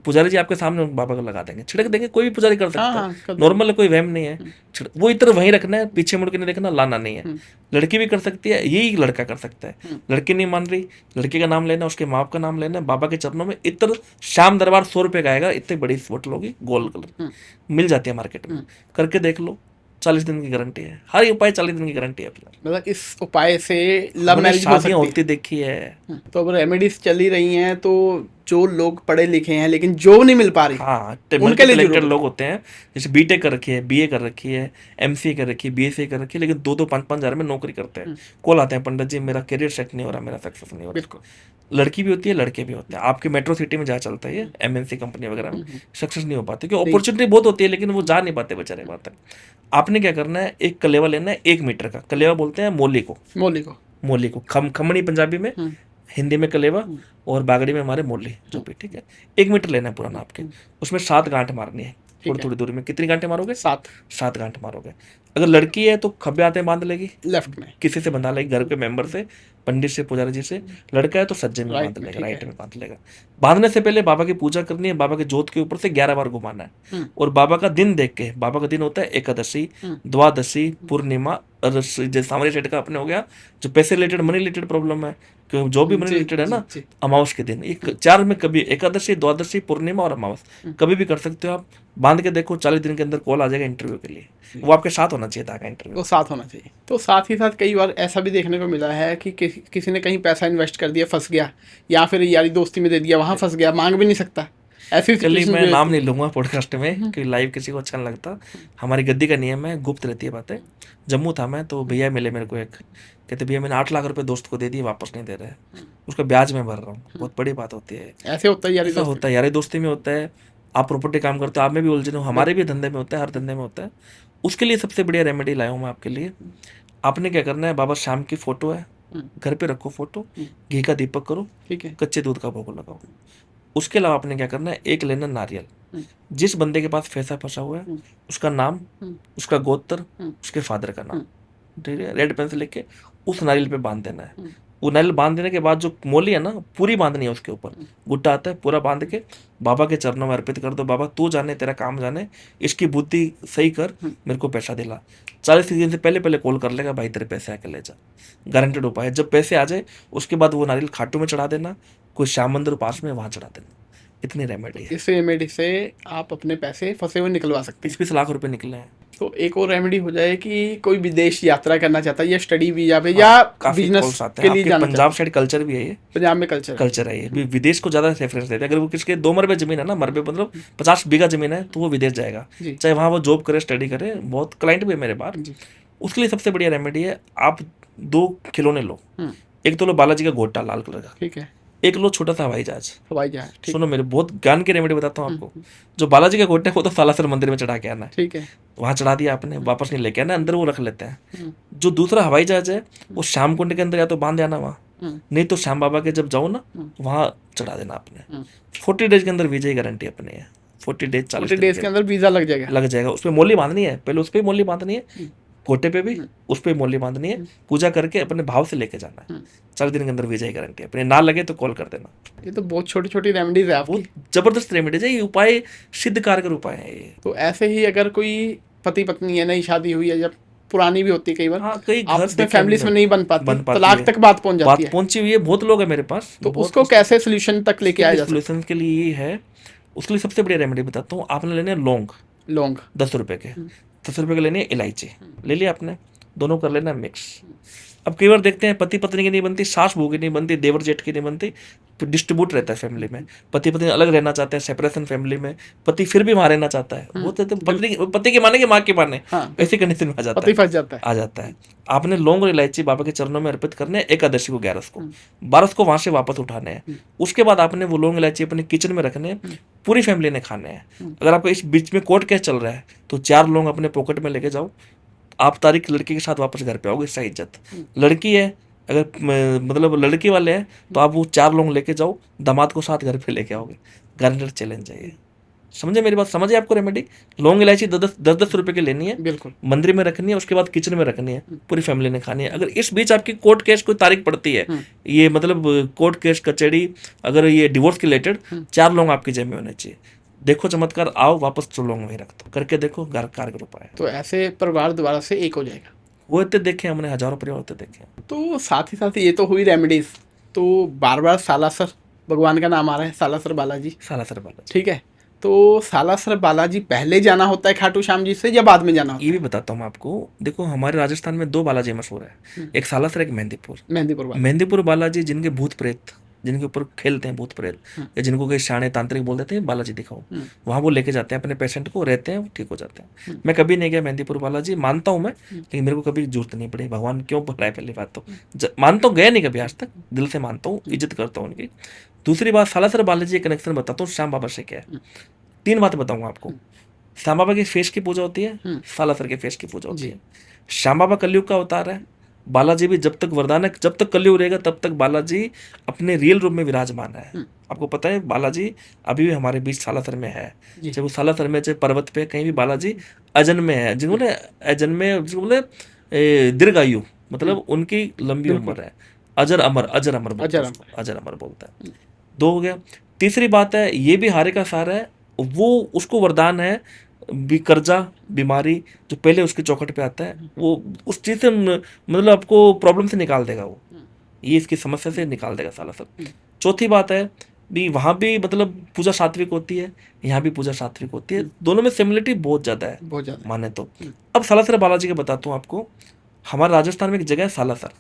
पुजारी जी आपके सामने बाबा को लगा देंगे, छिड़क देंगे, कोई भी पुजारी कर सकता हाँ, है, नॉर्मल है, कोई वहम नहीं है। वो इत्र वहीं रखना है, पीछे मुड़ के नहीं देखना, लाना नहीं है। लड़की भी कर सकती है, यही लड़का कर सकता है। लड़की नहीं मान रही, लड़के का नाम लेना, उसके माँ बाप का नाम लेना, बाबा के चरणों में इत्र। श्याम दरबार 100 रुपये का आएगा, इतनी बड़ी बोतल होगी, गोल्ड कलर, मिल जाती है मार्केट में, करके देख लो, 40 दिन की गारंटी है। हर उपाय 40 दिन की गारंटी है। मतलब इस उपाय से लव मैरिज हो शादियां सकती होती देखी है। तो अब रेमेडीज चली रही हैं, तो जो लोग पढ़े लिखे हैं लेकिन जो नहीं मिल पा रही, हाँ, उनके लिए टैलेंटेड जरूर लोग होते हैं, जैसे बीटेक कर रखी है, बीए कर रखी है, एमसीए कर रखी है, बीएससी कर रखी है, लेकिन 2-5 हज़ार में नौकरी करते हैं। कॉल आते हैं, पंडित जी मेरा करियर सेट नहीं हो रहा, मेरा सक्सेस नहीं हो रहा। बिल्कुल, लड़की भी होती है, लड़के भी होते हैं। आपके मेट्रो सिटी में जहाँ चलता है, एमएनसी कंपनी वगैरह में सक्सेस नहीं हो पाते, क्योंकि अपॉर्चुनिटी बहुत होती है लेकिन वो जा नहीं पाते बेचारे वहाँ तक। आपने क्या करना है, एक कलेवा लेना है 1 मीटर का। कलेवा बोलते हैं मोली को, मोली को खमणी पंजाबी में, हिंदी में कलेवा और बागड़ी में हमारे मोली जो भी, ठीक है। 1 मीटर लेना है पूरा नाप के, उसमें 7 गांठ मारनी है, थोड़ी थोड़ी दूरी में। कितनी गांठें मारोगे? 7 गांठ मारोगे। अगर लड़की है तो खब्बे हाथे बांध लेगी, लेफ्ट में किसी से बंधा लेगी, घर के मेंबर से, पंडित से, पुजारी जी से। लड़का है तो सज्जे में बांध लेगा, राइट में बांध लेगा। बांधने से पहले बाबा की पूजा करनी है, बाबा के जोत के ऊपर से 11 बार घुमाना है, और बाबा का दिन देख के, बाबा का दिन होता है एकादशी, द्वादशी, पूर्णिमा, जैसे सामने सेट का अपने हो गया, जो पैसे रिलेटेड, मनी रिलेटेड प्रॉब्लम है, क्योंकि जो भी मनी रिलेटेड है ना, अमावस के दिन, एक 4 में कभी एकादशी, द्वादशी, पूर्णिमा और अमावस कभी भी कर सकते हो आप। बांध के देखो, 40 दिन के अंदर कॉल आ जाएगा इंटरव्यू के लिए। वो आपके साथ होना चाहिए था इंटरव्यू, वो साथ होना चाहिए। तो साथ ही साथ कई बार ऐसा भी देखने को मिला है कि किसी ने कहीं पैसा इन्वेस्ट कर दिया, फंस गया, या फिर यारी दोस्ती में दे दिया, वहाँ फंस गया, मांग भी नहीं सकता। ऐसी चलिए मैं नाम नहीं लूंगा पॉडकास्ट में, क्योंकि लाइव किसी को अच्छा नहीं लगता। हमारी गद्दी का नियम है, गुप्त रहती है बातें। जम्मू था मैं, तो भैया मिले मेरे को, एक कहते भैया मैंने 8 लाख रुपए दोस्त को दे दिए, वापस नहीं दे रहे, उसका ब्याज मैं भर रहा हूँ। बहुत बड़ी बात होती है, ऐसे होता है, ऐसा होता है, यारी दोस्ती में होता है। आप प्रॉपर्टी काम करते हो, आप में भी उलझन हो, हमारे भी धंधे में होता है, हर धंधे में होता है। उसके लिए सबसे बढ़िया रेमेडी लाया हूँ मैं आपके लिए। आपने क्या करना है, बाबा श्याम की फोटो है, घर पे रखो फोटो, घी का दीपक करो, ठीक है। कच्चे दूध का भोग लगाओ। उसके अलावा आपने क्या करना है, एक लेना नारियल, जिस बंदे के पास पैसा फंसा हुआ है उसका नाम, उसका गोत्र, उसके फादर का नाम, ठीक है, रेड पेन से लिख के उस नारियल पे बांध देना है। वो नारियल बांध देने के बाद जो मोली है ना पूरी बांधनी है उसके ऊपर, गुट्टा आता है पूरा बांध के बाबा के चरणों में अर्पित कर दो। बाबा तू जाने, तेरा काम जाने, इसकी बुद्धि सही कर, मेरे को पैसा दिला। 40 दिन से पहले पहले कॉल कर लेगा, भाई तेरे पैसे आके ले जा। गारंटेड उपाय है। जब पैसे आ जाए उसके बाद वो नारियल खाटू में चढ़ा देना, कोई श्याम मंदिर पास में वहां चढ़ा देना। इतनी रेमेडी है। इस रेमेडी से आप अपने पैसे फंसे हुए निकलवा सकते हैं। 20-20 लाख रुपए निकले हैं। तो एक और रेमेडी हो जाए कि कोई विदेश यात्रा करना चाहता है या स्टडी वीजा पे या काफी बिजनेस कॉल्स आते के हैं। लिए आपके जाना पंजाब साइड कल्चर भी है ये, पंजाब में कल्चर कल्चर है ये विदेश को ज्यादा रेफरेंस देते हैं। अगर वो किसके 2 मरबे जमीन है ना, मरबे मतलब 50 बीघा जमीन है, तो वो विदेश जाएगा, चाहे वहां वो जॉब करे, स्टडी करे। बहुत क्लाइंट भी है मेरे पास। उसके लिए सबसे बढ़िया रेमेडी है, आप 2 खिलौने लो। एक तो लो बालाजी का गोटा लाल कलर का, ठीक है। एक लो छोटा सा हवाई जहाज। हवाई जहाज, सुनो मेरे बहुत ज्ञान की रेमेडी बताता हूँ आपको। जो बालाजी का गोटा है वो तो सालासर मंदिर में चढ़ा के आना है, ठीक है। वहां चढ़ा दिया आपने, वापस नहीं लेके आना, अंदर वो रख लेते हैं। जो दूसरा हवाई जहाज है वो श्याम कुंड के अंदर या तो बांध देना वहाँ, नहीं तो श्याम बाबा के जब जाओ ना वहां चढ़ा देना आपने। 40 डेज के अंदर वीजा की गारंटी अपनी है। 40 डेज 40 डेज के अंदर वीजा लग जाएगा। उसमें मोली बांधनी है, पहले उस पर मोली बांधनी है, कोटे पे भी उस पर मोली बांधनी है, पूजा करके अपने भाव से लेके जाना है। 4 दिन के अंदर वीजा की गारंटी है अपने। ना लगे तो कॉल कर देना। ये तो बहुत छोटी छोटी रेमेडीज है आपकी। बहुत जबरदस्त रेमेडीज है ये, उपाय सिद्ध कारगर उपाय है ये। तो ऐसे ही अगर कोई पति पत्नी है, नई शादी हुई है, जब पुरानी भी होती है कई बार, हाँ, कई आपस में फैमिलीज में नहीं बन पाती, तलाक तक बात पहुंच जाती बात है, पहुंची हुई है, बहुत लोग है मेरे पास। तो उसको कैसे सोल्यूशन तक लेके आया जा सकता है? सोल्यूशन के लिए ये है, उसके लिए सबसे बढ़िया रेमेडी बताता हूँ। आपने लेने लौंग 10 रुपए के, 10 रुपए के लेने इलायची ले लिया आपने, दोनों कर लेना मिक्स। अब कई बार देखते हैं पति पत्नी की नहीं बनती, सास बहू की नहीं बनती, देवर जेठ की नहीं बनती, तो डिस्ट्रीब्यूट रहता है फैमिली में। पति पत्नी अलग रहना चाहते हैं, सेपरेशन फैमिली में, पति फिर भी वहां रहना चाहता है, वो तो पति के माने कि माँ के माने, ऐसी कंडीशन में आ जाता है, आ जाता है। आपने लौंग और इलायची बाबा के चरणों में अर्पित करने हैं एकादशी को 11 को, 12 को वहां से वापस उठाने हैं। उसके बाद आपने वो लौंग इलायची अपने किचन में रखने हैं, पूरी फैमिली ने खाने हैं। अगर आपको इस बीच में कोर्ट केस चल रहा है तो 4 लौंग अपने पॉकेट में लेके जाओ, आप तारीख लड़की के साथ वापस घर पे आओगे, इसका इज्जत। लड़की है अगर मतलब लड़की वाले हैं तो आप वो 4 लौंग लेके जाओ, दामाद को साथ घर पे लेके आओगे, गारंटेड चैलेंज है ये। समझे मेरी बात? समझे आपको रेमेडी? लौंग इलायची 10-10 रुपए की लेनी है, बिल्कुल मंदिर में रखनी है, उसके बाद किचन में रखनी है, पूरी फैमिली ने खानी है। अगर इस बीच आपकी कोर्ट केस कोई तारीख पड़ती है, ये मतलब कोर्ट केस कचहरी, अगर ये डिवोर्स के रिलेटेड, 4 लौंग आपकी जेब में होने चाहिए। देखो चमत्कार, आओ वापस 2 लौंग वहीं रख दो, करके देखो, कारगर उपाय। तो ऐसे परिवार दोबारा से एक हो जाएगा। वो इतने देखे हमने, हजारों परिवार होते देखे। तो साथ ही साथ ये तो हुई रेमेडीज, तो बार बार सालासर भगवान का नाम आ रहा है, सालासर बालाजी, सालासर बालाजी, ठीक है। तो सालासर बालाजी पहले जाना होता है खाटू श्याम जी से या बाद में जाना होता है? ये भी बताता हूँ आपको। देखो हमारे राजस्थान में 2 बालाजी मशहूर है, एक सालासर, एक मेहंदीपुर बालाजी जिनके भूत प्रेत, जिनके ऊपर खेलते हैं भूत प्रेत, या जिनको कई शाणे तांत्रिक बोल देते हैं, बालाजी दिखाओ, वहां वो लेके जाते हैं अपने पेशेंट को, रहते हैं, ठीक हो जाते हैं। मैं कभी नहीं गया मेहंदीपुर बालाजी, मानता हूँ मैं, लेकिन मेरे को कभी जरूरत नहीं पड़ी। भगवान क्यों बोल रहा है? पहली बात तो मानता हूँ, गया नहीं कभी आज तक, दिल से मानता हूँ, इज्जत करता हूँ उनकी। दूसरी बात, सालासर बालाजी का कनेक्शन बताता हूँ श्याम बाबा से क्या है। 3 बातें बताऊंगा आपको। श्याम बाबा के फेस की पूजा होती है, सालासर के फेस की पूजा होती है। श्याम बाबा कलयुग का अवतार है, बालाजी भी जब तक वरदान है, जब तक कलयुग रहेगा तब तक बालाजी अपने रियल रूप में विराजमान है। आपको पता है बालाजी अभी भी हमारे बीच सालासर में है, चाहे वो सालासर में, चाहे पर्वत पे, कहीं भी बालाजी अजन में है। जिनको बोले अजन में, जिसको बोले दीर्घायु, मतलब उनकी लंबी उम्र है। अजर अमर बोलता है। 2 हो गया। तीसरी बात है, ये भी हारे का सार है, वो उसको वरदान है कर्जा, बीमारी जो पहले उसकी चौखट पे आता है, वो उस चीज से मतलब आपको प्रॉब्लम से निकाल देगा, वो ये इसकी समस्या से निकाल देगा सालासर। चौथी बात है भी, वहां भी मतलब पूजा सात्विक होती है, यहाँ भी पूजा सात्विक होती है, दोनों में सिमिलरिटी बहुत ज्यादा है, बहुत ज्यादा माने तो। अब सालासर बालाजी का बताता हूँ आपको। हमारे राजस्थान में एक जगह है सालासर,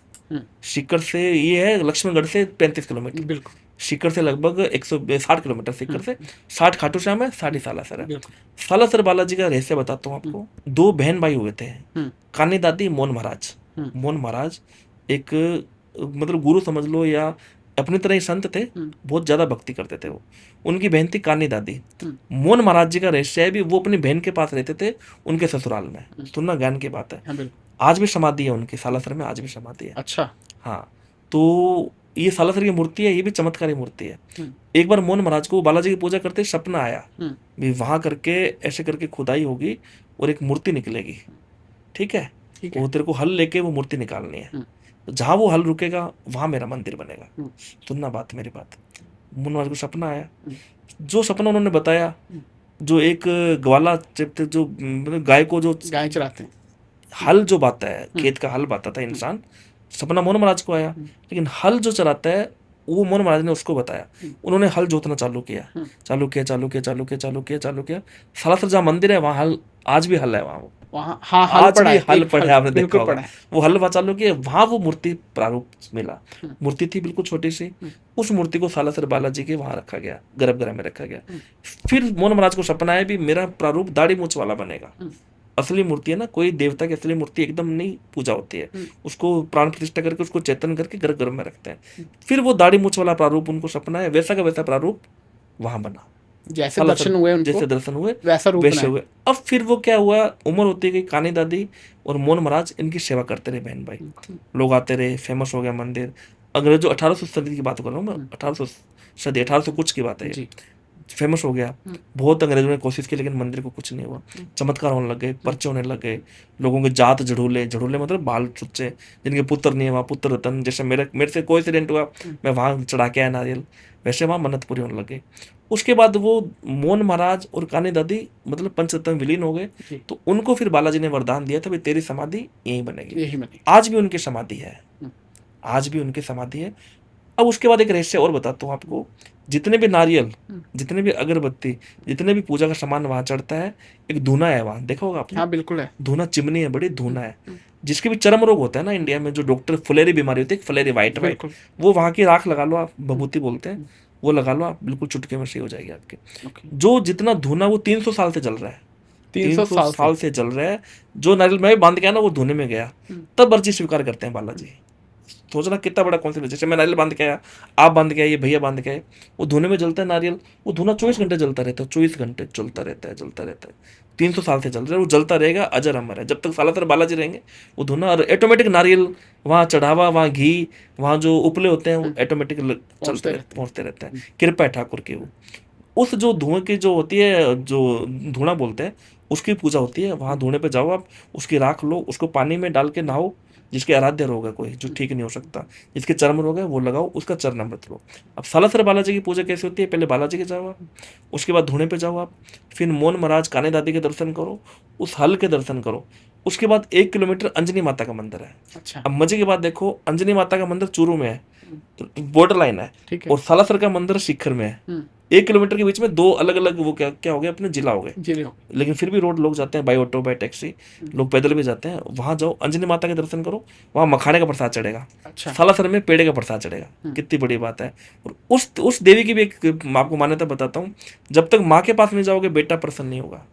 सीकर से, ये है लक्ष्मणगढ़ से 35 किलोमीटर, बिल्कुल सीकर से लगभग 160 किलोमीटर, सीकर से 60 खाटू श्याम है, 60 सालासर है। सालासर बालाजी का रहस्य बताता हूँ आपको। 2 बहन भाई हुए थे, कानी दादी, मोहन महाराज एक मतलब गुरु समझ लो, या अपनी तरह ही संत थे, बहुत ज्यादा भक्ति करते थे वो। उनकी बहन थी कानी दादी। मोहन महाराज जी का रहस्य है भी, वो अपनी बहन के पास रहते थे, उनके ससुराल में। सुनना ज्ञान की बात है। आज भी समाधि है उनकी, सालासर में आज भी समाधि है। अच्छा। हाँ, तो ये सालासर की मूर्ति है, ये भी चमत्कारी मूर्ति है। एक बार मोहन महाराज को बालाजी की पूजा करते सपना आया भी वहां करके ऐसे करके खुदाई होगी और एक मूर्ति निकलेगी, ठीक है, ठीक है। वो तेरे को हल लेके वो मूर्ति निकालनी है, तो जहां वो हल रुकेगा वहां मेरा मंदिर बनेगा। सुनना बात, मेरी बात। मोहन महाराज को सपना आया, जो सपना उन्होंने बताया, जो एक ग्वाला जो मतलब गाय को जो गाय चराते हैं, हल जो बाता है, खेत का हल बाता था इंसान, सपना मोहन महाराज को आया, लेकिन हल जो चलाता है वो मोहन महाराज ने उसको बताया। उन्होंने हल जोतना चालू किया, चालू किया, चालू किया, चालू किया, चालू किया, चालू किया। सालासर जहाँ मंदिर है वहाँ हल आज भी हल है, वहाँ वहाँ हाँ हल आज पड़ा भी है, हल एक पड़ा है, आपने देखा बिल्कुल होगा। पड़ा है। वो हल वहाँ चालू किया, वहाँ वो मूर्ति प्रारूप मिला। मूर्ति थी बिल्कुल छोटी सी, उस मूर्ति को सालासर बालाजी के वहाँ रखा गया, गर्भगृह में रखा गया। फिर मोहन महाराज को सपना है भी मेरा प्रारूप दाढ़ी मूंछ वाला बनेगा। असली मूर्ति है ना, कोई देवता की असली मूर्ति एकदम नहीं पूजा होती है, उसको प्राण प्रतिष्ठा करके उसको चेतन करके गर्भगृह में रखते हैं। फिर वो दाढ़ी मूंछ वाला प्रारूप उनको सपना है, वैसा का वैसा प्रारूप वहां बना, जैसे दर्शन हुए उनको, जैसे दर्शन हुए वैसा रूप वैसे बनाया। हुए। अब फिर वो क्या हुआ, उम्र होती गई, कानी दादी और मोहन महाराज इनकी सेवा करते रहे, बहन भाई लोग आते रहे, फेमस हो गया मंदिर। अंग्रेजों 1800 सदी की बात कर रहा हूँ मैं, 1800 सदी 1800 कुछ की बात है ये। जी। फेमस हो गया, बहुत अंग्रेजों ने कोशिश की लेकिन मंदिर को कुछ नहीं हुआ। चमत्कार होने लग गए, पर्चे होने लग गए, लोगों के जात झड़ूले, झड़ूले मतलब बाल चुच्चे, जिनके पुत्र नहीं है वहाँ पुत्र रतन। जैसे मेरे से कोई एक्सीडेंट हुआ, मैं वहाँ चढ़ा के आया नारियल, वैसे वहाँ मन्नत पूरी होने लग गई। उसके बाद वो मोहन महाराज और कानी दादी मतलब पंचरत्न में विलीन हो गए, तो उनको फिर बालाजी ने वरदान दिया था भी तेरी समाधि यहीं बनेगी। यही बनेगी। आज भी उनकी समाधि है, आज भी उनकी समाधि है। अब उसके बाद एक रहस्य और बताता हूँ आपको, जितने भी नारियल, जितने भी अगरबत्ती, जितने भी पूजा का सामान वहां चढ़ता है, एक धूना है वहां, देखा होगा आपने? हाँ बिल्कुल है। धूना चिमनी है, बड़ी धूना है। जिसके भी चर्म रोग होता है ना इंडिया में, जो डॉक्टर फुलेरी बीमारी होती है, फुलेरी वाइट, वो वहां की राख लगा लो आप, भभूति बोलते हैं, वो लगा लो आप, बिल्कुल चुटके में सही हो जाएगी आपके। जो जितना धूना वो 300 साल से जल रहा है, 300 साल से जल रहा है। जो नारियल मैं बांध गया ना वो धूने में गया, तब अर्जी स्वीकार करते हैं बालाजी। सोचना कितना बड़ा कॉन्सेप्ट है। जैसे मैं नारियल बांध के आया, आप बांध के आए, ये भैया बांध के आए, वो धुने में जलता है नारियल, वो धुना 24 घंटे जलता रहता है, 24 घंटे चलता रहता है, जलता रहता है। 300 साल से जल रहा है, वो जलता रहेगा, अजर अमर है, जब तक सालासर बालाजी रहेंगे वो धुना। और ऑटोमेटिक नारियल वहाँ चढ़ावा, वहाँ घी, वहाँ जो उपले होते हैं वो ऑटोमेटिक चलते रहते, पहुँचते रहते हैं। कृपा है ठाकुर की। वो उस जो धुएं की जो होती है, जो धुना बोलते हैं, उसकी पूजा होती है। वहाँ धुने पे जाओ आप, उसकी राख लो, उसको पानी में डाल के नहाओ। जिसके आराध्य रोग है कोई, जो ठीक नहीं हो सकता, जिसके चर्म रोग है, वो लगाओ, उसका चरण अमृत लो। अब सालासर बालाजी की पूजा कैसे होती है, पहले बालाजी के जाओ आप, उसके बाद धुने पे जाओ आप, फिर मोहन महाराज काने दादी के दर्शन करो, उस हल के दर्शन करो। उसके बाद 1 किलोमीटर अंजनी माता का मंदिर है। अच्छा। अब मजे की बात देखो, अंजनी माता का मंदिर चूरू में है, बॉर्डर लाइन है, और सालासर का मंदिर शिखर में है। 1 किलोमीटर के बीच में 2 अलग अलग वो क्या हो गए, अपने जिला हो गए। लेकिन फिर भी रोड लोग जाते हैं, बाई ऑटो, बाई टैक्सी, लोग पैदल भी जाते हैं। वहां जाओ, अंजनी माता के दर्शन करो, वहां मखाने का प्रसाद चढ़ेगा। अच्छा। सालासर में पेड़े का प्रसाद चढ़ेगा, कितनी बड़ी बात है। और उस देवी की भी एक आपको मान्यता बताता हूँ, जब तक माँ के पास नहीं जाओगे बेटा प्रसन्न नहीं होगा।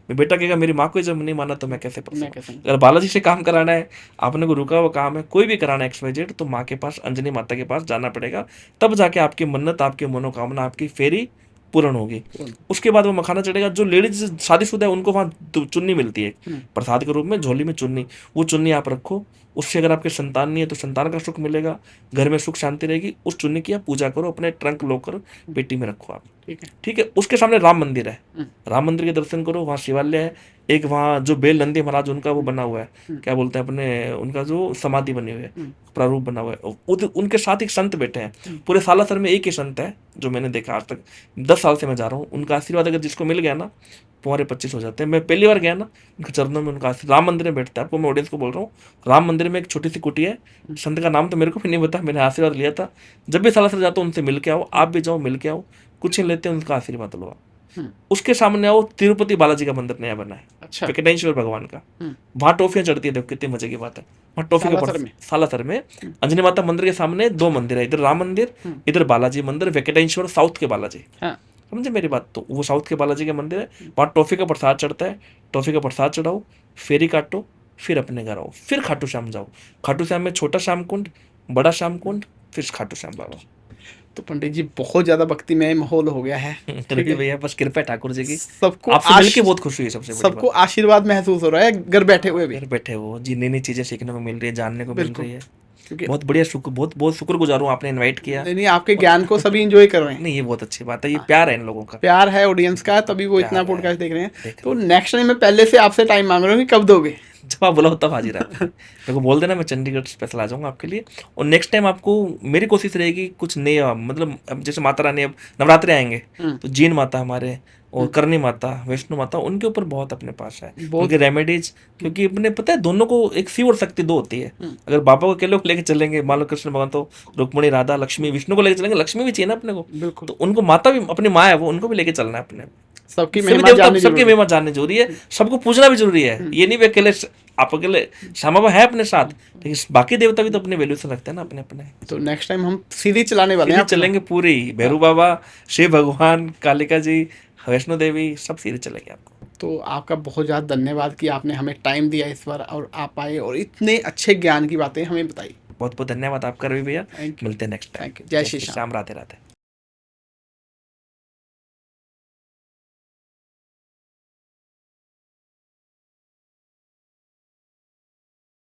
बेटा कहेगा मेरी माँ को जब नहीं माना तो मैं कैसे प्रसन्न। अगर बालाजी से काम कराना है, आपने को रुका हुआ काम है, कोई भी कराना है XYZ, तो माँ के पास, अंजनी माता के पास जाना पड़ेगा, तब जाके आपकी मन्नत, आपकी मनोकामना, आपकी फेरी पूर्ण होगी। उसके बाद वो मखाना चढ़ेगा। जो लेडीज शादीशुदा है उनको वहाँ चुन्नी मिलती है प्रसाद के रूप में, झोली में चुन्नी, वो चुन्नी आप रखो। उससे अगर आपके संतान नहीं है तो संतान का सुख मिलेगा, घर में सुख शांति रहेगी। उस चुन्नी की आप पूजा करो, अपने ट्रंक लोकर पेटी में रखो आप, ठीक है। उसके सामने राम मंदिर है, राम मंदिर के दर्शन करो, वहाँ शिवालय है एक, वहाँ जो बेल नंदी महाराज उनका वो बना हुआ है, क्या बोलते हैं अपने, उनका जो समाधि बनी हुई है, प्रारूप बना हुआ है। उनके साथ एक संत बैठे हैं, पूरे सालासर में एक ही संत है जो मैंने देखा आज तक, 10 साल से मैं जा रहा हूँ। उनका आशीर्वाद अगर जिसको मिल गया ना, तुम्हारे 25 हो जाते हैं। मैं पहली बार गया ना, उनके चरणों में उनका आशीर्वाद। राम मंदिर में बैठता है, आपको मैं ऑडियंस को बोल रहा हूँ, राम मंदिर में एक छोटी सी कुटी है, संत का नाम तो मेरे को भी नहीं पता, मैंने आशीर्वाद लिया था। जब भी सालासर जाता हूँ उनसे मिल के आओ, आप भी जाओ मिल के आओ, कुछ नहीं लेते हैं, उनका आशीर्वाद लो आप। उसके सामने आओ, तिरुपति बालाजी का मंदिर नया बना है, अच्छा, वेंकटेश्वर भगवान का, वहां टॉफियां चढ़ती है। देखो कितनी मजे की बात है, वहाँ टॉफी का सालासर में अंजनी माता मंदिर के सामने 2 मंदिर है, इधर राम मंदिर, इधर बालाजी मंदिर, वेंकटेश्वर साउथ के बालाजी, समझे मेरी बात। तो वो साउथ के बालाजी का मंदिर है, वहाँ टॉफी का प्रसाद चढ़ता है, टॉफी का प्रसाद चढ़ाओ, फेरी काटो, फिर अपने घर आओ, फिर खाटू श्याम जाओ। खाटू श्याम में छोटा श्याम कुंड, बड़ा श्याम कुंड, फिर खाटू श्याम बाबा। तो पंडित जी बहुत ज्यादा भक्तिमय माहौल हो गया है भैया, बस कृपा ठाकुर जी की, सबको आपसे मिलके बहुत खुशी हुई। सबको आशीर्वाद महसूस हो रहा है घर बैठे हुए भी, घर बैठे हो जी, नई नई चीजें सीखने को मिल रही है, जानने को मिल रही है। क्योंकि बहुत बढ़िया, शुक्र, बहुत बहुत शुक्रगुजार हूँ आपने इनवाइट किया। नहीं नहीं, आपके ज्ञान को सभी इंजॉय कर रहे हैं। नहीं, ये बहुत अच्छी बात है, ये प्यार है इन लोगों का। प्यार है ऑडियंस का, तभी वो इतना प्यार है, पॉडकास्ट देख रहे हैं। देख तो रहे हैं। नेक्स्ट टाइम मैं पहले से आपसे टाइम मांग रहा हूँ कि कब दोगे। जब आप बुलाओ तब हाजिर आप। मेरे को बोल देना, मैं चंडीगढ़ स्पेशल आ जाऊंगा आपके लिए। और नेक्स्ट टाइम आपको मेरी कोशिश रहेगी कुछ नया, मतलब अब जैसे माता रानी, अब नवरात्रे आएंगे तो जीन माता हमारे और करनी माता, वैष्णो माता, उनके ऊपर बहुत अपने पास है, उनके रेमेडीज। क्योंकि अपने पता है दोनों को एक शिव और शक्ति दो होती है। अगर बाबा को अकेले को लेके चलेंगे, मान लो कृष्ण भगवान तो रुक्मणी, राधा, लक्ष्मी, विष्णु को लेके चलेंगे, लक्ष्मी भी चाहिए ना अपने को, बिल्कुल, तो उनको माता भी अपनी माँ है, वो उनको भी लेके चलना है अपने। सबकी सभी महिमा देवता, जाननी सबकी जरूरी है। महिमा जाननी जरूरी है, सबको पूजना भी जरूरी है। ये नहीं भी अकेले, आप अकेले, श्यामा बाबा है अपने साथ, लेकिन बाकी देवता भी तो अपने वैल्यूशन रखते हैं ना अपने अपने। तो नेक्स्ट टाइम हम सीधी चलाने वाले हैं सीधे आपके चलेंगे पूरी, भैरू बाबा, शिव भगवान, कालिका जी, वैष्णो देवी, सब सीधे चलेंगे आपको। तो आपका बहुत ज़्यादा धन्यवाद कि आपने हमें टाइम दिया इस बार और आप आए और इतने अच्छे ज्ञान की बातें हमें बताई। बहुत बहुत धन्यवाद आपका रवि भैया। थैंक यू, मिलते हैं नेक्स्ट टाइम। Thank you. जय श्री श्याम। श्याम, राधे राधे।